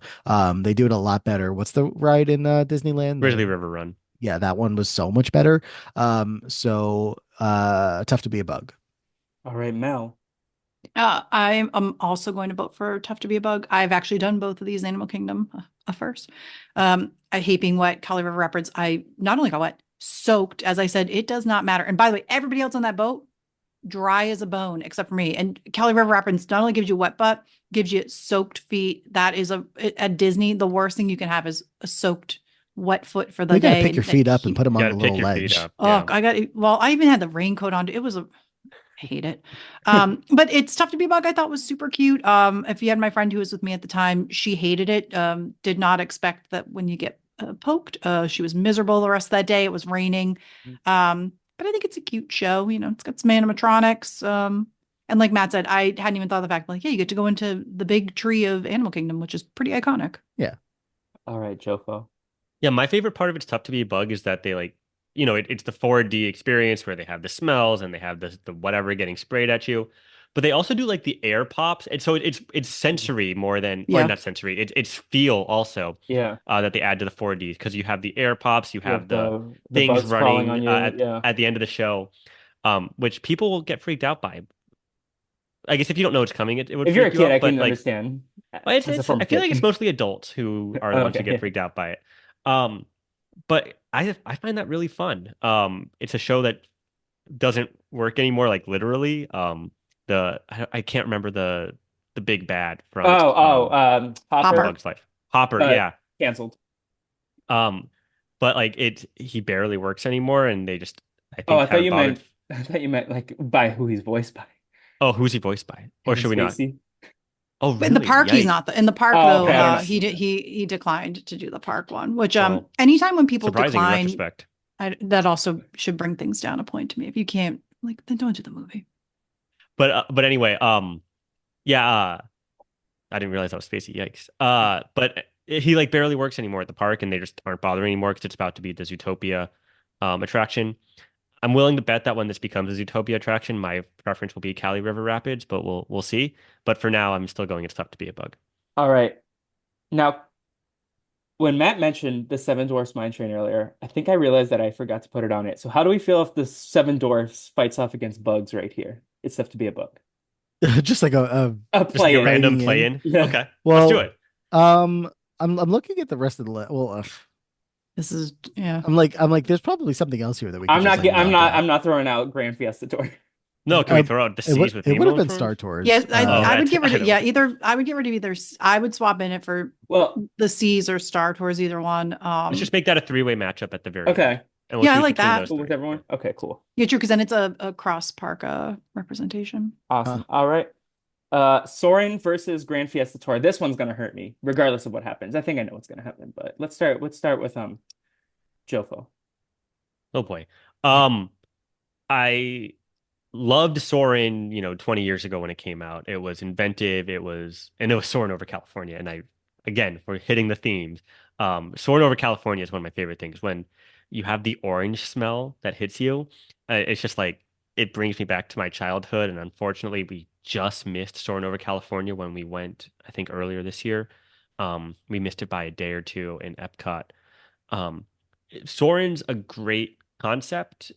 They do it a lot better. What's the ride in Disneyland? Grizzly River Run. Yeah, that one was so much better. Tough to Be a Bug. All right, Mel. I'm also going to vote for Tough to Be a Bug. I've actually done both of these Animal Kingdom first. I hate being wet. Kali River Rapids, I not only got wet, soaked. As I said, it does not matter. And by the way, everybody else on that boat, dry as a bone, except for me. And Kali River Rapids not only gives you wet butt, gives you soaked feet. That is at Disney, the worst thing you can have is a soaked wet foot for the You got to day. pick your feet up and put them You on got the to pick little your feet ledge. up. Oh, Yeah. well, I even had the raincoat on. It was hate it. But It's Tough to Be a Bug, I thought was super cute. If you had my friend who was with me at the time, she hated it. Did not expect that when you get poked, she was miserable the rest of that day. It was raining. But I think it's a cute show. It's got some animatronics. And like Matt said, I hadn't even thought of the fact, like, yeah, you get to go into the big tree of Animal Kingdom, which is pretty iconic. Yeah. All right, JoFo. Yeah, my favorite part of It's Tough to Be a Bug is that they like, it's the 4D experience where they have the smells and they have the whatever getting sprayed at you. But they also do like the air pops. And so it's sensory more than, or Yeah. not sensory, it's feel also Yeah. that they add to the 4D because you have the air pops, you You have have the the things bugs crawling running on you. Yeah. at the end of the show, which people will get freaked out by. I guess if you don't know it's coming, it would If you're a freak you kid, I out. can But like, understand well, as a former I feel like it's kid. mostly adults who are the ones who Okay, get yeah. freaked out by it. Um, but I find that really fun. It's a show that doesn't work anymore, like literally. I can't remember the big bad from A Hopper, Hopper. Bug's Life. Hopper, uh, yeah. canceled. Um, but like he barely works anymore, and they just I Oh, think haven't bothered. I thought you meant like by who he's voiced by. Oh, who's he voiced by? Or Kevin should we not? Spacey. Oh, But in the really? park, he's Yikes. not. In the park, Oh, though, okay. I don't Oh, know. he declined to do the park one. Which well, anytime when people surprising in decline, retrospect. that also should bring things down a point to me. If you can't, like, then don't do the movie. But anyway, yeah, I didn't realize that was Spacey. Yikes. But he like barely works anymore at the park, and they just aren't bothering anymore because it's about to be the Zootopia attraction. I'm willing to bet that when this becomes a Zootopia attraction, my preference will be Cali River Rapids, but we'll see. But for now, I'm still going. It's Tough to Be a Bug. All right. Now, when Matt mentioned the Seven Dwarfs Mine Train earlier, I think I realized that I forgot to put it on it. So how do we feel if the Seven Dwarfs fights off against bugs right here? It's tough to be a bug. Just like A Just like a play-in. random Fighting play in. in. Yeah. Okay, let's do Well, it. I'm looking at the rest of the list. Well, This is yeah. I'm like, there's probably something else here that we could just like knock out. I'm not throwing out Grand Fiesta Tour. No, can we throw out the seas with It would Nemo have in been front? Star Tours. Yes, Oh, I would that's- get rid I of yeah. don't- Either I would get rid of either. I would swap in it for Well, the Seas or Star Tours, either one. Let's just make that a three-way matchup at the very end. okay. And we'll Yeah, I choose like between that. those Cool three. with everyone? Okay, cool. Yeah, true. Because then it's a cross park representation. Awesome. Huh. All right. Soarin' versus Grand Fiesta Tour. This one's gonna hurt me, regardless of what happens. I think I know what's gonna happen, but let's start with JoFo. Oh boy. I loved Soarin', 20 years ago when it came out. It was inventive. It was Soarin' over California. And again, we're hitting the themes. Soarin' over California is one of my favorite things. When you have the orange smell that hits you, it's just like, it brings me back to my childhood. And unfortunately, we just missed Soarin' over California when we went, I think earlier this year. We missed it by a day or two in Epcot. Um, Soren's a great concept.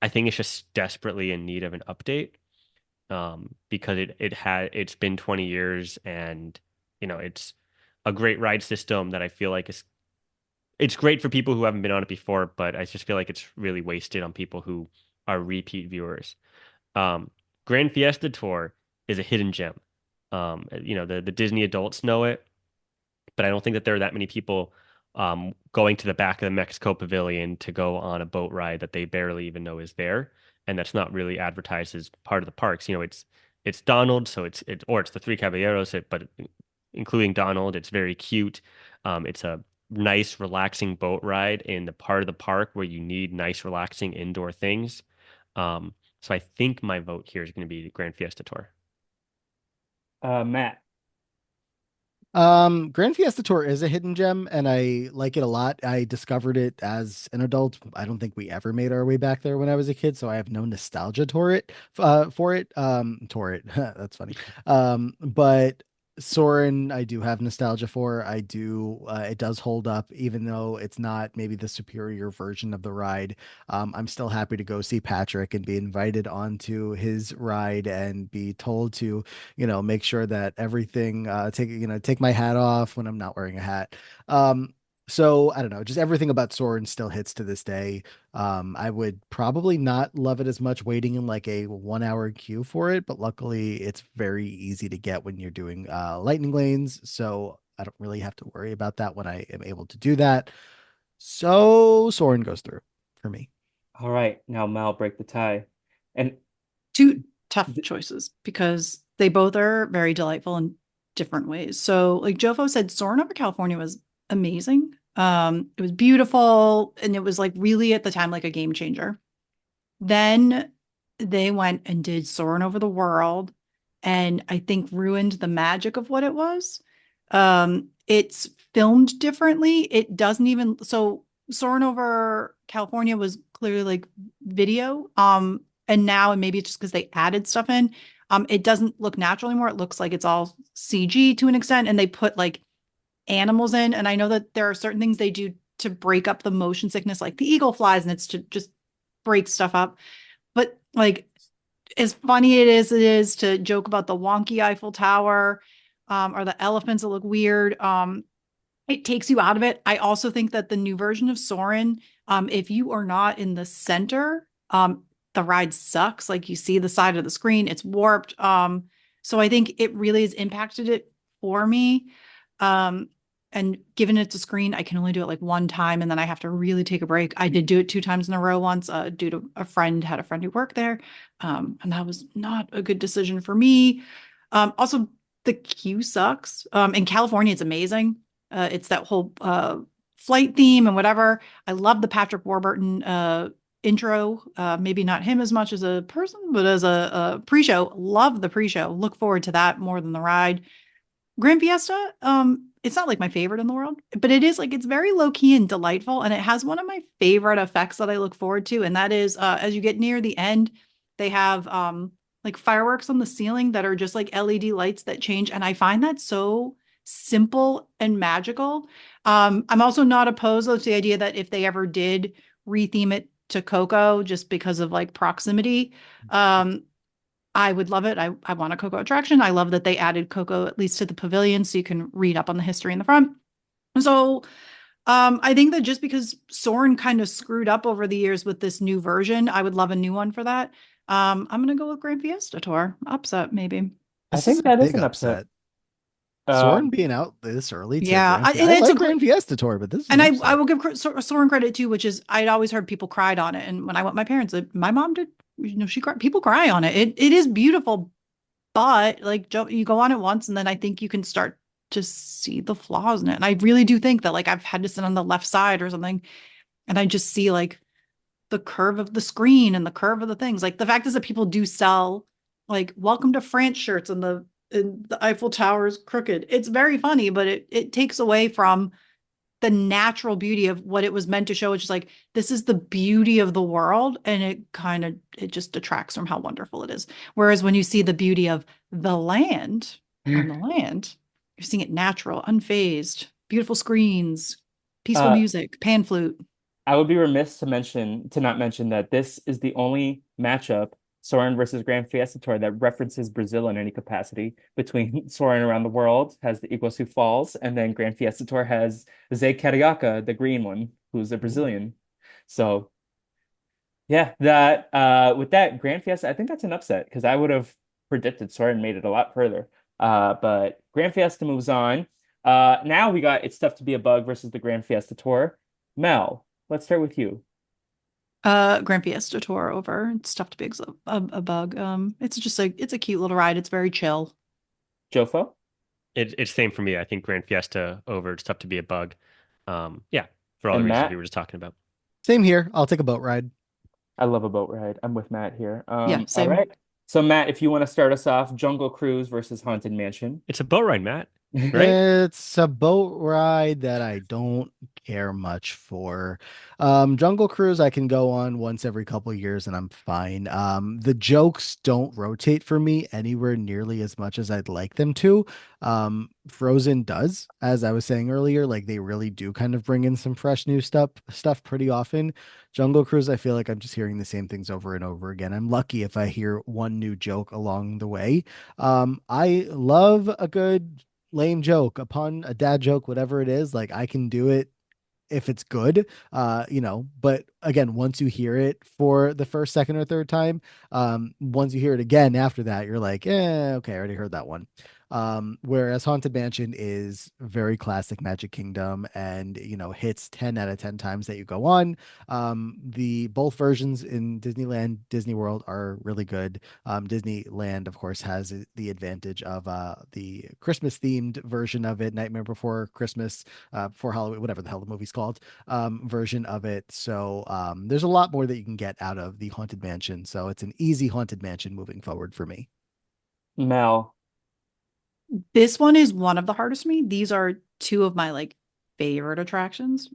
I think it's just desperately in need of an update. Because it's been 20 years and it's a great ride system that I feel like it's great for people who haven't been on it before, but I just feel like it's really wasted on people who are repeat viewers. Grand Fiesta Tour is a hidden gem. The Disney adults know it, but I don't think that there are that many people going to the back of the Mexico Pavilion to go on a boat ride that they barely even know is there, and that's not really advertised as part of the parks. It's Donald, so it's the Three Caballeros, but including Donald, it's very cute. It's a nice, relaxing boat ride in the part of the park where you need nice, relaxing indoor things. So I think my vote here is going to be the Grand Fiesta Tour. Matt. Grand Fiesta Tour is a hidden gem and I like it a lot. I discovered it as an adult. I don't think we ever made our way back there when I was a kid, so I have no nostalgia for it. Toward it. That's funny. But Soarin' I do have nostalgia for. I do it does hold up even though it's not maybe the superior version of the ride. I'm still happy to go see Patrick and be invited onto his ride and be told to make sure that everything take my hat off when I'm not wearing a hat. Um so I don't know, just everything about Soren still hits to this day. I would probably not love it as much waiting in like a 1 hour queue for it, but luckily it's very easy to get when you're doing lightning lanes, so I don't really have to worry about that when I am able to do that. So Soren goes through for me. All right, now Mal, break the tie. And Two tough th- choices because they both are very delightful in different ways. So, like JoFo said, Soarin' over California was amazing. It was beautiful, and it was like really at the time like a game changer. Then they went and did Soarin' over the World, and I think ruined the magic of what it was. It's filmed differently. It doesn't even so Soarin' over California was clearly like video. And now, and maybe it's just because they added stuff in, it doesn't look natural anymore. It looks like it's all CG to an extent, and they put like animals in. And I know that there are certain things they do to break up the motion sickness, like the eagle flies, and it's to just break stuff up. But like as funny it is to joke about the wonky Eiffel Tower, or the elephants that look weird. It takes you out of it. I also think that the new version of Soren, if you are not in the center, the ride sucks. Like you see the side of the screen, it's warped. So I think it really has impacted it for me. Um, and given it's a screen, I can only do it like one time and then I have to really take a break. I did do it 2 times in a row once, due to had a friend who worked there. And that was not a good decision for me. Also, the queue sucks. In California, it's amazing. It's that whole flight theme and whatever. I love the Patrick Warburton intro. Maybe not him as much as a person, but as a pre-show. Love the pre-show. Look forward to that more than the ride. Grand Fiesta, it's not like my favorite in the world, but it is like it's very low key and delightful, and it has one of my favorite effects that I look forward to, and that is as you get near the end, they have like fireworks on the ceiling that are just like LED lights that change, and I find that so simple and magical. I'm also not opposed to the idea that if they ever did retheme it to Coco, just because of like proximity, I would love it. I want a Coco attraction. I love that they added Coco at least to the pavilion so you can read up on the history in the front. So I think that just because Soren kind of screwed up over the years with this new version, I would love a new one for that. I'm gonna go with Grand Fiesta Tour. Upset, maybe. I This is think a that is big an upset. upset. Soren Um, being out this early to Yeah, Grand and Fiesta. I it's a like great, Grand Fiesta Tour, but this is and an I upset. will give Soren credit too, which is I'd always heard people cried on it, and when I went, my parents, my mom did, she cried. People cry on it. It is beautiful, but like you go on it once, and then I think you can start to see the flaws in it. And I really do think that like I've had to sit on the left side or something, and I just see like the curve of the screen and the curve of the things. Like the fact is that people do sell like "Welcome to France" shirts, and the Eiffel Tower is crooked. It's very funny, but it takes away from the natural beauty of what it was meant to show. It's just like this is the beauty of the world, and it just detracts from how wonderful it is. Whereas when you see the beauty of the land on the land, you're seeing it natural, unfazed, beautiful screens, peaceful uh, music, pan flute. I would be remiss to not mention that this is the only matchup, Soarin' versus Grand Fiesta Tour, that references Brazil in any capacity. Between Soarin' Around the World has the Iguazu Falls, and then Grand Fiesta Tour has Zé Carioca, the green one, who's a Ooh. Brazilian. So yeah, that with that Grand Fiesta, I think that's an upset because I would have predicted Soarin' made it a lot further. But Grand Fiesta moves on. Now we got It's Tough to Be a Bug versus the Grand Fiesta Tour. Mel, let's start with you. Grand Fiesta Tour over. It's tough to be a bug. It's just it's a cute little ride. It's very chill. JoFo It's same for me. I think Grand Fiesta over. It's tough to be a bug. Yeah, for all the and reasons we Matt. were just talking about. Same here. I'll take a boat ride. I love a boat ride. I'm with Matt here. Yeah, All same. right. So Matt, if you want to start us off, Jungle Cruise versus Haunted Mansion. It's a boat ride, Matt. Right? It's a boat ride that I don't care much for. Jungle Cruise I can go on once every couple years and I'm fine. The jokes don't rotate for me anywhere nearly as much as I'd like them to. Frozen does, as I was saying earlier, like they really do kind of bring in some fresh new stuff pretty often. Jungle Cruise, I feel like I'm just hearing the same things over and over again. I'm lucky if I hear one new joke along the way. I love a good lame joke, a pun, a dad joke, whatever it is. Like I can do it if it's good, but again, once you hear it for the first, second, or third time, once you hear it again after that, you're like, okay, I already heard that one. Whereas Haunted Mansion is very classic Magic Kingdom and, hits 10 out of 10 times that you go on. The both versions in Disneyland, Disney World are really good. Disneyland, of course, has the advantage of the Christmas themed version of it, Nightmare Before Christmas, before Halloween, whatever the hell the movie's called, version of it. So there's a lot more that you can get out of the Haunted Mansion. So it's an easy Haunted Mansion moving forward for me. Mel. This one is one of the hardest for me. These are two of my favorite attractions.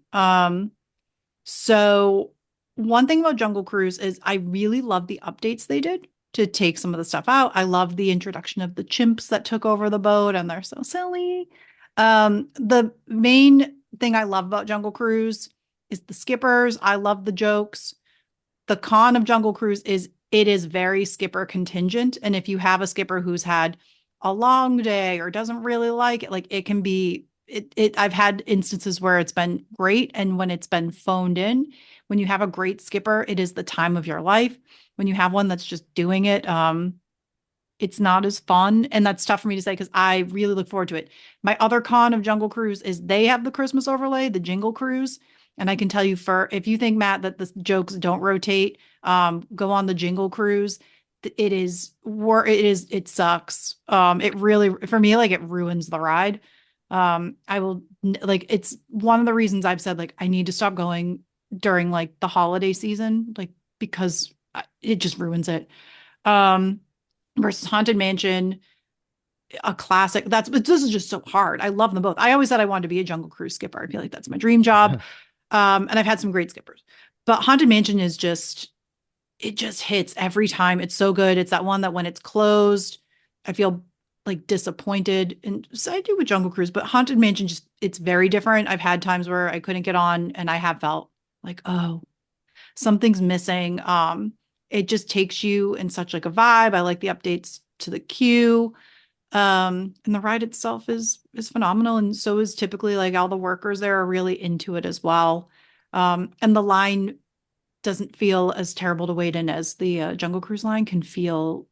So one thing about Jungle Cruise is I really love the updates they did to take some of the stuff out. I love the introduction of the chimps that took over the boat and they're so silly. The main thing I love about Jungle Cruise is the skippers. I love the jokes. The con of Jungle Cruise is it is very skipper contingent. And if you have a skipper who's had a long day or doesn't really like it, it can be I've had instances where it's been great. And when it's been phoned in, when you have a great skipper, it is the time of your life. When you have one that's just doing it, it's not as fun. And that's tough for me to say because I really look forward to it. My other con of Jungle Cruise is they have the Christmas overlay, the Jingle Cruise. And I can tell you if you think, Matt, that the jokes don't rotate, go on the Jingle Cruise. It sucks. It really, for me, it ruins the ride. It's one of the reasons I've said, I need to stop going during the holiday season, because it just ruins it. Versus Haunted Mansion, a classic. This is just so hard. I love them both. I always said I wanted to be a Jungle Cruise skipper. I feel like that's my dream job. And I've had some great skippers, but Haunted Mansion is it just hits every time. It's so good. It's that one that when it's closed, I feel disappointed. And so I do with Jungle Cruise, but Haunted Mansion it's very different. I've had times where I couldn't get on and I have felt oh, something's missing. It just takes you in such a vibe. I like the updates to the queue. And the ride itself is phenomenal. And so is typically all the workers there are really into it as well. And the line doesn't feel as terrible to wait in as the Jungle Cruise line can feel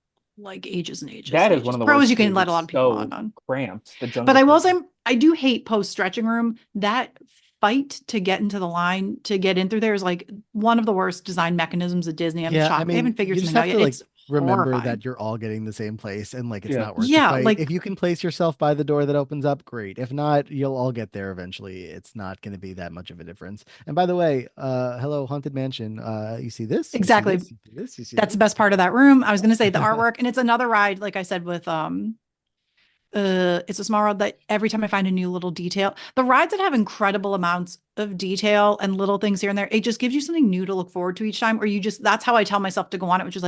ages and ages That and is one ages. of the Pros worst you can queues. let a It's lot of people so on. cramped. The But Jungle I will Cruise. say I do hate post stretching room. That fight to get into the line to get in through there is one of the worst design mechanisms at Disney. I'm Yeah, I shocked they haven't mean, figured you just something out have yet. to It's remember horrifying. that you're all getting the same place and it's Yeah. not worth the Yeah, fight. If you can place yourself by the door that opens up, great. If not, you'll all get there eventually. It's not going to be that much of a difference. And by the way, hello, Haunted Mansion. You see this? You see exactly. this? You see this? You see That's the this? best part of that room. I was going to say the artwork, and it's another ride, like I said, with it's a small ride that every time I find a new little detail, the rides that have incredible amounts of detail and little things here and there, it just gives you something new to look forward to each time. Or that's how I tell myself to go on it, which is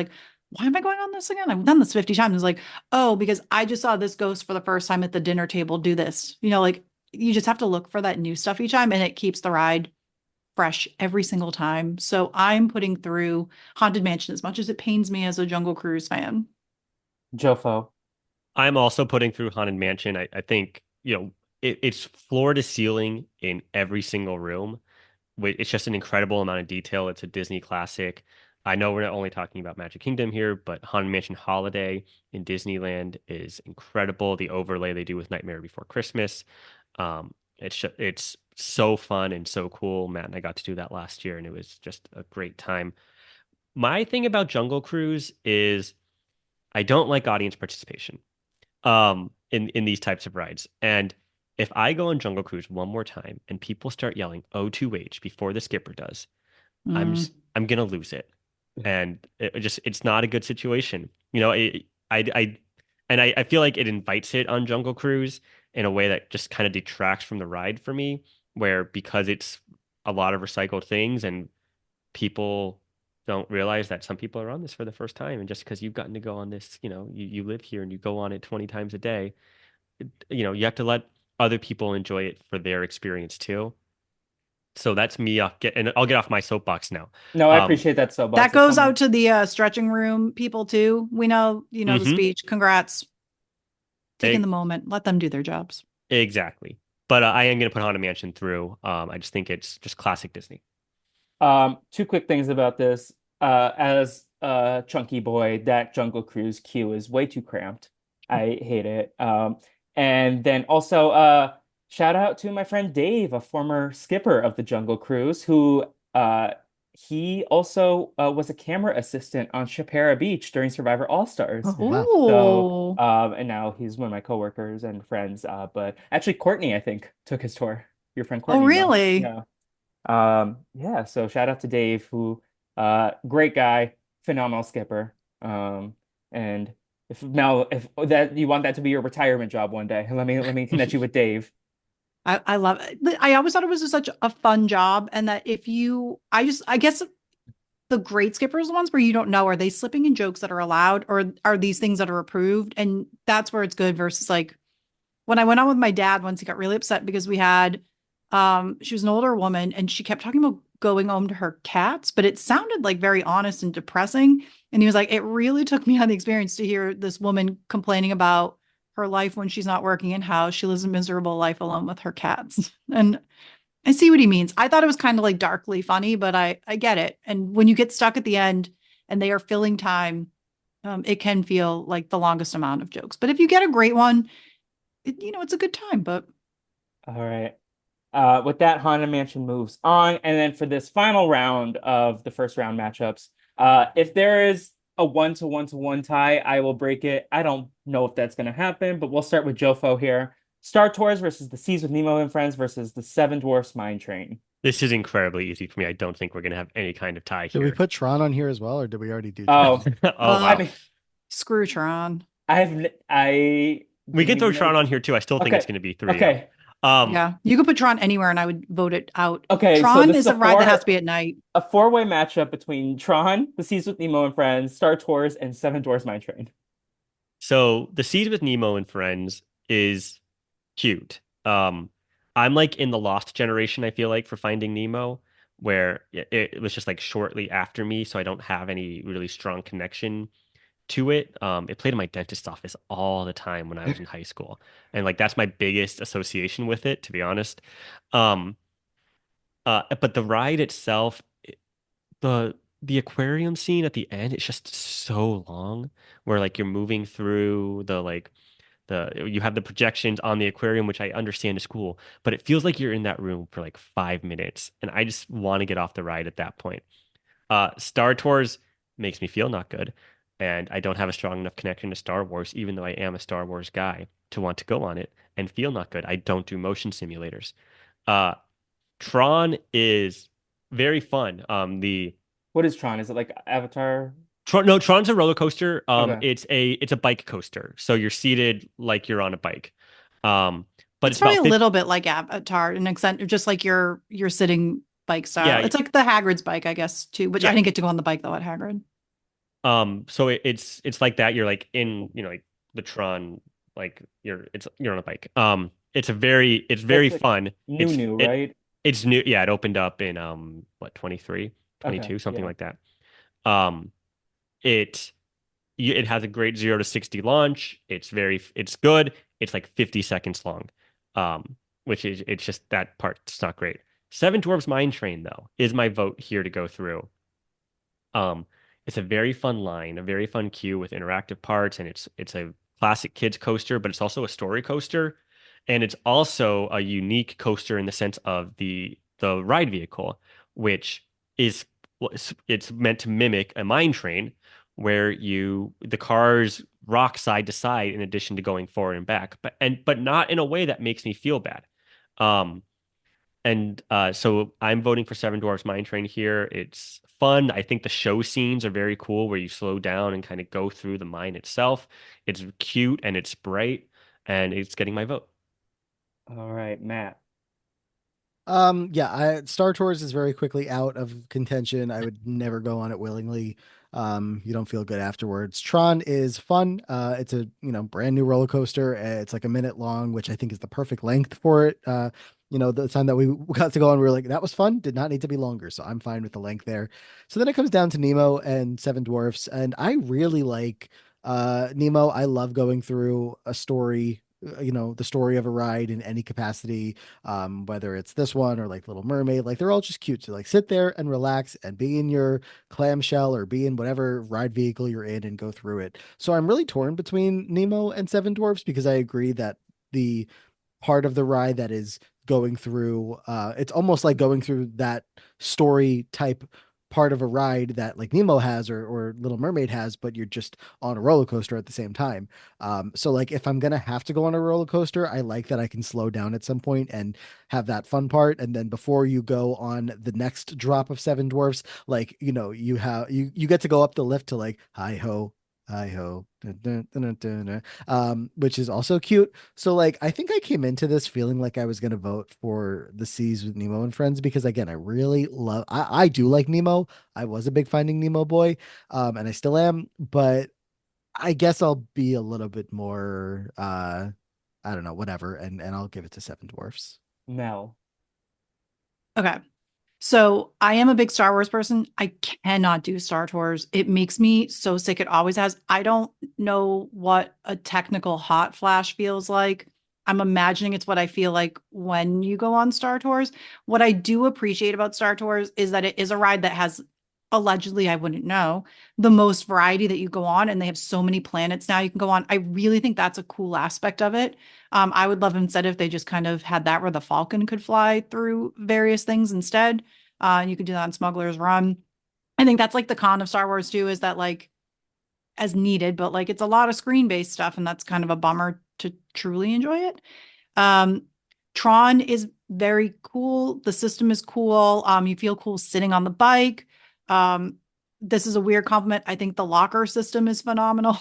why am I going on this again? I've done this 50 times. It's oh, because I just saw this ghost for the first time at the dinner table do this. You just have to look for that new stuff each time, and it keeps the ride fresh every single time. So I'm putting through Haunted Mansion as much as it pains me as a Jungle Cruise fan. JoFo. I'm also putting through Haunted Mansion. I think, it's floor to ceiling in every single room. It's just an incredible amount of detail. It's a Disney classic. I know we're not only talking about Magic Kingdom here, but Haunted Mansion Holiday in Disneyland is incredible. The overlay they do with Nightmare Before Christmas. It's so fun and so cool. Matt and I got to do that last year, and it was just a great time. My thing about Jungle Cruise is I don't like audience participation in these types of rides. And if I go on Jungle Cruise one more time and people start yelling O2H before the skipper does, Mm. I'm gonna lose it. And it's not a good situation. I I feel like it invites it on Jungle Cruise in a way that just kind of detracts from the ride for me, where because it's a lot of recycled things and people don't realize that some people are on this for the first time. And just because you've gotten to go on this, you live here and you go on it 20 times a day, you have to let other people enjoy it for their experience too. So that's me. I'll get off my soapbox now. No, I Um, appreciate that soapbox That as goes someone. out to the stretching room people too. We know, the mhm, speech. Congrats. Taking the e- moment. Let them do their jobs. exactly. But I am going to put Haunted Mansion through. I just think it's just classic Disney. Two quick things about this. As a chunky boy, that Jungle Cruise queue is way too cramped. I hate it. And then also, shout out to my friend Dave, a former skipper of the Jungle Cruise, who he also was a camera assistant on Shapira Beach during Survivor All-Stars. Oh, wow. So, Oh, and now he's one of my coworkers and friends. But actually, Courtney, I think, took his tour. Your friend oh, Courtney, though. really? Yeah. Yeah, so shout out to Dave, who great guy, phenomenal skipper. And if Mel, if that you want that to be your retirement job one day, let me connect you with Dave. I love it. I always thought it was just such a fun job. And that if you, I guess the great skippers, the ones where you don't know, are they slipping in jokes that are allowed or are these things that are approved? And that's where it's good versus like when I went on with my dad once, he got really upset because she was an older woman and she kept talking about going home to her cats, but it sounded like very honest and depressing. And he was like, it really took me on the experience to hear this woman complaining about her life when she's not working and how she lives a miserable life alone with her cats. And I see what he means. I thought it was kind of like darkly funny, but I get it. And when you get stuck at the end and they are filling time, it can feel like the longest amount of jokes. But if you get a great one, it's a good time. But All right. With that, Haunted Mansion moves on, and then for this final round of the first round matchups, if there is a 1-to-1-to-1 tie, I will break it. I don't know if that's going to happen, but we'll start with JoFo here. Star Tours versus the Seas with Nemo and Friends versus the Seven Dwarfs Mine Train. This is incredibly easy for me. I don't think we're going to have any kind of tie Did we here. put Tron on here as well, or did we already do Oh, Tron? Oh, I uh, wow. mean, Screwtron. I We didn't can throw even Tron know. on here too. I still think it's Okay, going to be 3-0. okay, Um, Yeah, you could put Tron anywhere and I would vote it out. okay. So Tron this is is a ride that has to be at night. a four-way matchup between Tron, the Seas with Nemo and Friends, Star Tours, and Seven Dwarfs Mine Train. so the Seas with Nemo and Friends is cute. I'm like in the Lost generation, I feel like, for Finding Nemo, where it was just like shortly after me, so I don't have any really strong connection to it. It played in my dentist's office all the time when I was in high school, and like that's my biggest association with it, to be honest. Um, but the ride itself, the aquarium scene at the end, it's just so long, where like you're moving through you have the projections on the aquarium, which I understand is cool, but it feels like you're in that room for like 5 minutes, and I just want to get off the ride at that point. Star Tours makes me feel not good, and I don't have a strong enough connection to Star Wars, even though I am a Star Wars guy, to want to go on it and feel not good. I don't do motion simulators. Uh, Tron is very fun. What is Tron? Is it like Avatar? No, Tron's a roller coaster. Okay. It's a bike coaster, so you're seated like you're on a bike. Um, but It's it's probably about a 50, little bit like Avatar, an extent, just like your sitting bike style. yeah, It's like the Hagrid's bike, I guess, too. Which I yeah. didn't get to go on the bike though at Hagrid. So it's like that. You're like in, like the Tron, like you're on a bike. It's That's very like fun. new, right? It's new. Yeah, it opened up in what, 23, Okay, 22, something yeah. like that. Um, it it has a great 0 to 60 launch. It's good. It's like 50 seconds long. Which is it's just that part's not great. Seven Dwarfs Mine Train though is my vote here to go through. Um, it's a very fun line, a very fun queue with interactive parts, and it's a classic kids coaster, but it's also a story coaster. And it's also a unique coaster in the sense of the ride vehicle, which is it's meant to mimic a mine train where the cars rock side to side in addition to going forward and back, but not in a way that makes me feel bad. Um, so I'm voting for Seven Dwarfs Mine Train here. It's fun. I think the show scenes are very cool where you slow down and kind of go through the mine itself. It's cute and it's bright, and it's getting my vote. All right, Matt. Yeah, Star Tours is very quickly out of contention. I would never go on it willingly. You don't feel good afterwards. Tron is fun. It's a, brand new roller coaster. It's like a minute long, which I think is the perfect length for it. The time that we got to go on, we were like, that was fun. Did not need to be longer, so I'm fine with the length there. So then it comes down to Nemo and Seven Dwarfs, and I really like Nemo. I love going through a story. The story of a ride in any capacity, whether it's this one or like Little Mermaid, like they're all just cute to like sit there and relax and be in your clamshell or be in whatever ride vehicle you're in and go through it. So I'm really torn between Nemo and Seven Dwarfs because I agree that the part of the ride that is going through it's almost like going through that story type part of a ride that like Nemo has or Little Mermaid has, but you're just on a roller coaster at the same time. So like if I'm gonna have to go on a roller coaster, I like that I can slow down at some point and have that fun part. And then before you go on the next drop of Seven Dwarfs, like you get to go up the lift to like hi ho, dun, dun, dun, dun, dun, dun, which is also cute. So like I think I came into this feeling like I was gonna vote for the Seas with Nemo and Friends because again, I do like Nemo. I was a big Finding Nemo boy, and I still am, but I guess I'll be a little bit more I don't know, whatever, and I'll give it to Seven Dwarfs. Mel. Okay. So I am a big Star Wars person. I cannot do Star Tours. It makes me so sick. It always has. I don't know what a technical hot flash feels like. I'm imagining it's what I feel like when you go on Star Tours. What I do appreciate about Star Tours is that it is a ride that has allegedly, I wouldn't know, the most variety that you go on, and they have so many planets now you can go on. I really think that's a cool aspect of it. I would love instead if they just kind of had that where the Falcon could fly through various things instead. And you could do that on Smuggler's Run. I think that's like the con of Star Wars too, is that like as needed, but like it's a lot of screen-based stuff, and that's kind of a bummer to truly enjoy it. Um, Tron is very cool. The system is cool. You feel cool sitting on the bike. Um, this is a weird compliment. I think the locker system is phenomenal.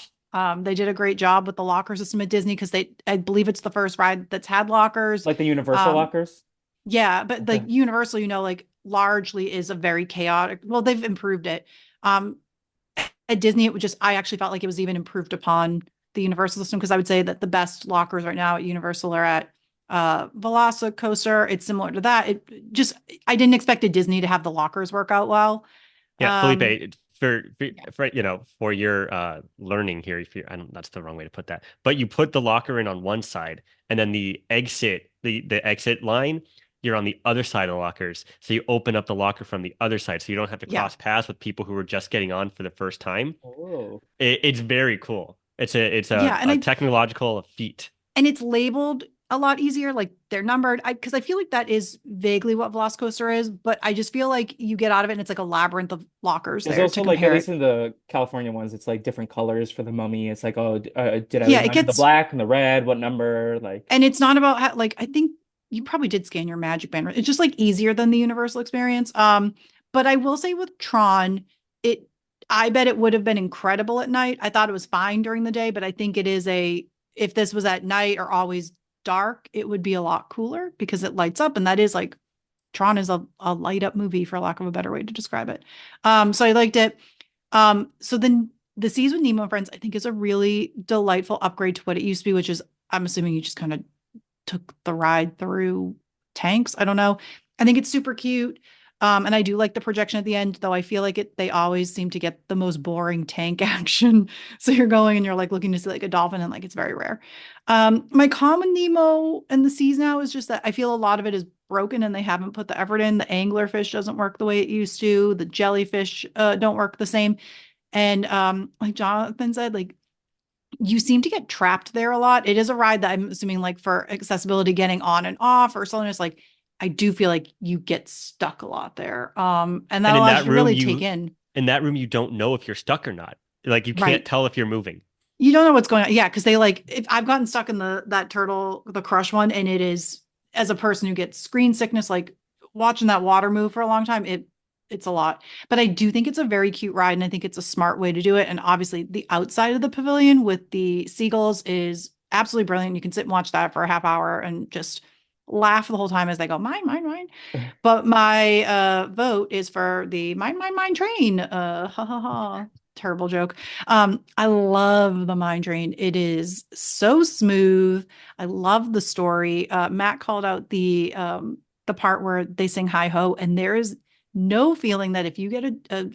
They did a great job with the locker system at Disney because I believe it's the first ride that's had lockers. Like the Universal Um, lockers? yeah, but Okay. like Universal, like largely is a very chaotic. Well, they've improved it. Um, at Disney, I actually felt like it was even improved upon the Universal system because I would say that the best lockers right now at Universal are at Velocicoaster. It's similar to that. I didn't expect a Disney to have the lockers work out well. Yeah, Um, Felipe, for your learning here, if you I don't that's the wrong way to put that. But you put the locker in on one side, and then the exit line, you're on the other side of the lockers. So you open up the locker from the other side, so you don't have to yeah, cross paths with people who are just getting on for the first time. Oh. It's very cool. It's yeah, a technological feat. and it's labeled a lot easier. Like they're numbered. Because I feel like that is vaguely what Velocicoaster is, but I just feel like you get out of it and it's like a labyrinth of lockers There's there to also like, at compare least it. in the California ones, it's like different colors for the mummy. It's like, oh, did I Yeah, leave it under the gets black and the red? What number? Like, And it's not about how, like, I think you probably did scan your magic band. Right? It's just like easier than the universal experience. But I will say with Tron, it I bet it would have been incredible at night. I thought it was fine during the day, but I think it is if this was at night or always dark, it would be a lot cooler because it lights up. And that is like Tron is a light up movie, for lack of a better way to describe it. So I liked it. So then the Seas with Nemo and Friends, I think, is a really delightful upgrade to what it used to be, which is I'm assuming you just kind of took the ride through tanks. I don't know. I think it's super cute. And I do like the projection at the end, though I feel like they always seem to get the most boring tank action. So you're going and you're like looking to see like a dolphin and like it's very rare. My common Nemo and the seas now is just that I feel a lot of it is broken and they haven't put the effort in. The anglerfish doesn't work the way it used to. The jellyfish don't work the same. And like Jonathan said, like you seem to get trapped there a lot. It is a ride that I'm assuming like for accessibility, getting on and off or slowness, like I do feel like you get stuck a lot there. And that And allows you to really take in. in that room, you don't know if you're stuck or not. Like you can't Right. tell if you're moving. You don't know what's going on. Yeah, because they like if I've gotten stuck in that turtle, the crush one, and it is as a person who gets screen sickness, like watching that water move for a long time, it's a lot. But I do think it's a very cute ride, and I think it's a smart way to do it. And obviously, the outside of the pavilion with the seagulls is absolutely brilliant. You can sit and watch that for a half hour and just laugh the whole time as they go mine, mine, mine. But my vote is for the mine, mine, mine train. Ha ha ha. Terrible joke. I love the Mine Train. It is so smooth. I love the story. Matt called out the part where they sing "Hi Ho," and there is no feeling that if you get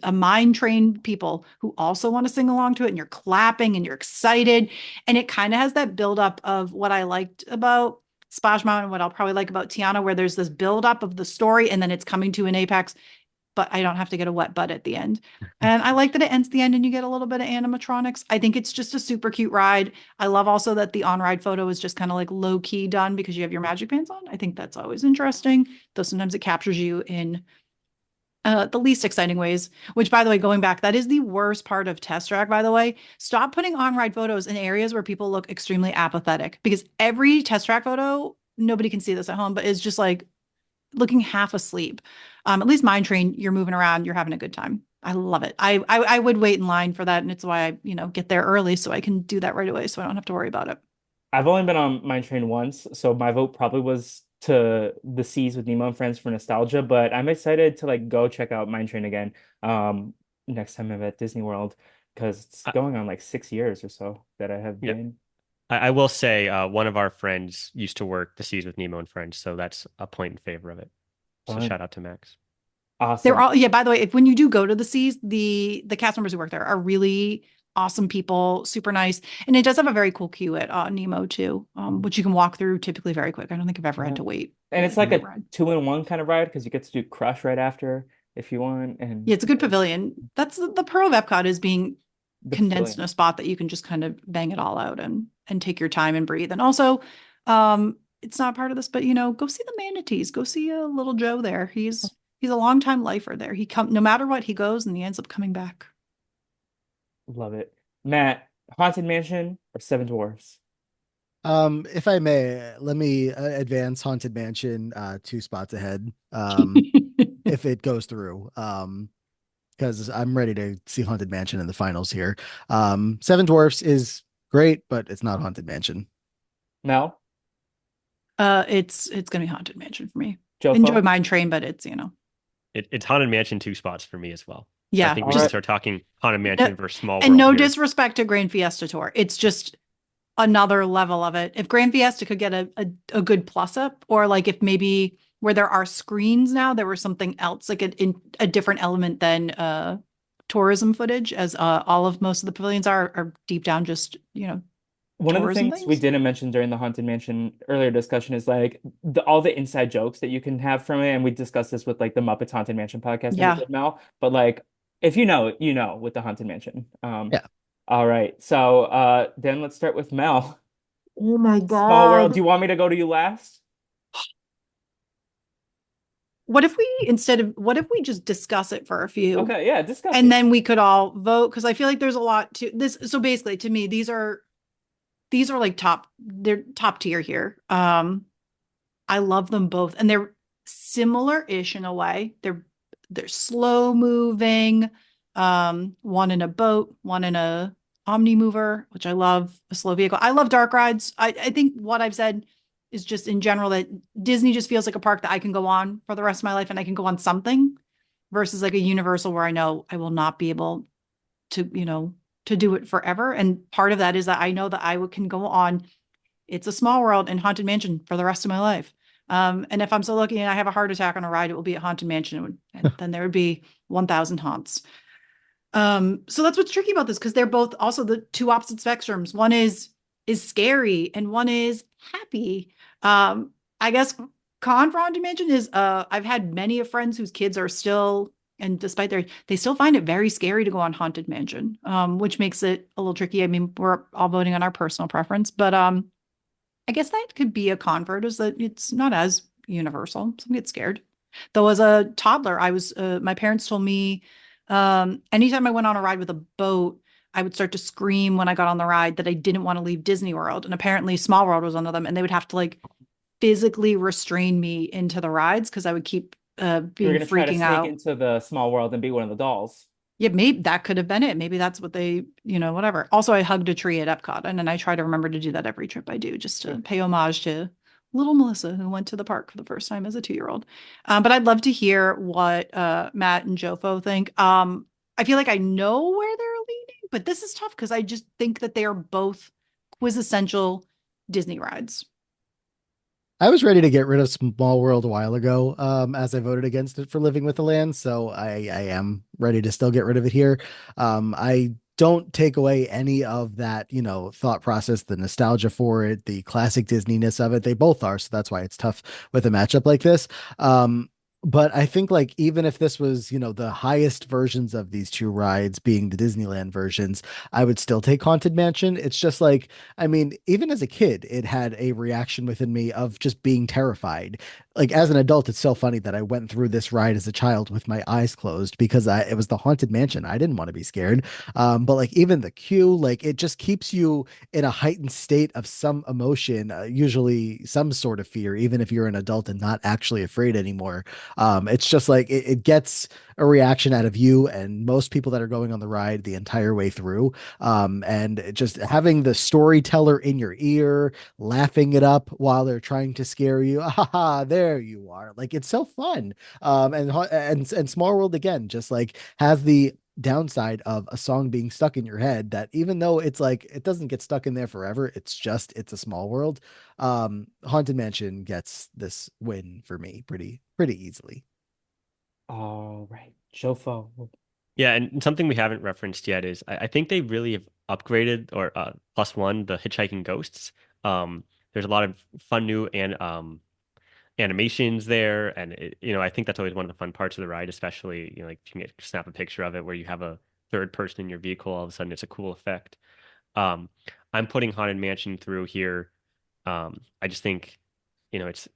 a mine trained people who also want to sing along to it, and you're clapping and you're excited, and it kind of has that buildup of what I liked about Splash Mountain, what I'll probably like about Tiana, where there's this buildup of the story, and then it's coming to an apex, but I don't have to get a wet butt at the end. And I like that it ends at the end and you get a little bit of animatronics. I think it's just a super cute ride. I love also that the on-ride photo is just kind of like low key done because you have your magic bands on. I think that's always interesting, though sometimes it captures you in the least exciting ways, which by the way, going back, that is the worst part of Test Track, by the way. Stop putting on-ride photos in areas where people look extremely apathetic because every Test Track photo, nobody can see this at home, but is just like looking half asleep. At least Mine Train, you're moving around, you're having a good time. I love it. I would wait in line for that, and it's why I get there early so I can do that right away, so I don't have to worry about it. I've only been on Mine Train once, so my vote probably was to the Seas with Nemo and Friends for nostalgia, but I'm excited to like go check out Mine Train again next time I'm at Disney World because it's I, going on like 6 years or so that I have yeah, been. I will say one of our friends used to work the Seas with Nemo and Friends, so that's a point in favor of it. So Fun. shout out to Max. They're Awesome. all, yeah, by the way, if when you do go to the Seas, the cast members who work there are really awesome people, super nice. And it does have a very cool queue at Nemo too, which you can walk through typically very quick. I don't think I've ever had Yeah. to wait And it's in like that a ride. 2-in-1 kind of ride because you get to do Crush right after if you want, and Yeah, it's a good pavilion. That's the pearl of Epcot is being the condensed in pavilion. a spot that you can just kind of bang it all out and take your time and breathe. And also, it's not part of this, but go see the manatees. Go see little Joe there. He's a longtime lifer there. He come no matter what he goes and he ends up coming back. Love it. Matt, Haunted Mansion or Seven Dwarfs? If I may, let me advance Haunted Mansion 2 spots ahead. If it goes through. Because I'm ready to see Haunted Mansion in the finals here. Seven Dwarfs is great, but it's not Haunted Mansion. Mel? It's gonna be Haunted Mansion for me. Enjoy JoFo? Mine Train, but it's It's Haunted Mansion 2 spots for me as well. So I yeah, think we All should right. just start talking Haunted Mansion versus Small and World no here. disrespect to Grand Fiesta Tour. It's just another level of it. If Grand Fiesta could get a good plus up, or like if maybe where there are screens now, there was something else, like a different element than tourism footage, as all of most of the pavilions are deep down just, One of the tourism things we things. didn't mention during the Haunted Mansion earlier discussion is like all the inside jokes that you can have from it. And we discussed this with like the Muppets Haunted Mansion podcast that we Yeah. did, Mel. But like, if you know, you know with the Haunted Mansion. Yeah. All right. So then let's start with Mel. Oh my Small World. God. Do you want me to go to you last? What if we just discuss it for a few Okay, yeah, discuss and it. then we could all vote? Because I feel like there's a lot to this. So basically, to me, these are like they're top tier here. I love them both, and they're similar-ish in a way. They're slow moving. One in a boat, one in a omni mover, which I love, a slow vehicle. I love dark rides. I think what I've said is just in general that Disney just feels like a park that I can go on for the rest of my life and I can go on something versus like a Universal where I know I will not be able to, to do it forever. And part of that is that I know that can go on It's a Small World and Haunted Mansion for the rest of my life. And if I'm so lucky and I have a heart attack on a ride, it will be at Haunted Mansion, and then there would be 1,000 haunts. So that's what's tricky about this because they're both also the two opposite spectrums. One is scary and one is happy. I guess con for Haunted Mansion is I've had many of friends whose kids are still And despite they still find it very scary to go on Haunted Mansion, which makes it a little tricky. I mean, we're all voting on our personal preference, but I guess that could be a convert, is that it's not as universal. Some get scared. Though as a toddler, my parents told me anytime I went on a ride with a boat, I would start to scream when I got on the ride that I didn't want to leave Disney World. And apparently Small World was one of them. And they would have to like physically restrain me into the rides because I would keep You're being gonna try to freaking sneak out. into the small world and be one of the dolls. Yeah, maybe that could have been it. Maybe that's what they, whatever. Also, I hugged a tree at Epcot, and then I try to remember to do that every trip I do, just to pay homage to little Melissa, who went to the park for the first time as a 2-year-old. But I'd love to hear what Matt and JoFo think. I feel like I know where they're leaning, but this is tough because I just think that they are both quintessential Disney rides. I was ready to get rid of Small World a while ago, as I voted against it for Living with the Land. So I am ready to still get rid of it here. I don't take away any of that, thought process, the nostalgia for it, the classic Disneyness of it. They both are, so that's why it's tough with a matchup like this. But I think like even if this was, the highest versions of these two rides being the Disneyland versions, I would still take Haunted Mansion. It's just like, I mean, even as a kid, it had a reaction within me of just being terrified. Like as an adult, it's so funny that I went through this ride as a child with my eyes closed because it was the Haunted Mansion. I didn't want to be scared. But like even the queue, like it just keeps you in a heightened state of some emotion, usually some sort of fear, even if you're an adult and not actually afraid anymore. It's just like it gets a reaction out of you and most people that are going on the ride the entire way through. And just having the storyteller in your ear, laughing it up while they're trying to scare you. Ah, there you are. Like it's so fun. And Small World again, just like has the downside of a song being stuck in your head that even though it's like it doesn't get stuck in there forever, it's a small world. Haunted Mansion gets this win for me pretty easily. All right, JoFo. Yeah, and something we haven't referenced yet is I think they really have upgraded or plus one the hitchhiking ghosts. There's a lot of fun new and animations there, and I think that's always one of the fun parts of the ride, especially like if you can snap a picture of it where you have a third person in your vehicle, all of a sudden it's a cool effect. Um, I'm putting Haunted Mansion through here. I just think it's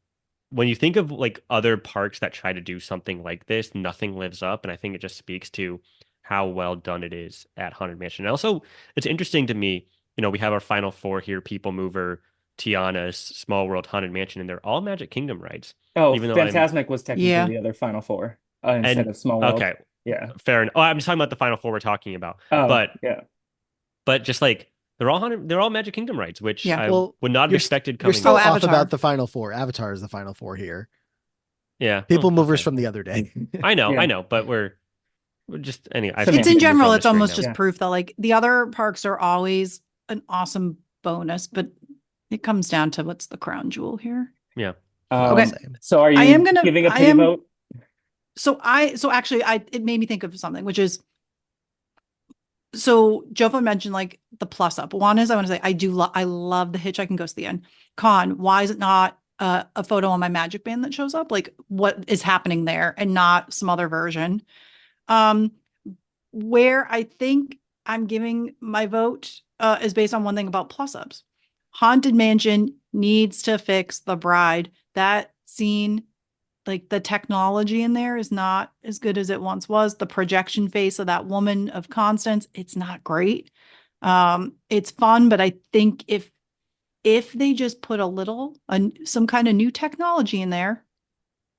when you think of like other parks that try to do something like this, nothing lives up, and I think it just speaks to how well done it is at Haunted Mansion. And also, it's interesting to me, we have our final four here: People Mover, Tiana's, Small World, Haunted Mansion, and they're all Magic Kingdom rides. Oh, Even though I'm Fantasmic was technically Yeah. the other Final Four instead and of Small World. okay, Yeah. fair enough. Oh, I'm just talking about the final four we're talking about, Oh, but yeah. just like they're all Magic Kingdom rides, which Yeah. I Well, would not have expected you're coming still Oh, from. off Avatar. about the final four. Avatar is the final four here. Yeah, People Movers okay. from the other day. I Yeah. know, but we're just anyway. I It's can't in think of Semantics. a move general, on it's this right almost now. just Yeah. proof that like the other parks are always an awesome bonus, but it comes down to what's the crown jewel here. Yeah. Yeah, Okay. same. So are I am you gonna giving a I pity am vote? so actually it made me think of something, which is so Jova mentioned like the plus up. One is I want to say I love the Hitchhiking Ghost at the end. Con, why is it not a photo on my Magic Band that shows up? Like what is happening there and not some other version? Um, where I think I'm giving my vote is based on one thing about plus ups. Haunted Mansion needs to fix the bride. That scene, like the technology in there is not as good as it once was. The projection face of that woman of Constance, it's not great. It's fun, but I think if they just put some kind of new technology in there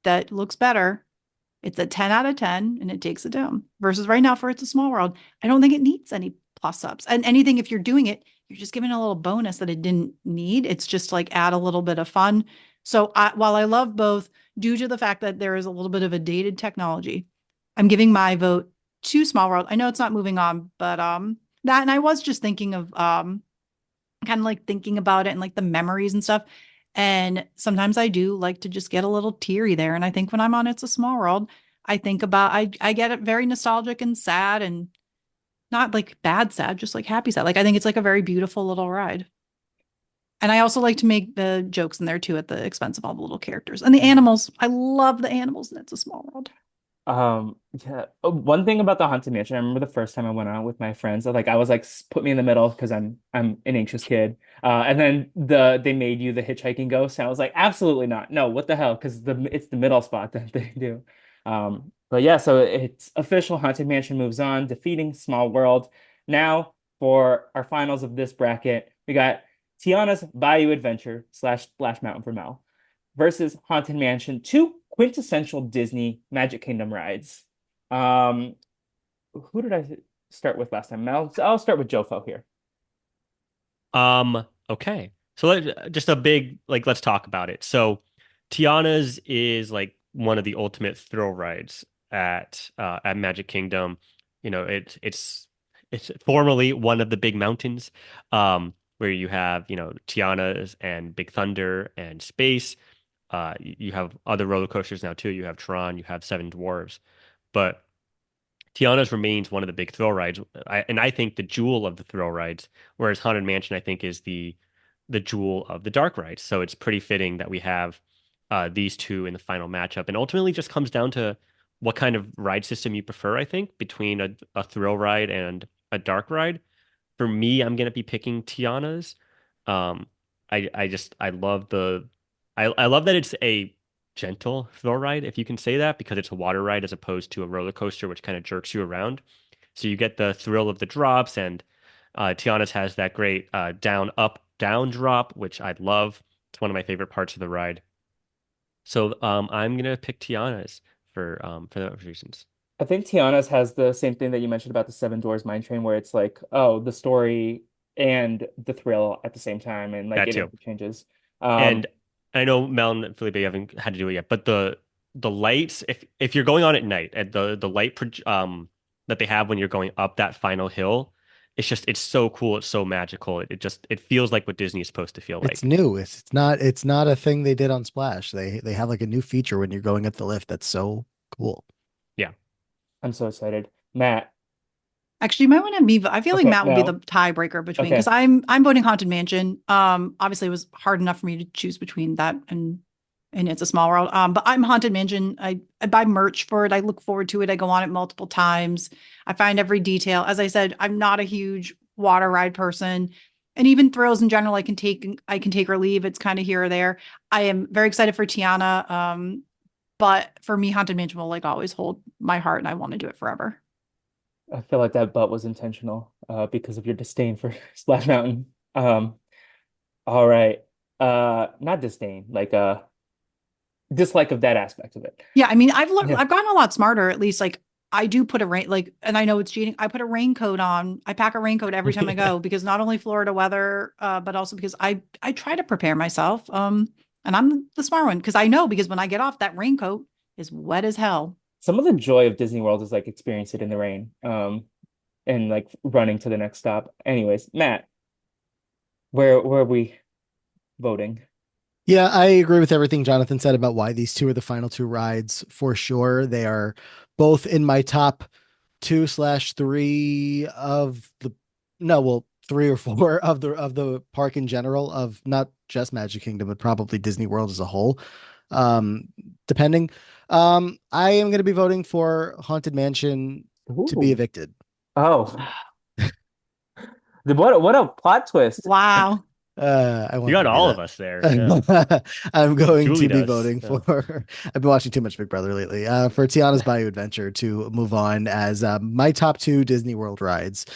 that looks better, it's a 10 out of 10 and it takes it down. Versus right now for It's a Small World, I don't think it needs any plus ups. And anything, if you're doing it, you're just giving a little bonus that it didn't need. It's just like add a little bit of fun. So while I love both, due to the fact that there is a little bit of a dated technology, I'm giving my vote to Small World. I know it's not moving on, but that, and I was just thinking of kind of like thinking about it and like the memories and stuff. And sometimes I do like to just get a little teary there. And I think when I'm on It's a Small World, I think about I get it very nostalgic and sad and not like bad sad, just like happy sad. Like I think it's like a very beautiful little ride. And I also like to make the jokes in there too at the expense of all the little characters and the animals. I love the animals and It's a Small World. Yeah. One thing about the Haunted Mansion, I remember the first time I went out with my friends, like I was like, put me in the middle because I'm an anxious kid. And then they made you the hitchhiking ghost, and I was like, absolutely not. No, what the hell? Because it's the middle spot that they do. But yeah, so it's official. Haunted Mansion moves on, defeating Small World. Now for our finals of this bracket, we got Tiana's Bayou Adventure slash Splash Mountain for Mel versus Haunted Mansion, two quintessential Disney Magic Kingdom rides. Um, who did I start with last time? I'll start with JoFo here. Okay. So just a big like let's talk about it. So Tiana's is like one of the ultimate thrill rides at Magic Kingdom. You know, it's formerly one of the big mountains where you have, you know, Tiana's and Big Thunder and Space. You have other roller coasters now too. You have Tron, you have Seven Dwarves. But Tiana's remains one of the big thrill rides, and I think the jewel of the thrill rides, whereas Haunted Mansion I think is the jewel of the dark rides. So it's pretty fitting that we have these two in the final matchup, and ultimately just comes down to what kind of ride system you prefer. I think between a thrill ride and a dark ride. For me, I'm gonna be picking Tiana's. Um, I love I love that it's a gentle thrill ride, if you can say that, because it's a water ride as opposed to a roller coaster, which kind of jerks you around. So you get the thrill of the drops, and Tiana's has that great down, up, down drop, which I love. It's one of my favorite parts of the ride. So I'm gonna pick Tiana's for those reasons. I think Tiana's has the same thing that you mentioned about the Seven Doors Mine Train, where it's like, oh, the story and the thrill at the same time, and like That it too. interchanges. And I know Mel and Felipe, you haven't had to do it yet, but the lights, if you're going on at night, at the light that they have when you're going up that final hill, it's so cool, it's so magical. It feels like what Disney is supposed to feel It's like. new. It's not a thing they did on Splash. They have like a new feature when you're going up the lift that's so cool. Yeah. I'm so excited. Matt. Actually, you might want to be. I feel like Okay, Matt will be the Mel. tiebreaker between because Okay. I'm voting Haunted Mansion. Obviously, it was hard enough for me to choose between that and It's a Small World. But I'm Haunted Mansion. I buy merch for it. I look forward to it. I go on it multiple times. I find every detail. As I said, I'm not a huge water ride person, and even thrills in general. I can take or leave. It's kind of here or there. I am very excited for Tiana. But for me, Haunted Mansion will like always hold my heart, and I want to do it forever. I feel like that butt was intentional, because of your disdain for Splash Mountain. Um, all right. Not disdain, like dislike of that aspect of it. Yeah, I mean, I've learned, Yeah. I've gotten a lot smarter. At least, like I do put a rain, like, and I know it's cheating. I put a raincoat on. I pack a raincoat every time I go because not only Florida weather, but also because I try to prepare myself. And I'm the smart one because I know because when I get off, that raincoat is wet as hell. Some of the joy of Disney World is like experience it in the rain, and like running to the next stop. Anyways, Matt, where are we voting? Yeah, I agree with everything Jonathan said about why these two are the final two rides for sure. They are both in my top two/three of the no, well, three or four of the park in general of not just Magic Kingdom, but probably Disney World as a whole. Um, depending. I am going to be voting for Haunted Mansion to be Ooh. evicted. Oh, what a plot twist. Wow. I You wanted got to do all of that. us there. Yeah. I'm going Julie to be does. voting Yeah. for. I've been watching too much Big Brother lately. For Tiana's Bayou Adventure to move on as my top two Disney World rides.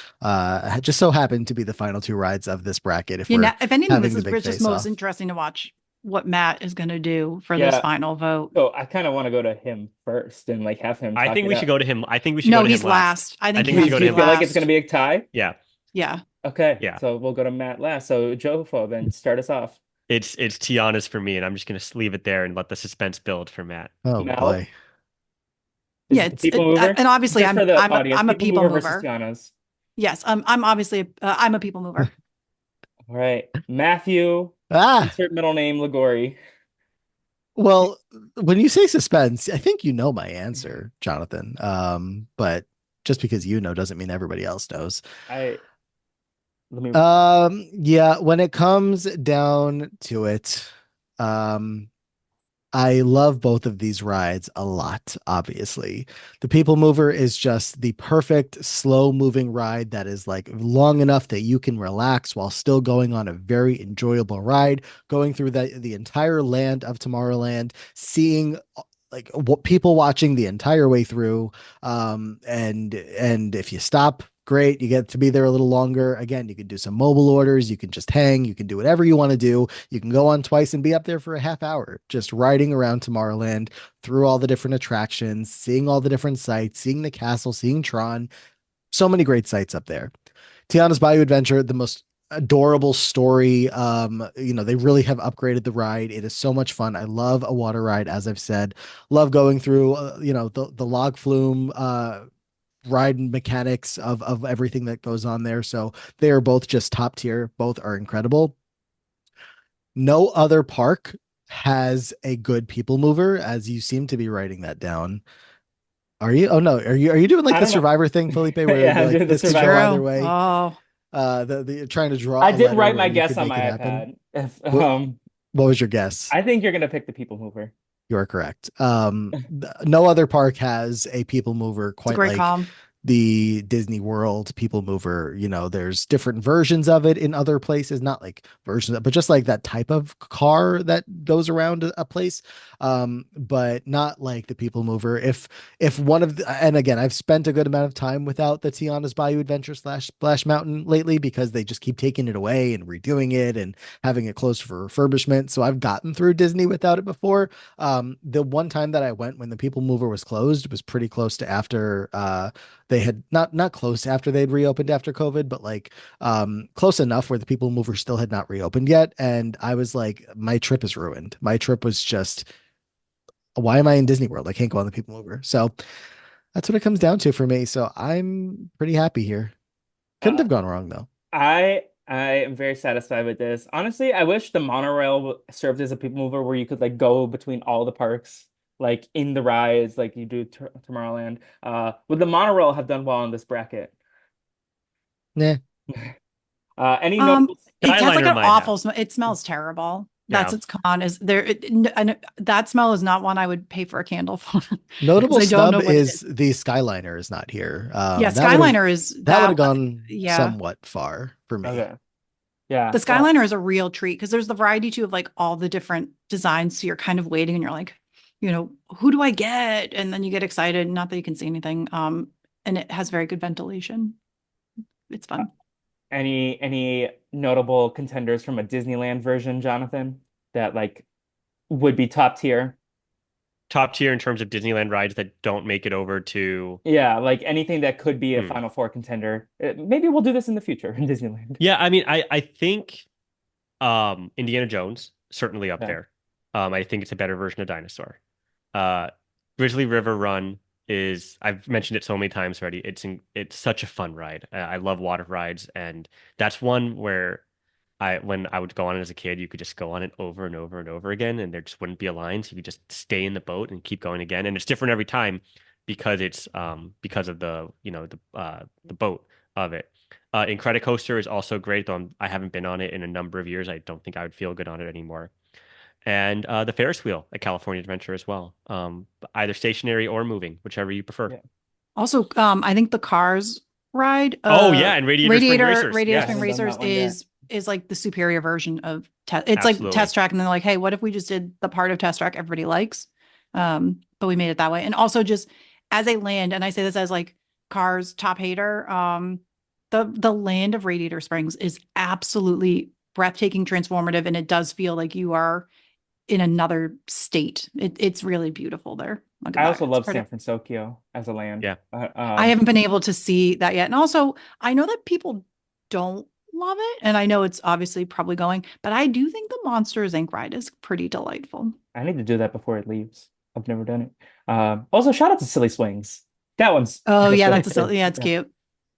Just so happen to be the final two rides of this bracket. If You know, we're if anything, having this the is big just face most off. interesting to watch what Matt is going to do for this Yeah. final vote. So I kind of want to go to him first and like have him I talk think it we should out. go to him. I think we should go No, to him he's last. last. I I think think he we Do should has you, go to to do you be him feel like it's last. going to last. be a tie? Yeah. Yeah. Okay, Yeah. so we'll go to Matt last. So Jofo, then start us off. It's Tiana's for me, and I'm just gonna leave it there and let the suspense build for Matt. Oh Mel, boy. is Yeah, it the people mover? and obviously Just for the I'm audience, I'm a people people mover versus mover. Tiana's. Yes, I'm obviously I'm a people mover. All right, Matthew, Ah, insert middle name Ligori. well, when you say suspense, I think you know my answer, Jonathan. But just because you know doesn't mean everybody else knows. I let me. Yeah, when it comes down to it, um, I love both of these rides a lot, obviously. The People Mover is just the perfect slow moving ride that is like long enough that you can relax while still going on a very enjoyable ride, going through the entire land of Tomorrowland, seeing like what people watching the entire way through. And if you stop, great, you get to be there a little longer. Again, you can do some mobile orders, you can just hang, you can do whatever you want to do. You can go on twice and be up there for a half hour, just riding around Tomorrowland through all the different attractions, seeing all the different sights, seeing the castle, seeing Tron. So many great sights up there. Tiana's Bayou Adventure, the most adorable story. They really have upgraded the ride. It is so much fun. I love a water ride, as I've said. Love going through, the log flume, ride mechanics of everything that goes on there. So they are both just top tier. Both are incredible. No other park has a good people mover, as you seem to be writing that down. Are you? Oh no, are you doing like I the don't know. Survivor thing, Felipe, where Yeah, you're I'm like doing the this It's could go Survivor. either true. way? Oh, You're trying to draw I a did letter write where my you guess could on make my it happen. iPad. If What what was your guess? I think you're gonna pick the people mover. You are correct. No other park has a people mover it's a quite great like call. the Disney World people mover. There's different versions of it in other places, not like versions, but just like that type of car that goes around a place. But not like the people mover. If one of and again, I've spent a good amount of time without the Tiana's Bayou Adventure slash Splash Mountain lately because they just keep taking it away and redoing it and having it closed for refurbishment. So I've gotten through Disney without it before. The one time that I went when the People Mover was closed was pretty close to after they had not close after they'd reopened after COVID, but like close enough where the People Mover still had not reopened yet. And I was like, my trip is ruined. My trip was just, why am I in Disney World? I can't go on the People Mover. So that's what it comes down to for me. So I'm pretty happy here. Couldn't Uh, have gone wrong though. I am very satisfied with this. Honestly, I wish the monorail served as a people mover where you could like go between all the parks, like in the rides, like you do Tomorrowland. Would the monorail have done well in this bracket? Nah. Any notable? It has like Skyliner an might have. awful smell. It smells terrible. That's Yeah. its con is there. And that smell is not one I would pay for a candle for because Notable I don't know snub what it is is. the Skyliner is not here. Yeah, That would have Skyliner is that would that. have gone Yeah, somewhat far for me. Okay, yeah. the Well, Skyliner is a real treat because there's the variety too of like all the different designs. So you're kind of waiting and you're like, who do I get? And then you get excited. Not that you can see anything. And it has very good ventilation. It's uh, fun. any notable contenders from a Disneyland version, Jonathan, that like would be top tier? Top tier in terms of Disneyland rides that don't make it over to. Yeah, like anything that could be a Hmm. Final Four contender. Maybe we'll do this in the future in Disneyland. Yeah, I mean, I think Indiana Jones certainly up Yeah. there. I think it's a better version of Dinosaur. Uh, Grizzly River Run is I've mentioned it so many times already. It's such a fun ride. I love water rides, and that's one where when I would go on it as a kid, you could just go on it over and over and over again, and there just wouldn't be a line, so you could just stay in the boat and keep going again. And it's different every time because of the boat of it. Incredicoaster is also great, though I haven't been on it in a number of years. I don't think I would feel good on it anymore. And the Ferris wheel at California Adventure as well. Either stationary or moving, whichever you prefer. Yeah. Also, I think the Cars ride, Oh yeah, and Radiator Spring Racers. Radiator I Spring Yes, haven't done Racers that one yet. is like the superior version of test. It's like absolutely. Test Track, and they're like, hey, what if we just did the part of Test Track everybody likes, but we made it that way. And also, just as a land, and I say this as like Cars top hater, the land of Radiator Springs is absolutely breathtaking, transformative, and it does feel like you are in another state. It's really beautiful there. Look at I that. also It's love part of San Francisco as a land. Yeah. I haven't been able to see that yet. And also, I know that people don't love it. And I know it's obviously probably going, but I do think the Monsters Inc. ride is pretty delightful. I need to do that before it leaves. I've never done it. Also, shout out to Silly Swings. That one's Oh, that's yeah, really that's a good. silly. Yeah, it's Yeah. cute.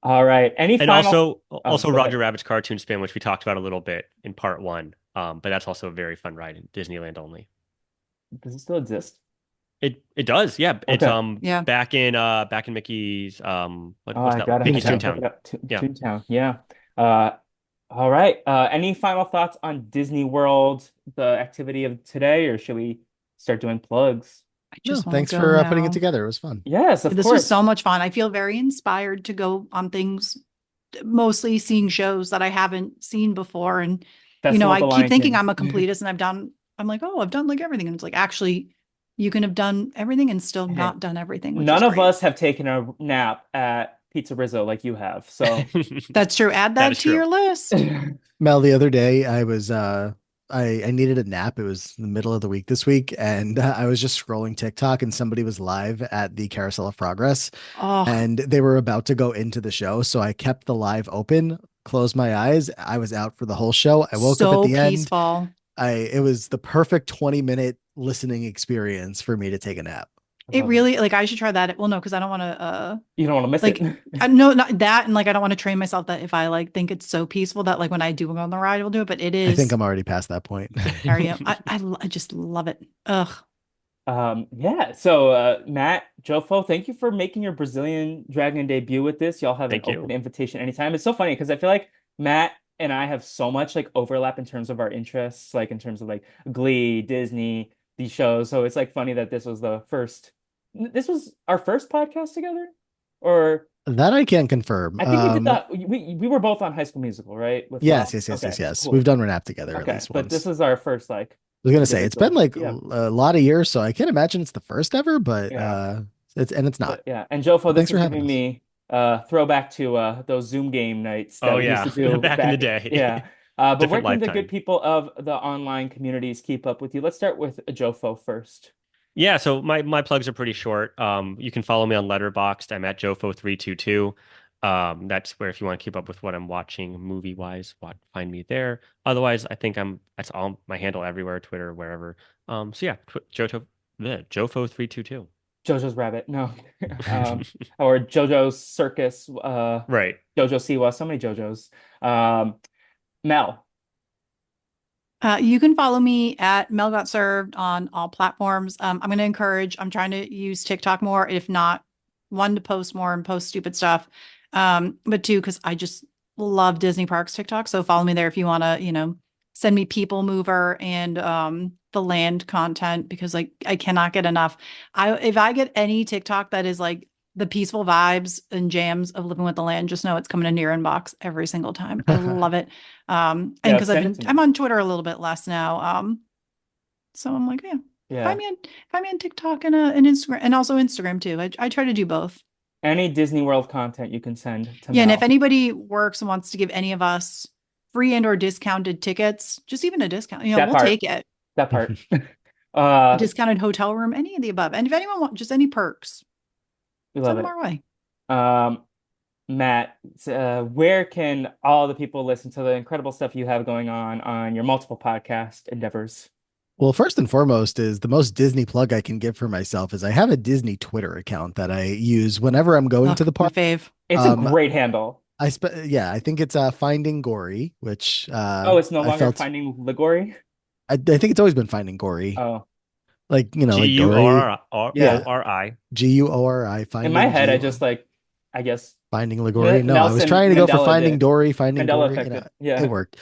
All right. Any And final? Oh, also go ahead. Roger Rabbit's cartoon spin, which we talked about a little bit in part one. But that's also a very fun ride in Disneyland only. Does it still exist? It does, yeah. It's Okay. Yeah. back in Mickey's Oh, what's I that? gotta Mickey's Toontown. look Toontown. it up. Yeah. Toontown. Yeah. Uh, all right. Any final thoughts on Disney World, the activity of today, or should we start doing plugs. I No, just want to thanks go for putting it now. together. It was fun. Yes, of This was course. so much fun. I feel very inspired to go on things, mostly seeing shows that I haven't seen before. And, Festival of I the keep Lion thinking King. I'm a completist and I'm like, oh, I've done like everything. And it's like, actually, you can have done everything and still Hey, not done everything, which is none of great. us have taken a nap at Pizza Rizzo like you have. So That's true. Add That that is to true. your list. Mel, the other day I was I needed a nap. It was the middle of the week this week, and I was just scrolling TikTok, and somebody was live at the Carousel of Progress, Oh, and they were about to go into the show. So I kept the live open, closed my eyes. I was out for the whole show. I woke up at so the end. peaceful. It was the perfect 20-minute listening experience for me to take a nap. I It love it. really, like, I should try that. Well, no, because I don't want to, You don't want to miss it. like, I know not that. And like, I don't want to train myself that if I like think it's so peaceful that like when I do go on the ride, I will do it. But it I think is I'm already past that point. area. I just love it. Ugh. Yeah. So, Matt, JoFo, thank you for making your Brazilian Dragon debut with this. Y'all have an Thank open you. invitation anytime. It's so funny because I feel like Matt and I have so much like overlap in terms of our interests, like in terms of like Glee, Disney, these shows. So it's like funny that this was our first podcast together, or That I can't confirm. I think we did that. We were both on High School Musical, right? With Yes, yes, yes, okay, yes, yes. We've cool. done Renap together at Okay, least but this once. is our first like I was gonna say it's been individual. like Yeah, a lot of years, so I can't imagine it's the first ever, but yeah. it's not. But yeah, and JoFo, But this thanks is for having giving us. me throwback to those Zoom game nights that Oh we used to yeah, do back in the back. day. Yeah. But where Different can the good lifetime. people of the online communities keep up with you? Let's start with JoFo first. Yeah, so my plugs are pretty short. You can follow me on Letterboxd. I'm at JoFo322. That's where if you want to keep up with what I'm watching movie wise, find me there. Otherwise, I think that's all my handle everywhere, Twitter, wherever. So yeah, JoFo322. JoJo's Rabbit, no, or JoJo's Circus, Right. JoJo Siwa, so many JoJos. Um, Mel, You can follow me at Mel Got Served on all platforms. I'm going to I'm trying to use TikTok more, if not one, to post more and post stupid stuff. But two, because I just love Disney Parks TikTok. So follow me there if you want to, send me People Mover and the land content because like I cannot get enough. If I get any TikTok that is like the peaceful vibes and jams of living with the land, just know it's coming into your inbox every single time. I love it. And yeah, because send it to I'm me. on Twitter a little bit less now. So I'm like, yeah, Yeah, find me on TikTok and Instagram and also Instagram too. I try to do both. any Disney World content you can send to Yeah, and if Mel. anybody works and wants to give any of us free and or discounted tickets, just even a discount, That we'll part, take it. that part. A Uh, discounted hotel room, any of the above. And if anyone wants just any perks, we send love them it. our way. Um, Matt, where can all the people listen to the incredible stuff you have going on your multiple podcast endeavors? Well, first and foremost is the most Disney plug I can give for myself is I have a Disney Twitter account that I use whenever I'm going to Ugh, the my park. fave. It's a Um, great handle. I think it's Finding Gory, which Oh, it's no I longer felt Finding Ligori. I think it's always been Finding Gory, Oh, like G like U R Dory. R R yeah. O R I. Guri, In my Finding head, G I guess Finding Ligori. No, I was Nelson trying to go for Mandela Finding did. Dory, Finding Mandela Gory. affected. It Yeah. worked.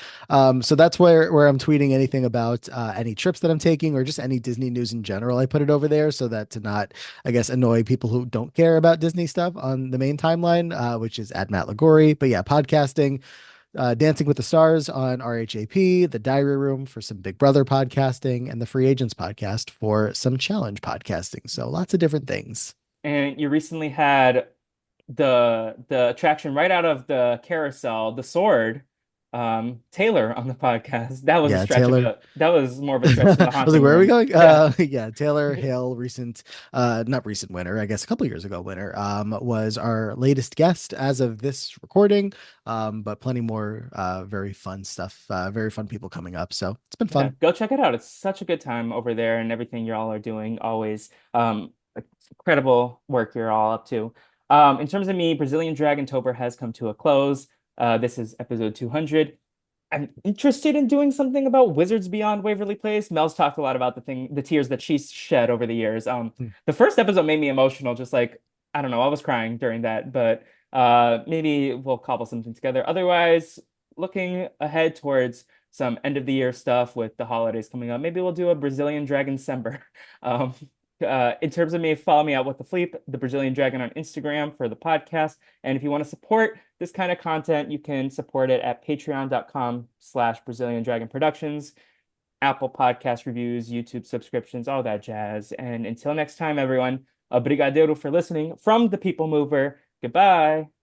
So that's where I'm tweeting anything about any trips that I'm taking or just any Disney news in general. I put it over there so that to not, I guess, annoy people who don't care about Disney stuff on the main timeline, which is at Matt Ligori. But yeah, podcasting, Dancing with the Stars on RHAP, the Diary Room for some Big Brother podcasting, and the Free Agents podcast for some challenge podcasting. So lots of different things. And you recently had the attraction right out of the carousel, the sword, Taylor on the podcast. That was a Yeah, stretch of Taylor. a that was more of a stretch than the I was like, haunting where are we room. going? Yeah. Yeah, Taylor Hale, recent, not recent winner, I guess a couple years ago winner, was our latest guest as of this recording. But plenty more, very fun stuff, very fun people coming up. So it's been Yeah, fun. go check it out. It's such a good time over there and everything you all are doing always. Incredible work you're all up to. In terms of me, Brazilian Dragon Tober has come to a close. This is episode 200. I'm interested in doing something about Wizards Beyond Waverly Place. Mel's talked a lot about the tears that she's shed over the years. Hmm. The first episode made me emotional, just like I don't know, I was crying during that, but maybe we'll cobble something together. Otherwise, looking ahead towards some end of the year stuff with the holidays coming up. Maybe we'll do a Brazilian Dragon Sember. Um, in terms of me, follow me out with the Fleep, the Brazilian Dragon on Instagram for the podcast. And if you want to support this kind of content, you can support it at patreon.com/Brazilian Dragon Productions, Apple Podcast reviews, YouTube subscriptions, all that jazz. And until next time, everyone, obrigado for listening from the People Mover. Goodbye.